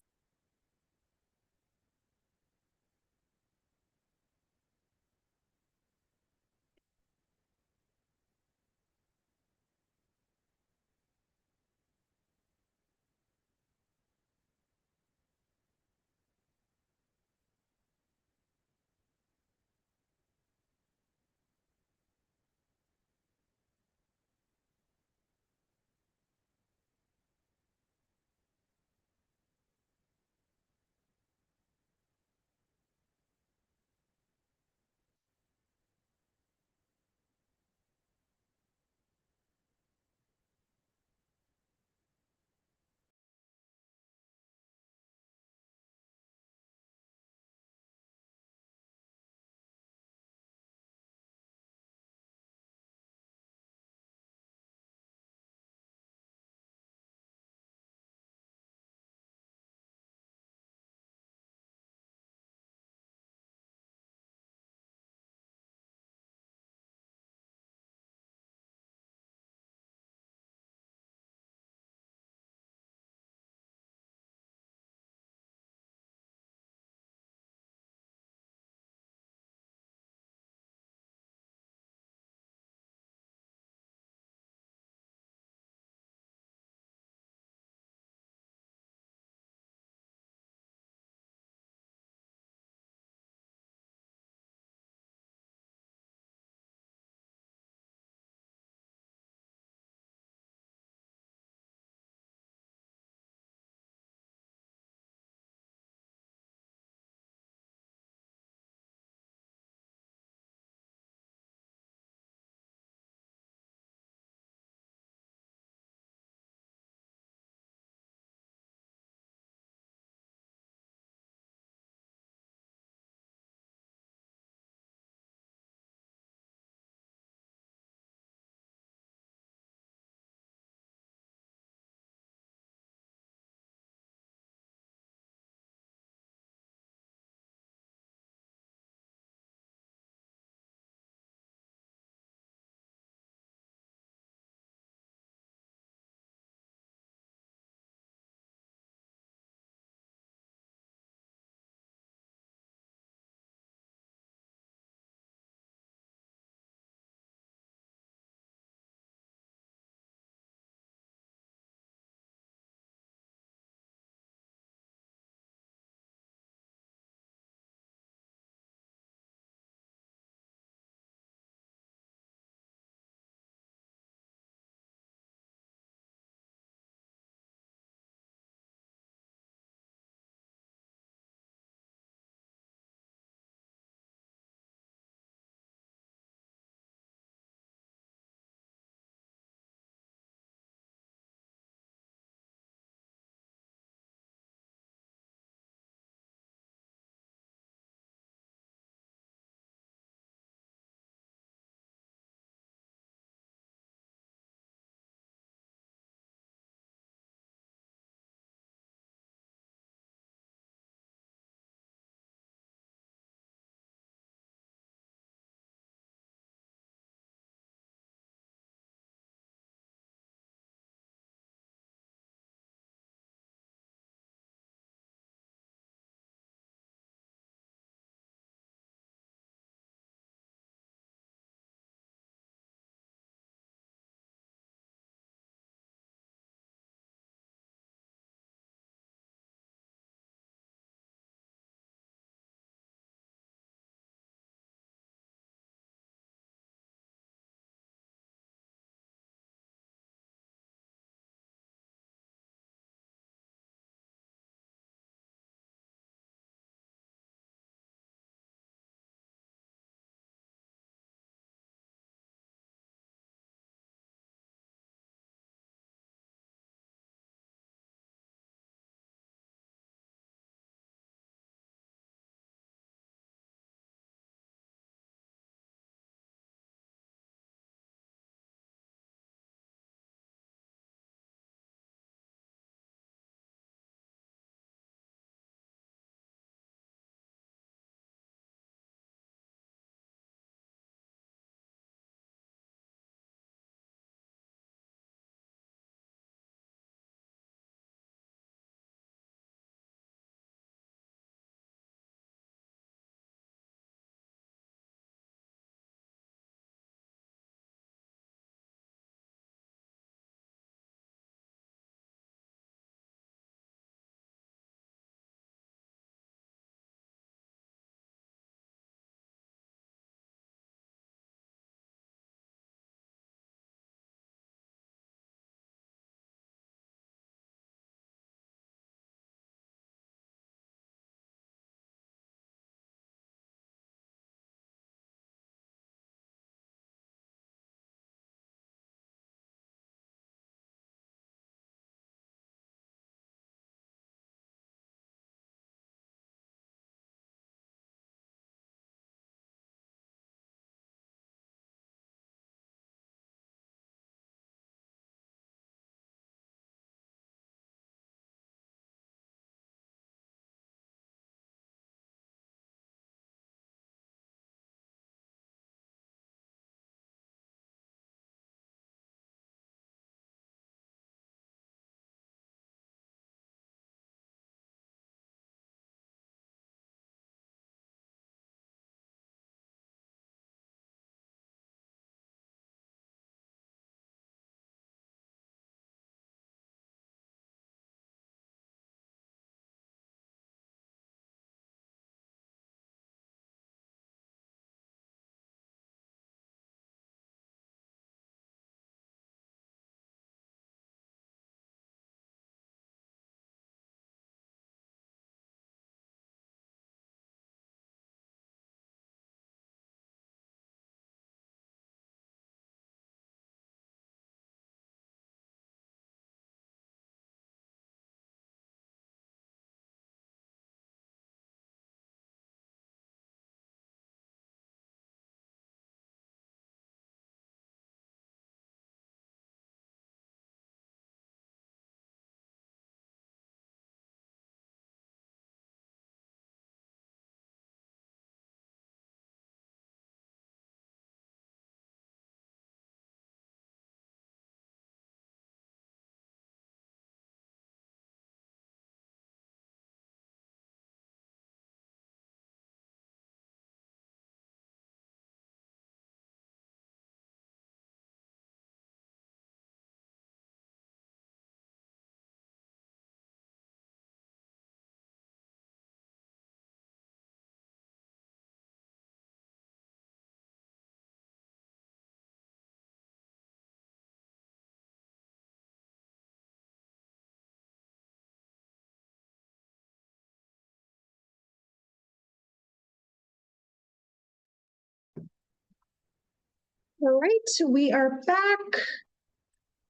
All right, we are back.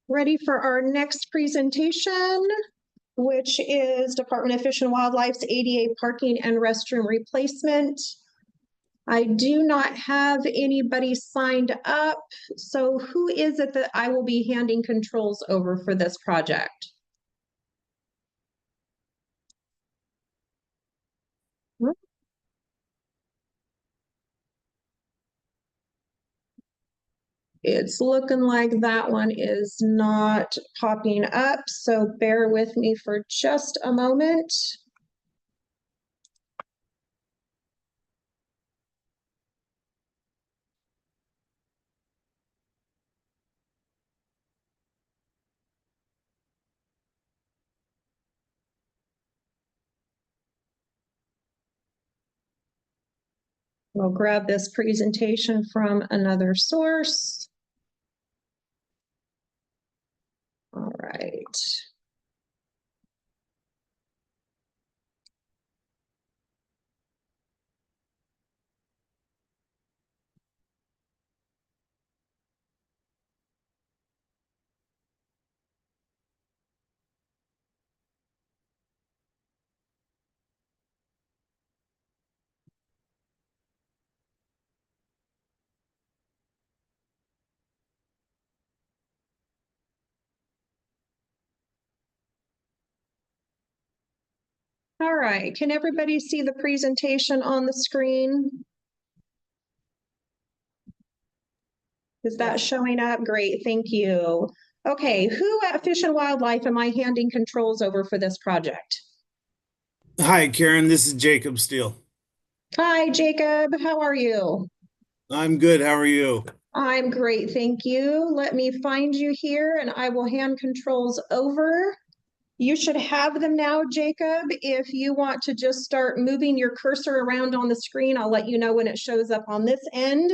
Ready for our next presentation, which is Department of Fish and Wildlife's ADA parking and restroom replacement. I do not have anybody signed up. So who is it that I will be handing controls over for this project? It's looking like that one is not popping up, so bear with me for just a moment. We'll grab this presentation from another source. All right. All right, can everybody see the presentation on the screen? Is that showing up? Great, thank you. Okay, who at Fish and Wildlife am I handing controls over for this project? Hi, Karen. This is Jacob Steele. Hi, Jacob. How are you? I'm good. How are you? I'm great, thank you. Let me find you here and I will hand controls over. You should have them now, Jacob. If you want to just start moving your cursor around on the screen, I'll let you know when it shows up on this end.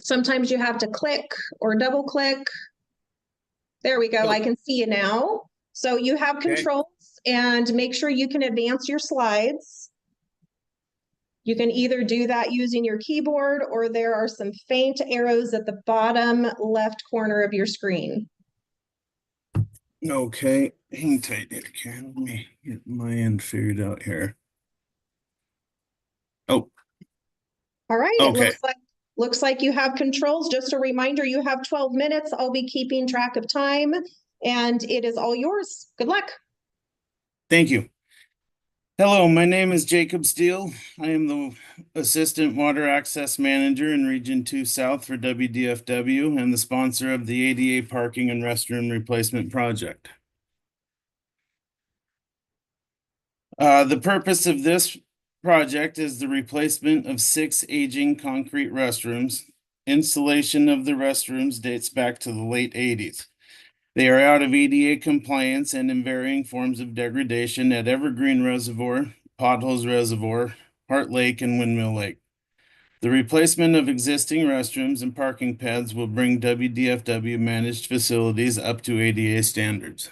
Sometimes you have to click or double click. There we go. I can see you now. So you have controls and make sure you can advance your slides. You can either do that using your keyboard or there are some faint arrows at the bottom left corner of your screen. Okay, hang tight there, Karen. Let me get my end figured out here. Oh, All right, okay. it looks like you have controls. Just a reminder, you have 12 minutes. I'll be keeping track of time and it is all yours. Good luck. Thank you. Hello, my name is Jacob Steele. I am the Assistant Water Access Manager in Region 2 South for WDFW and the sponsor of the ADA Parking and Restroom Replacement Project. The purpose of this project is the replacement of 6 aging concrete restrooms. Installation of the restrooms dates back to the late 80s. They are out of ADA compliance and in varying forms of degradation at Evergreen Reservoir, Potholes Reservoir, Hart Lake, and Windmill Lake. The replacement of existing restrooms and parking pads will bring WDFW managed facilities up to ADA standards.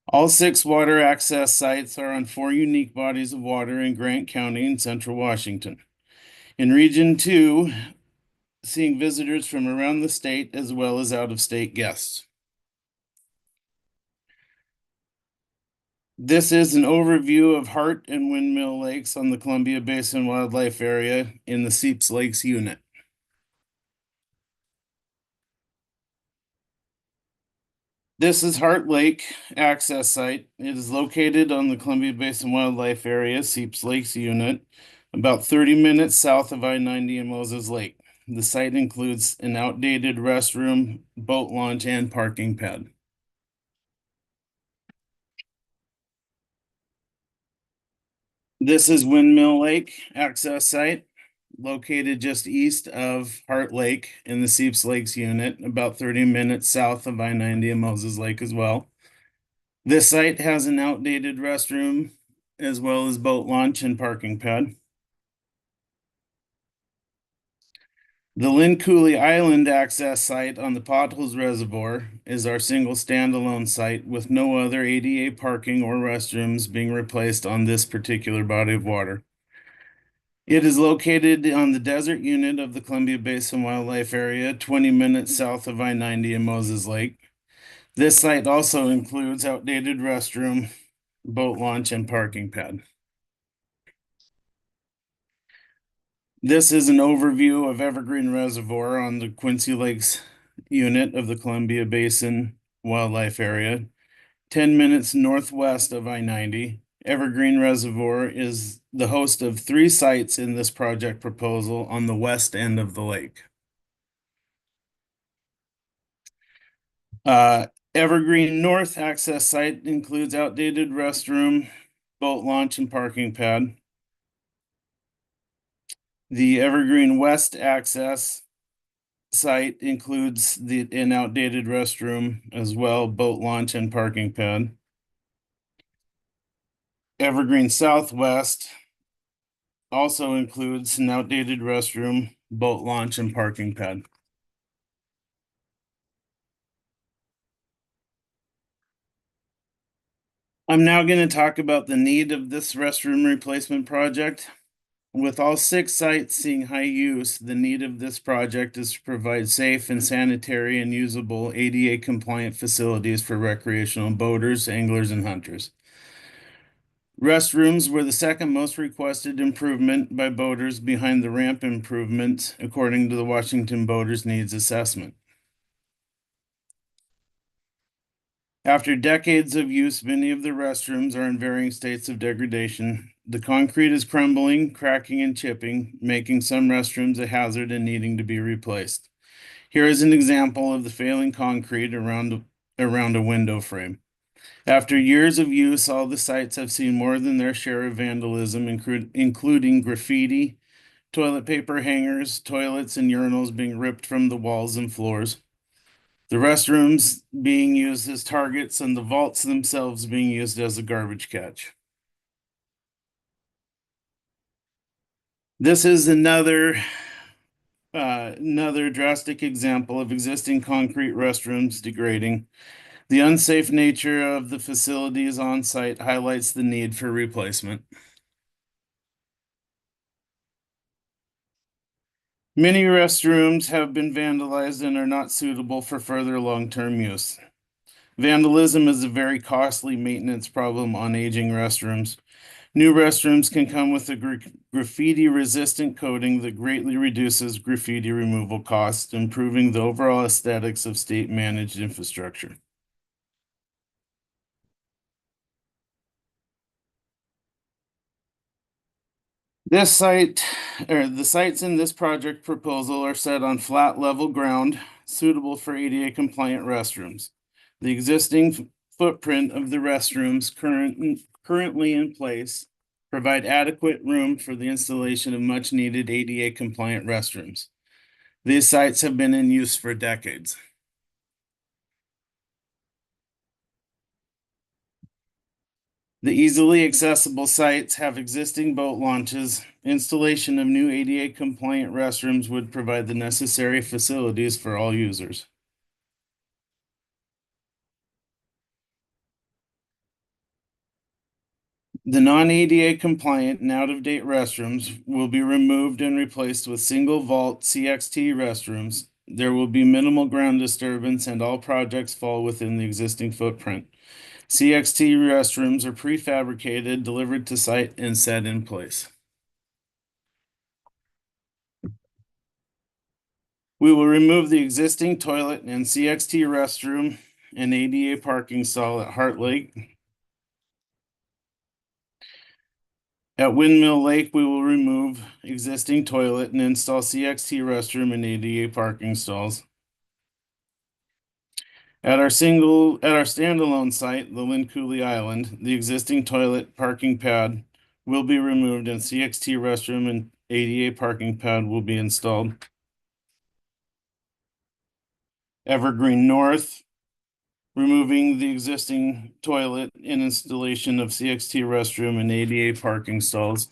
All 6 water access sites are on 4 unique bodies of water in Grant County in central Washington. In Region 2, seeing visitors from around the state as well as out-of-state guests. This is an overview of Hart and Windmill Lakes on the Columbia Basin Wildlife Area in the Seeps Lakes unit. This is Hart Lake access site. It is located on the Columbia Basin Wildlife Area, Seeps Lakes unit, about 30 minutes south of I-90 and Moses Lake. The site includes an outdated restroom, boat launch, and parking pad. This is Windmill Lake access site, located just east of Hart Lake in the Seeps Lakes unit, about 30 minutes south of I-90 and Moses Lake as well. This site has an outdated restroom as well as boat launch and parking pad. The Lynn Cooley Island access site on the Potholes Reservoir is our single standalone site with no other ADA parking or restrooms being replaced on this particular body of water. It is located on the desert unit of the Columbia Basin Wildlife Area, 20 minutes south of I-90 and Moses Lake. This site also includes outdated restroom, boat launch, and parking pad. This is an overview of Evergreen Reservoir on the Quincy Lakes unit of the Columbia Basin Wildlife Area, 10 minutes northwest of I-90. Evergreen Reservoir is the host of 3 sites in this project proposal on the west end of the lake. Evergreen North access site includes outdated restroom, boat launch, and parking pad. The Evergreen West access site includes an outdated restroom as well, boat launch and parking pad. Evergreen Southwest also includes an outdated restroom, boat launch, and parking pad. I'm now going to talk about the need of this restroom replacement project. With all 6 sites seeing high use, the need of this project is to provide safe and sanitary and usable ADA compliant facilities for recreational boaters, anglers, and hunters. Restrooms were the second most requested improvement by boaters behind the ramp improvements, according to the Washington Boaters Needs Assessment. After decades of use, many of the restrooms are in varying states of degradation. The concrete is crumbling, cracking, and chipping, making some restrooms a hazard and needing to be replaced. Here is an example of the failing concrete around a window frame. After years of use, all the sites have seen more than their share of vandalism, including graffiti, toilet paper hangers, toilets, and urinals being ripped from the walls and floors. The restrooms being used as targets and the vaults themselves being used as a garbage catch. This is another drastic example of existing concrete restrooms degrading. The unsafe nature of the facilities on site highlights the need for replacement. Many restrooms have been vandalized and are not suitable for further long-term use. Vandalism is a very costly maintenance problem on aging restrooms. New restrooms can come with a graffiti-resistant coating that greatly reduces graffiti removal costs, improving the overall aesthetics of state-managed infrastructure. The sites in this project proposal are set on flat level ground, suitable for ADA compliant restrooms. The existing footprint of the restrooms currently in place provide adequate room for the installation of much needed ADA compliant restrooms. These sites have been in use for decades. The easily accessible sites have existing boat launches. Installation of new ADA compliant restrooms would provide the necessary facilities for all users. The non-ADA compliant and out-of-date restrooms will be removed and replaced with single vault CXT restrooms. There will be minimal ground disturbance and all projects fall within the existing footprint. CXT restrooms are prefabricated, delivered to site, and set in place. We will remove the existing toilet and CXT restroom and ADA parking stall at Heart Lake. At Windmill Lake, we will remove existing toilet and install CXT restroom and ADA parking stalls. At our standalone site, the Lynn Cooley Island, the existing toilet parking pad will be removed and CXT restroom and ADA parking pad will be installed. Evergreen North, removing the existing toilet and installation of CXT restroom and ADA parking stalls.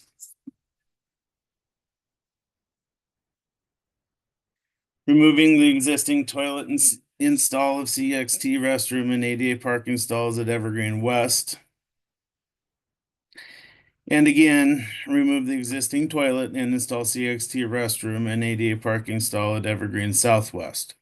Removing the existing toilet and install of CXT restroom and ADA parking stalls at Evergreen West. And again, remove the existing toilet and install CXT restroom and ADA parking stall at Evergreen Southwest.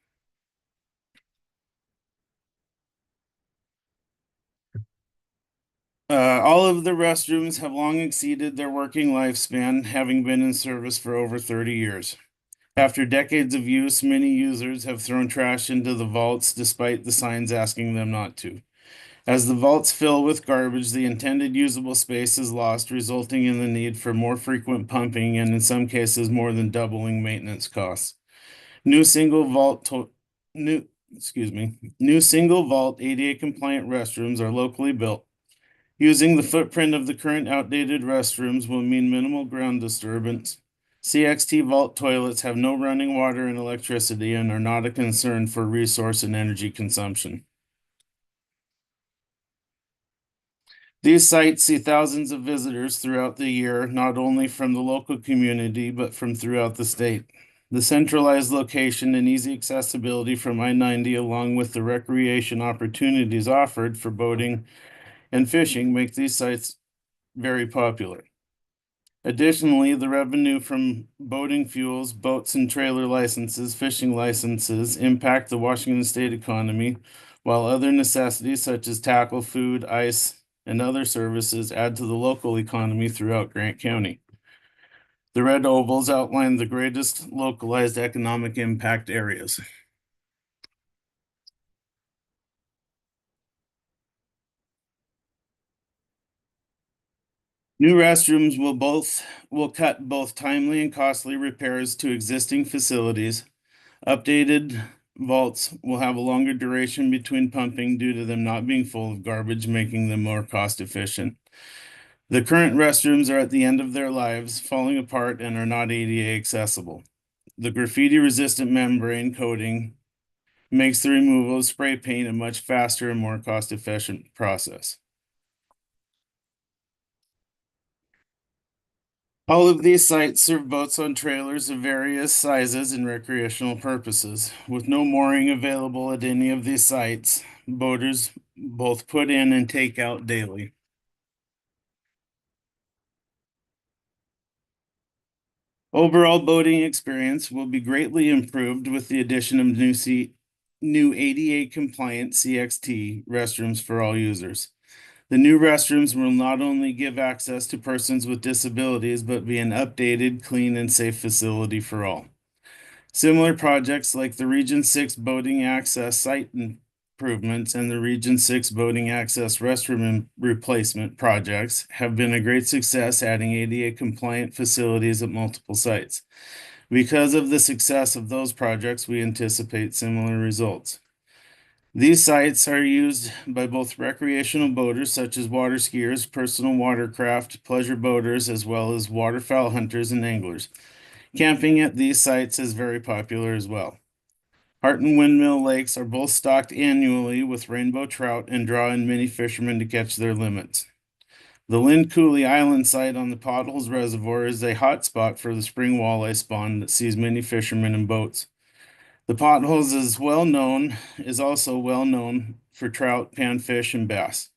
All of the restrooms have long exceeded their working lifespan, having been in service for over 30 years. After decades of use, many users have thrown trash into the vaults despite the signs asking them not to. As the vaults fill with garbage, the intended usable space is lost, resulting in the need for more frequent pumping and in some cases more than doubling maintenance costs. New single vault ADA compliant restrooms are locally built. Using the footprint of the current outdated restrooms will mean minimal ground disturbance. CXT vault toilets have no running water and electricity and are not a concern for resource and energy consumption. These sites see thousands of visitors throughout the year, not only from the local community, but from throughout the state. The centralized location and easy accessibility from I-90, along with the recreation opportunities offered for boating and fishing, make these sites very popular. Additionally, the revenue from boating fuels, boats and trailer licenses, fishing licenses impact the Washington state economy, while other necessities such as tackle, food, ice, and other services add to the local economy throughout Grant County. The red ovals outline the greatest localized economic impact areas. New restrooms will cut both timely and costly repairs to existing facilities. Updated vaults will have a longer duration between pumping due to them not being full of garbage, making them more cost efficient. The current restrooms are at the end of their lives, falling apart, and are not ADA accessible. The graffiti-resistant membrane coating makes the removal of spray paint a much faster and more cost-efficient process. All of these sites serve boats on trailers of various sizes and recreational purposes. With no mooring available at any of these sites, boaters both put in and take out daily. Overall boating experience will be greatly improved with the addition of new ADA compliant CXT restrooms for all users. The new restrooms will not only give access to persons with disabilities, but be an updated, clean, and safe facility for all. Similar projects like the Region 6 boating access site improvements and the Region 6 boating access restroom replacement projects have been a great success, adding ADA compliant facilities at multiple sites. Because of the success of those projects, we anticipate similar results. These sites are used by both recreational boaters such as water skiers, personal watercraft, pleasure boaters, as well as waterfowl hunters and anglers. Camping at these sites is very popular as well. Hart and Windmill Lakes are both stocked annually with rainbow trout and draw in many fishermen to catch their limits. The Lynn Cooley Island site on the Potholes Reservoir is a hot spot for the spring walleye spawn that sees many fishermen and boats. The Potholes is also well known for trout, panfish, and bass.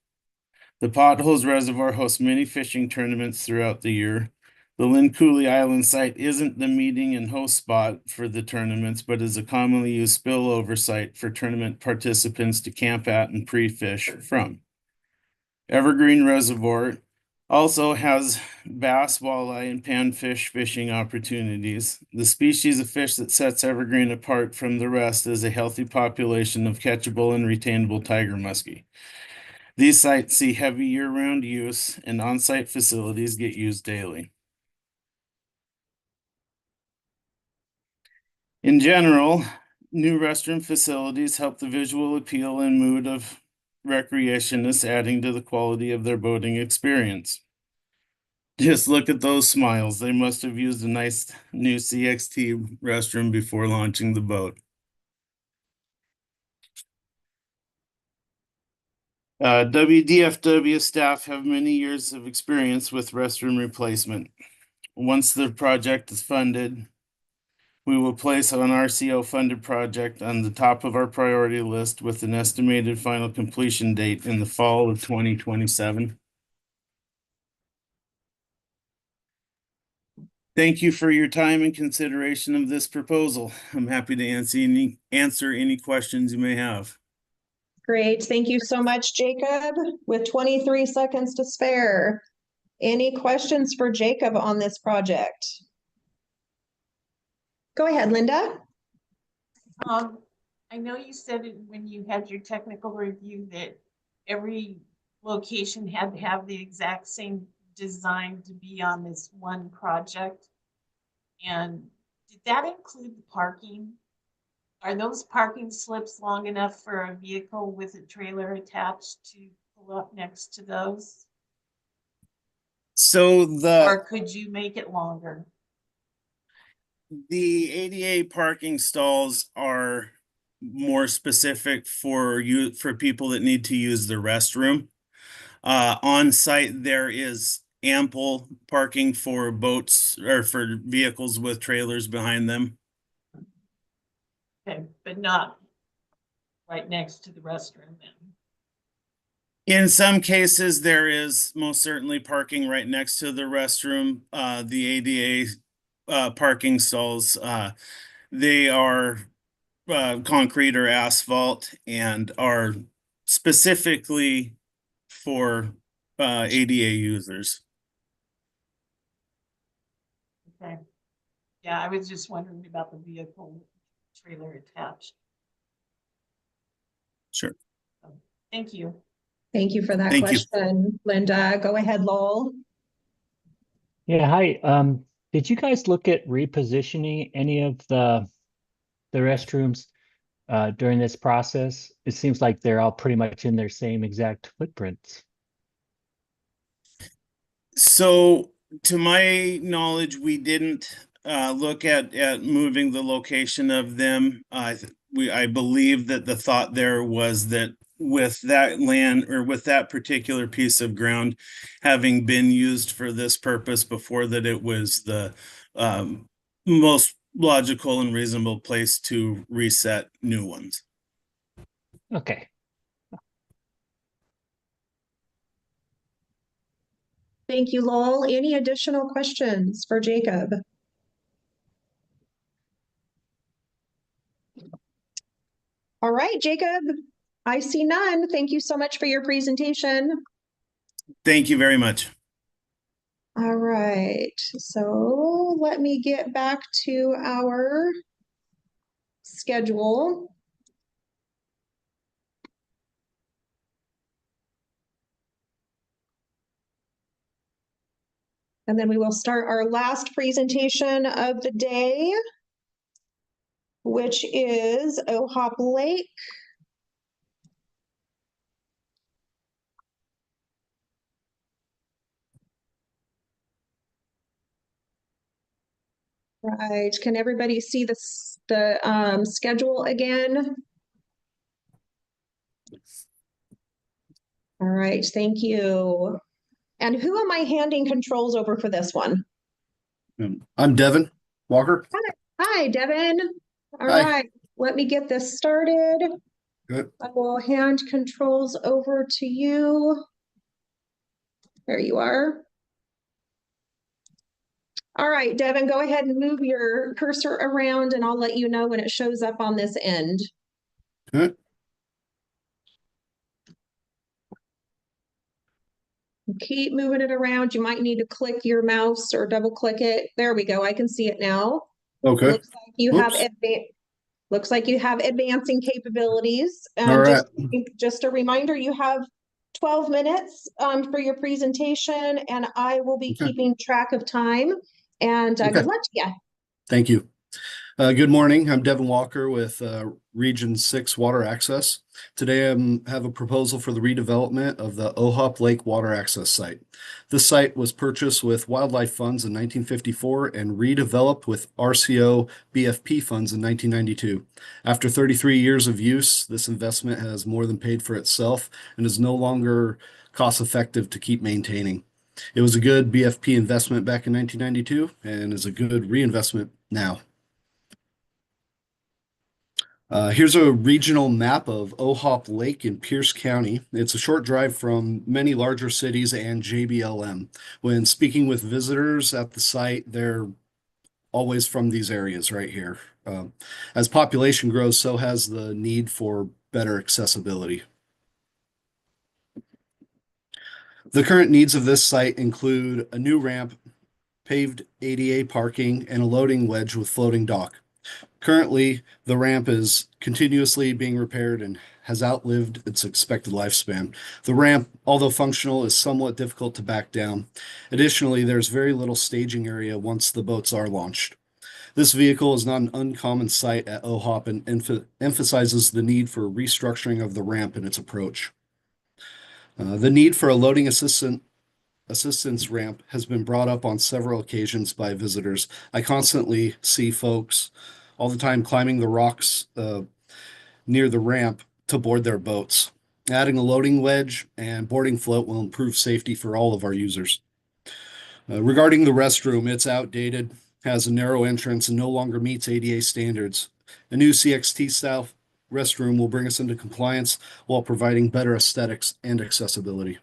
The Potholes Reservoir hosts many fishing tournaments throughout the year. The Lynn Cooley Island site isn't the meeting and host spot for the tournaments, but is a commonly used spillover site for tournament participants to camp at and pre-fish from. Evergreen Reservoir also has bass, walleye, and panfish fishing opportunities. The species of fish that sets Evergreen apart from the rest is a healthy population of catchable and retainable tiger muskie. These sites see heavy year-round use, and on-site facilities get used daily. In general, new restroom facilities help the visual appeal and mood of recreationists, adding to the quality of their boating experience. Just look at those smiles. They must have used a nice new CXT restroom before launching the boat. WDFW staff have many years of experience with restroom replacement. Once the project is funded, We will place an RCO funded project on the top of our priority list with an estimated final completion date in the fall of 2027. Thank you for your time and consideration of this proposal. I'm happy to answer any questions you may have. Great. Thank you so much, Jacob. With 23 seconds to spare, any questions for Jacob on this project? Go ahead, Linda. I know you said it when you had your technical review that every location had to have the exact same design to be on this one project. And did that include the parking? Are those parking slips long enough for a vehicle with a trailer attached to pull up next to those? So Or could you make it longer? the ADA parking stalls are more specific for people that need to use the restroom. On site, there is ample parking for boats or for vehicles with trailers behind them. Okay, but not right next to the restroom then. In some cases, there is most certainly parking right next to the restroom. The ADA parking stalls, they are concrete or asphalt and are specifically for ADA users. Okay. Yeah, I was just wondering about the vehicle trailer attached. Sure. Thank you. Thank you for that Thank you. question, Linda. Go ahead, Lowell. Yeah, hi. Did you guys look at repositioning any of the restrooms during this process? It seems like they're all pretty much in their same exact footprints. So to my knowledge, we didn't look at moving the location of them. I believe that the thought there was that with that land or with that particular piece of ground having been used for this purpose before, that it was the most logical and reasonable place to reset new ones. Okay. Thank you, Lowell. Any additional questions for Jacob? All right, Jacob, I see none. Thank you so much for your presentation. Thank you very much. All right, so let me get back to our schedule. And then we will start our last presentation of the day, which is Ohop Lake. Right, can everybody see the schedule again? All right, thank you. And who am I handing controls over for this one? I'm Devin Walker. Hi, Devin. All Hi. right, let me get this started. Good. I will hand controls over to you. There you are. All right, Devin, go ahead and move your cursor around and I'll let you know when it shows up on this end. Good. Keep moving it around. You might need to click your mouse or double click it. There we go. I can see it now. Okay. Looks like you have Whoops. looks like you have advancing capabilities. All right. Just a reminder, you have 12 minutes for your presentation, and I will be Okay. keeping track of time. And Okay. good luck to you. Thank you. Good morning. I'm Devin Walker with Region 6 Water Access. Today I have a proposal for the redevelopment of the Ohop Lake Water Access Site. This site was purchased with wildlife funds in 1954 and redeveloped with RCO BFP funds in 1992. After 33 years of use, this investment has more than paid for itself and is no longer cost effective to keep maintaining. It was a good BFP investment back in 1992 and is a good reinvestment now. Here's a regional map of Ohop Lake in Pierce County. It's a short drive from many larger cities and JBLM. When speaking with visitors at the site, they're always from these areas right here. As population grows, so has the need for better accessibility. The current needs of this site include a new ramp, paved ADA parking, and a loading wedge with floating dock. Currently, the ramp is continuously being repaired and has outlived its expected lifespan. The ramp, although functional, is somewhat difficult to back down. Additionally, there's very little staging area once the boats are launched. This vehicle is not an uncommon sight at OHOP and emphasizes the need for restructuring of the ramp and its approach. The need for a loading assistance ramp has been brought up on several occasions by visitors. I constantly see folks all the time climbing the rocks near the ramp to board their boats. Adding a loading wedge and boarding float will improve safety for all of our users. Regarding the restroom, it's outdated, has a narrow entrance, and no longer meets ADA standards. A new CXT style restroom will bring us into compliance while providing better aesthetics and accessibility.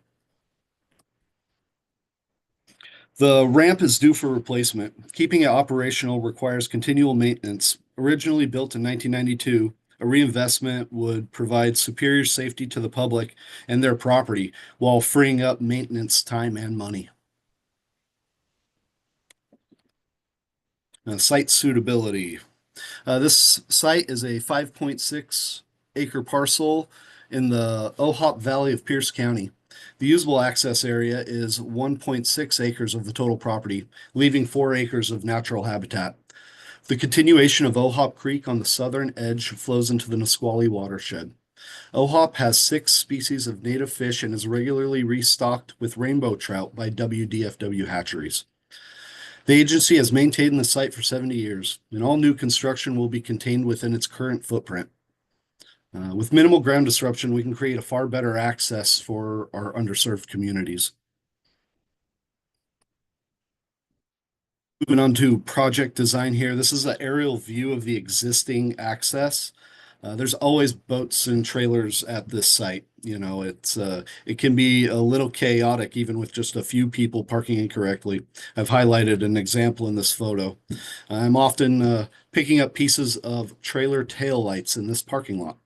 The ramp is due for replacement. Keeping it operational requires continual maintenance. Originally built in 1992, a reinvestment would provide superior safety to the public and their property while freeing up maintenance time and money. Site suitability. This site is a 5.6 acre parcel in the OHOP Valley of Pierce County. The usable access area is 1.6 acres of the total property, leaving 4 acres of natural habitat. The continuation of OHOP Creek on the southern edge flows into the Nisqually watershed. OHOP has 6 species of native fish and is regularly restocked with rainbow trout by WDFW hatcheries. The agency has maintained the site for 70 years, and all new construction will be contained within its current footprint. With minimal ground disruption, we can create a far better access for our underserved communities. Moving on to project design here. This is an aerial view of the existing access. There's always boats and trailers at this site. You know, it can be a little chaotic even with just a few people parking incorrectly. I've highlighted an example in this photo. I'm often picking up pieces of trailer tail lights in this parking lot.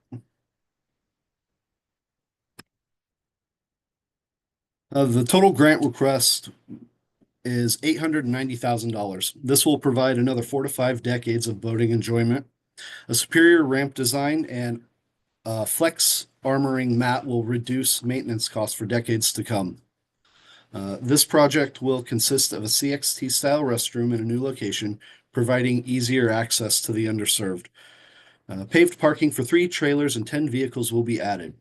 The total grant request is $890,000. This will provide another 4 to 5 decades of boating enjoyment. A superior ramp design and flex armoring mat will reduce maintenance costs for decades to come. This project will consist of a CXT style restroom in a new location, providing easier access to the underserved. Paved parking for 3 trailers and 10 vehicles will be added.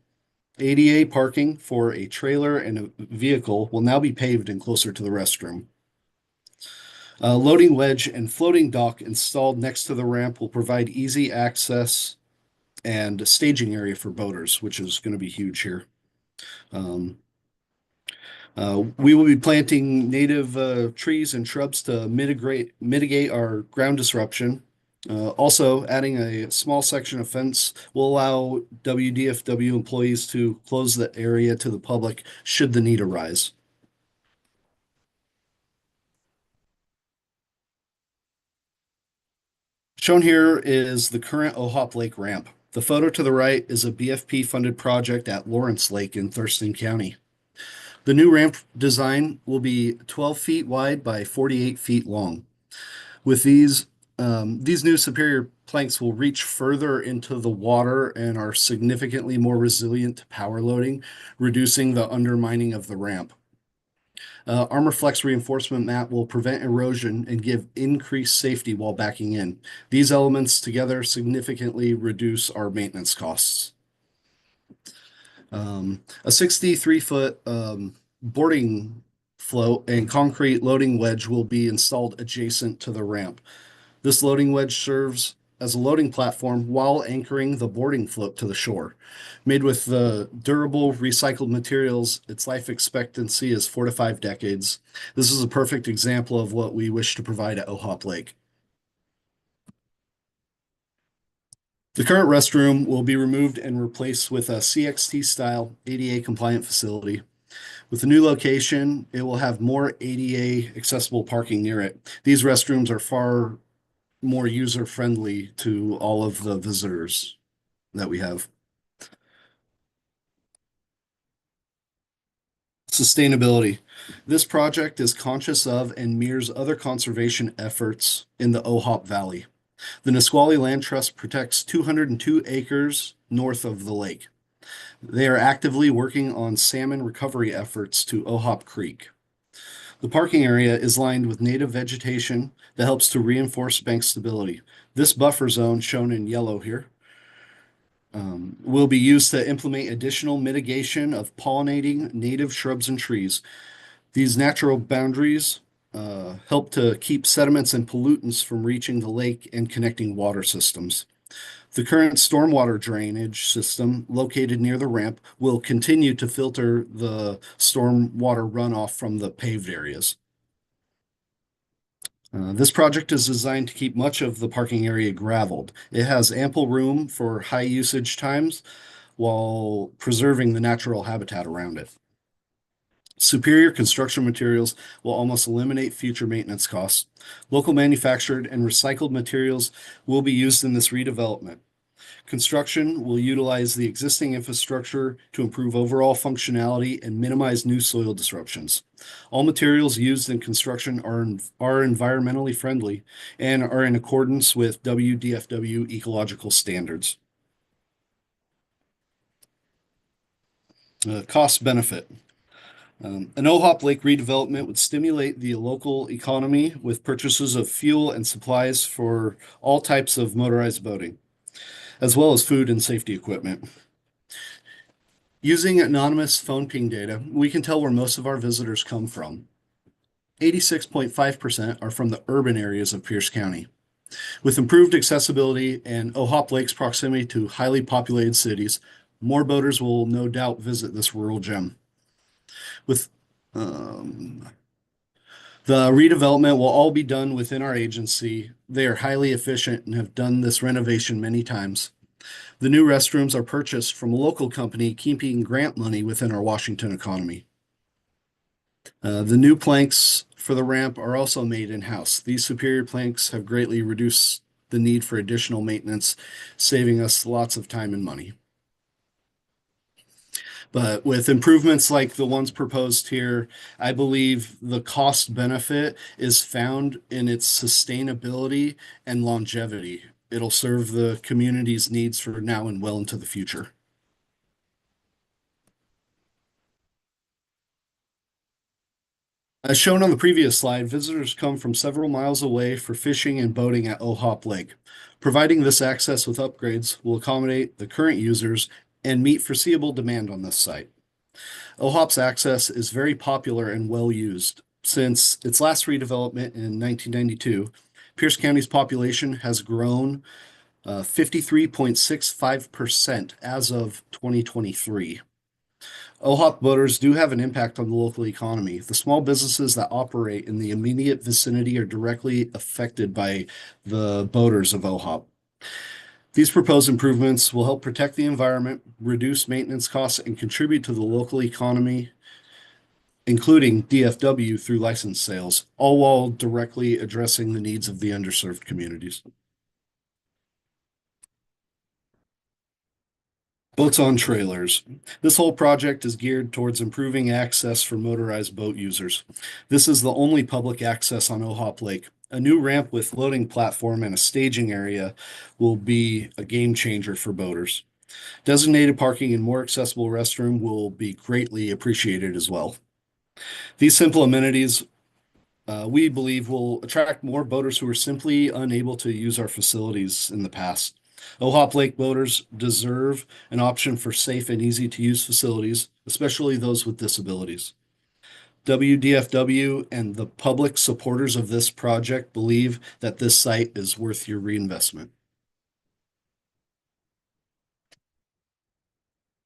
ADA parking for a trailer and a vehicle will now be paved and closer to the restroom. A loading wedge and floating dock installed next to the ramp will provide easy access and a staging area for boaters, which is going to be huge here. We will be planting native trees and shrubs to mitigate our ground disruption. Also, adding a small section of fence will allow WDFW employees to close the area to the public should the need arise. Shown here is the current OHOP Lake ramp. The photo to the right is a BFP-funded project at Lawrence Lake in Thurston County. The new ramp design will be 12 feet wide by 48 feet long. With these new superior planks will reach further into the water and are significantly more resilient to power loading, reducing the undermining of the ramp. ArmorFlex reinforcement mat will prevent erosion and give increased safety while backing in. These elements together significantly reduce our maintenance costs. A 63-foot boarding float and concrete loading wedge will be installed adjacent to the ramp. This loading wedge serves as a loading platform while anchoring the boarding float to the shore. Made with durable recycled materials, its life expectancy is 4 to 5 decades. This is a perfect example of what we wish to provide at OHOP Lake. The current restroom will be removed and replaced with a CXT-style ADA compliant facility. With the new location, it will have more ADA accessible parking near it. These restrooms are far more user-friendly to all of the visitors that we have. Sustainability. This project is conscious of and mirrors other conservation efforts in the Ohop Valley. The Nisqually Land Trust protects 202 acres north of the lake. They are actively working on salmon recovery efforts to Ohop Creek. The parking area is lined with native vegetation that helps to reinforce bank stability. This buffer zone, shown in yellow here, will be used to implement additional mitigation of pollinating native shrubs and trees. These natural boundaries help to keep sediments and pollutants from reaching the lake and connecting water systems. The current stormwater drainage system located near the ramp will continue to filter the stormwater runoff from the paved areas. This project is designed to keep much of the parking area graveled. It has ample room for high usage times while preserving the natural habitat around it. Superior construction materials will almost eliminate future maintenance costs. Local manufactured and recycled materials will be used in this redevelopment. Construction will utilize the existing infrastructure to improve overall functionality and minimize new soil disruptions. All materials used in construction are environmentally friendly and are in accordance with WDFW ecological standards. Cost benefit. An Ohop Lake redevelopment would stimulate the local economy with purchases of fuel and supplies for all types of motorized boating, as well as food and safety equipment. Using anonymous phone ping data, we can tell where most of our visitors come from. 86.5% are from the urban areas of Pierce County. With improved accessibility and Ohop Lake's proximity to highly populated cities, more boaters will no doubt visit this rural gem. With the redevelopment will all be done within our agency. They are highly efficient and have done this renovation many times. The new restrooms are purchased from a local company keeping grant money within our Washington economy. The new planks for the ramp are also made in-house. These superior planks have greatly reduced the need for additional maintenance, saving us lots of time and money. But with improvements like the ones proposed here, I believe the cost benefit is found in its sustainability and longevity. It'll serve the community's needs for now and well into the future. As shown on the previous slide, visitors come from several miles away for fishing and boating at Ohop Lake. Providing this access with upgrades will accommodate the current users and meet foreseeable demand on this site. Ohop's access is very popular and well used. Since its last redevelopment in 1992, Pierce County's population has grown 53.65% as of 2023. Ohop boaters do have an impact on the local economy. The small businesses that operate in the immediate vicinity are directly affected by the boaters of Ohop. These proposed improvements will help protect the environment, reduce maintenance costs, and contribute to the local economy, including DFW through license sales, all while directly addressing the needs of the underserved communities. Boats on trailers. This whole project is geared towards improving access for motorized boat users. This is the only public access on Ohop Lake. A new ramp with loading platform and a staging area will be a game changer for boaters. Designated parking and more accessible restroom will be greatly appreciated as well. These simple amenities, we believe, will attract more boaters who are simply unable to use our facilities in the past. Ohop Lake boaters deserve an option for safe and easy to use facilities, especially those with disabilities. WDFW and the public supporters of this project believe that this site is worth your reinvestment.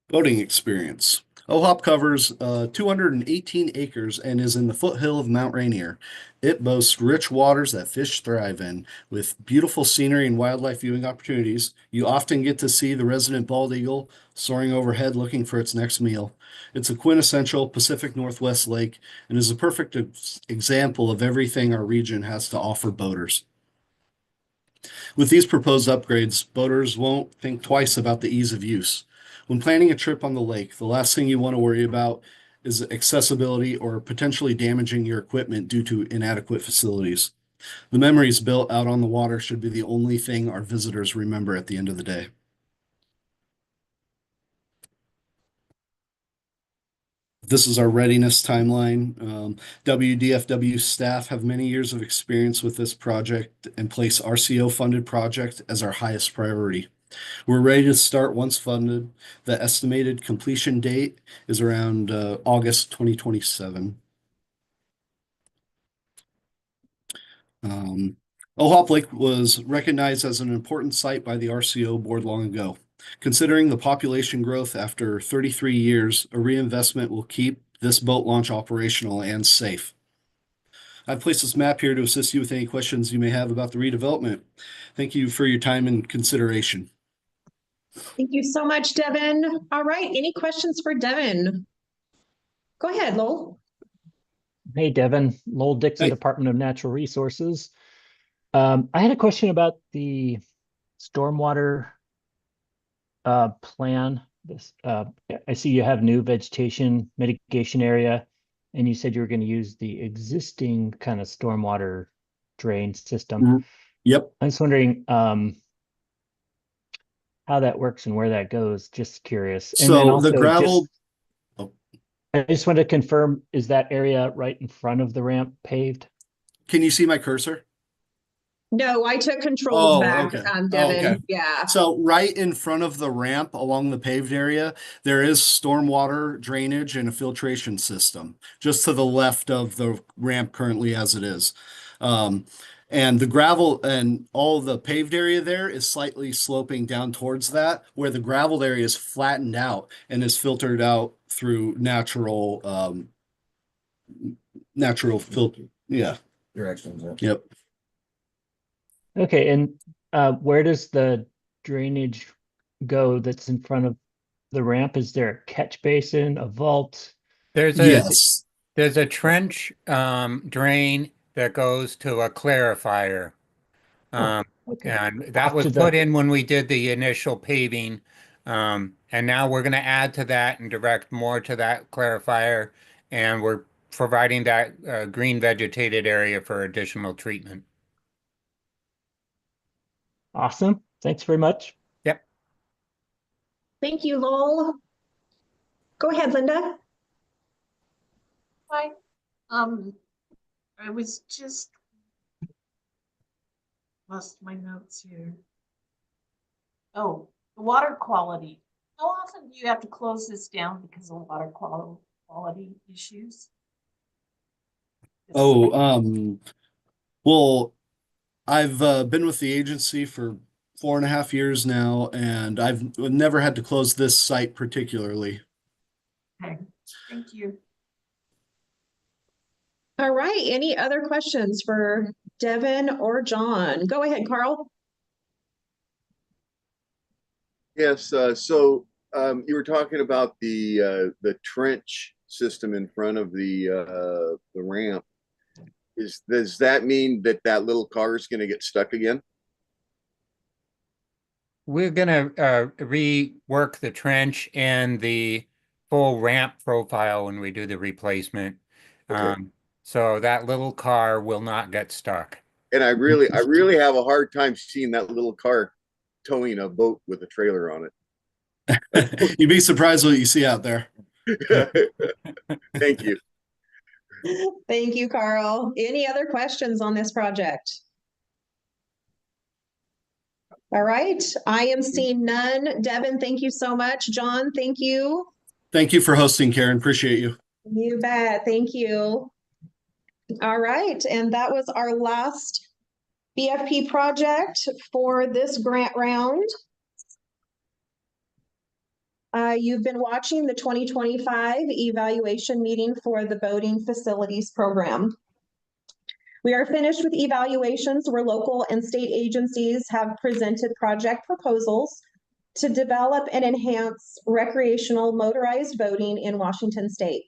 Boating experience. OHOP covers 218 acres and is in the foothill of Mount Rainier. It boasts rich waters that fish thrive in, with beautiful scenery and wildlife viewing opportunities. You often get to see the resident bald eagle soaring overhead looking for its next meal. It's a quintessential Pacific Northwest lake and is a perfect example of everything our region has to offer boaters. With these proposed upgrades, boaters won't think twice about the ease of use. When planning a trip on the lake, the last thing you want to worry about is accessibility or potentially damaging your equipment due to inadequate facilities. The memories built out on the water should be the only thing our visitors remember at the end of the day. This is our readiness timeline. WDFW staff have many years of experience with this project and place RCO-funded project as our highest priority. We're ready to start once funded. The estimated completion date is around August 2027. OHOP Lake was recognized as an important site by the RCO board long ago. Considering the population growth after 33 years, a reinvestment will keep this boat launch operational and safe. I've placed this map here to assist you with any questions you may have about the redevelopment. Thank you for your time and consideration. Thank you so much, Devin. All right, any questions for Devin? Go ahead, Lowell. Hey, Devin. Lowell Dixon, Hey. Department of Natural Resources. I had a question about the stormwater plan. I see you have new vegetation mitigation area, and you said you were going to use the existing kind of stormwater drain system. Yep. I was wondering how that works and where that goes. Just curious. And then So also the gravel, I just want to confirm, is that area right in front of the ramp paved? can you see my cursor? No, I took controls Oh, back, okay. Devin. Okay. Yeah. So right in front of the ramp along the paved area, there is stormwater drainage and a filtration system just to the left of the ramp currently as it is. And the gravel and all the paved area there is slightly sloping down towards that, where the gravel area is flattened out and is filtered out through natural filter. Yeah. Directions. Yep. Okay, and where does the drainage go that's in front of the ramp? Is there a catch basin, a vault? Yes. There's a trench drain that goes to a clarifier. Okay. And that was put in when we did the initial paving. And now we're going to add to that and direct more to that clarifier. And we're providing that green vegetated area for additional treatment. Awesome. Thanks very much. Yep. Thank you, Lowell. Go ahead, Linda. Hi. I was just lost my notes here. Oh, the water quality. How often do you have to close this down because of water quality issues? Oh, well, I've been with the agency for 4.5 years now, and I've never had to close this site particularly. Okay, thank you. All right, any other questions for Devin or John? Go ahead, Carl. Yes, you were talking about the trench system in front of the ramp. Does that mean that little car is going to get stuck again? We're going to rework the trench and the full ramp profile when we do the replacement. Okay. So that little car will not get stuck. And I really have a hard time seeing that little car towing a boat with a trailer on it. You'd be surprised what you see out there. Thank you. Thank you, Carl. Any other questions on this project? All right, I am seeing none. Devin, thank you so much. John, thank you. Thank you for hosting, Karen. Appreciate you. You bet. Thank you. All right, and that was our last BFP project for this grant round. You've been watching the 2025 evaluation meeting for the boating facilities program. We are finished with evaluations where local and state agencies have presented project proposals to develop and enhance recreational motorized boating in Washington State.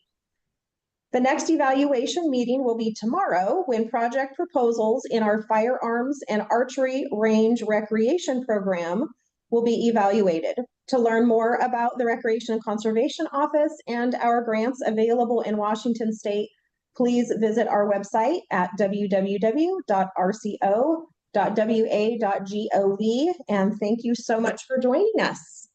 The next evaluation meeting will be tomorrow when project proposals in our firearms and archery range recreation program will be evaluated. To learn more about the Recreation and Conservation Office and our grants available in Washington State, please visit our website at www.rco.wa.gov. And thank you so much for joining us.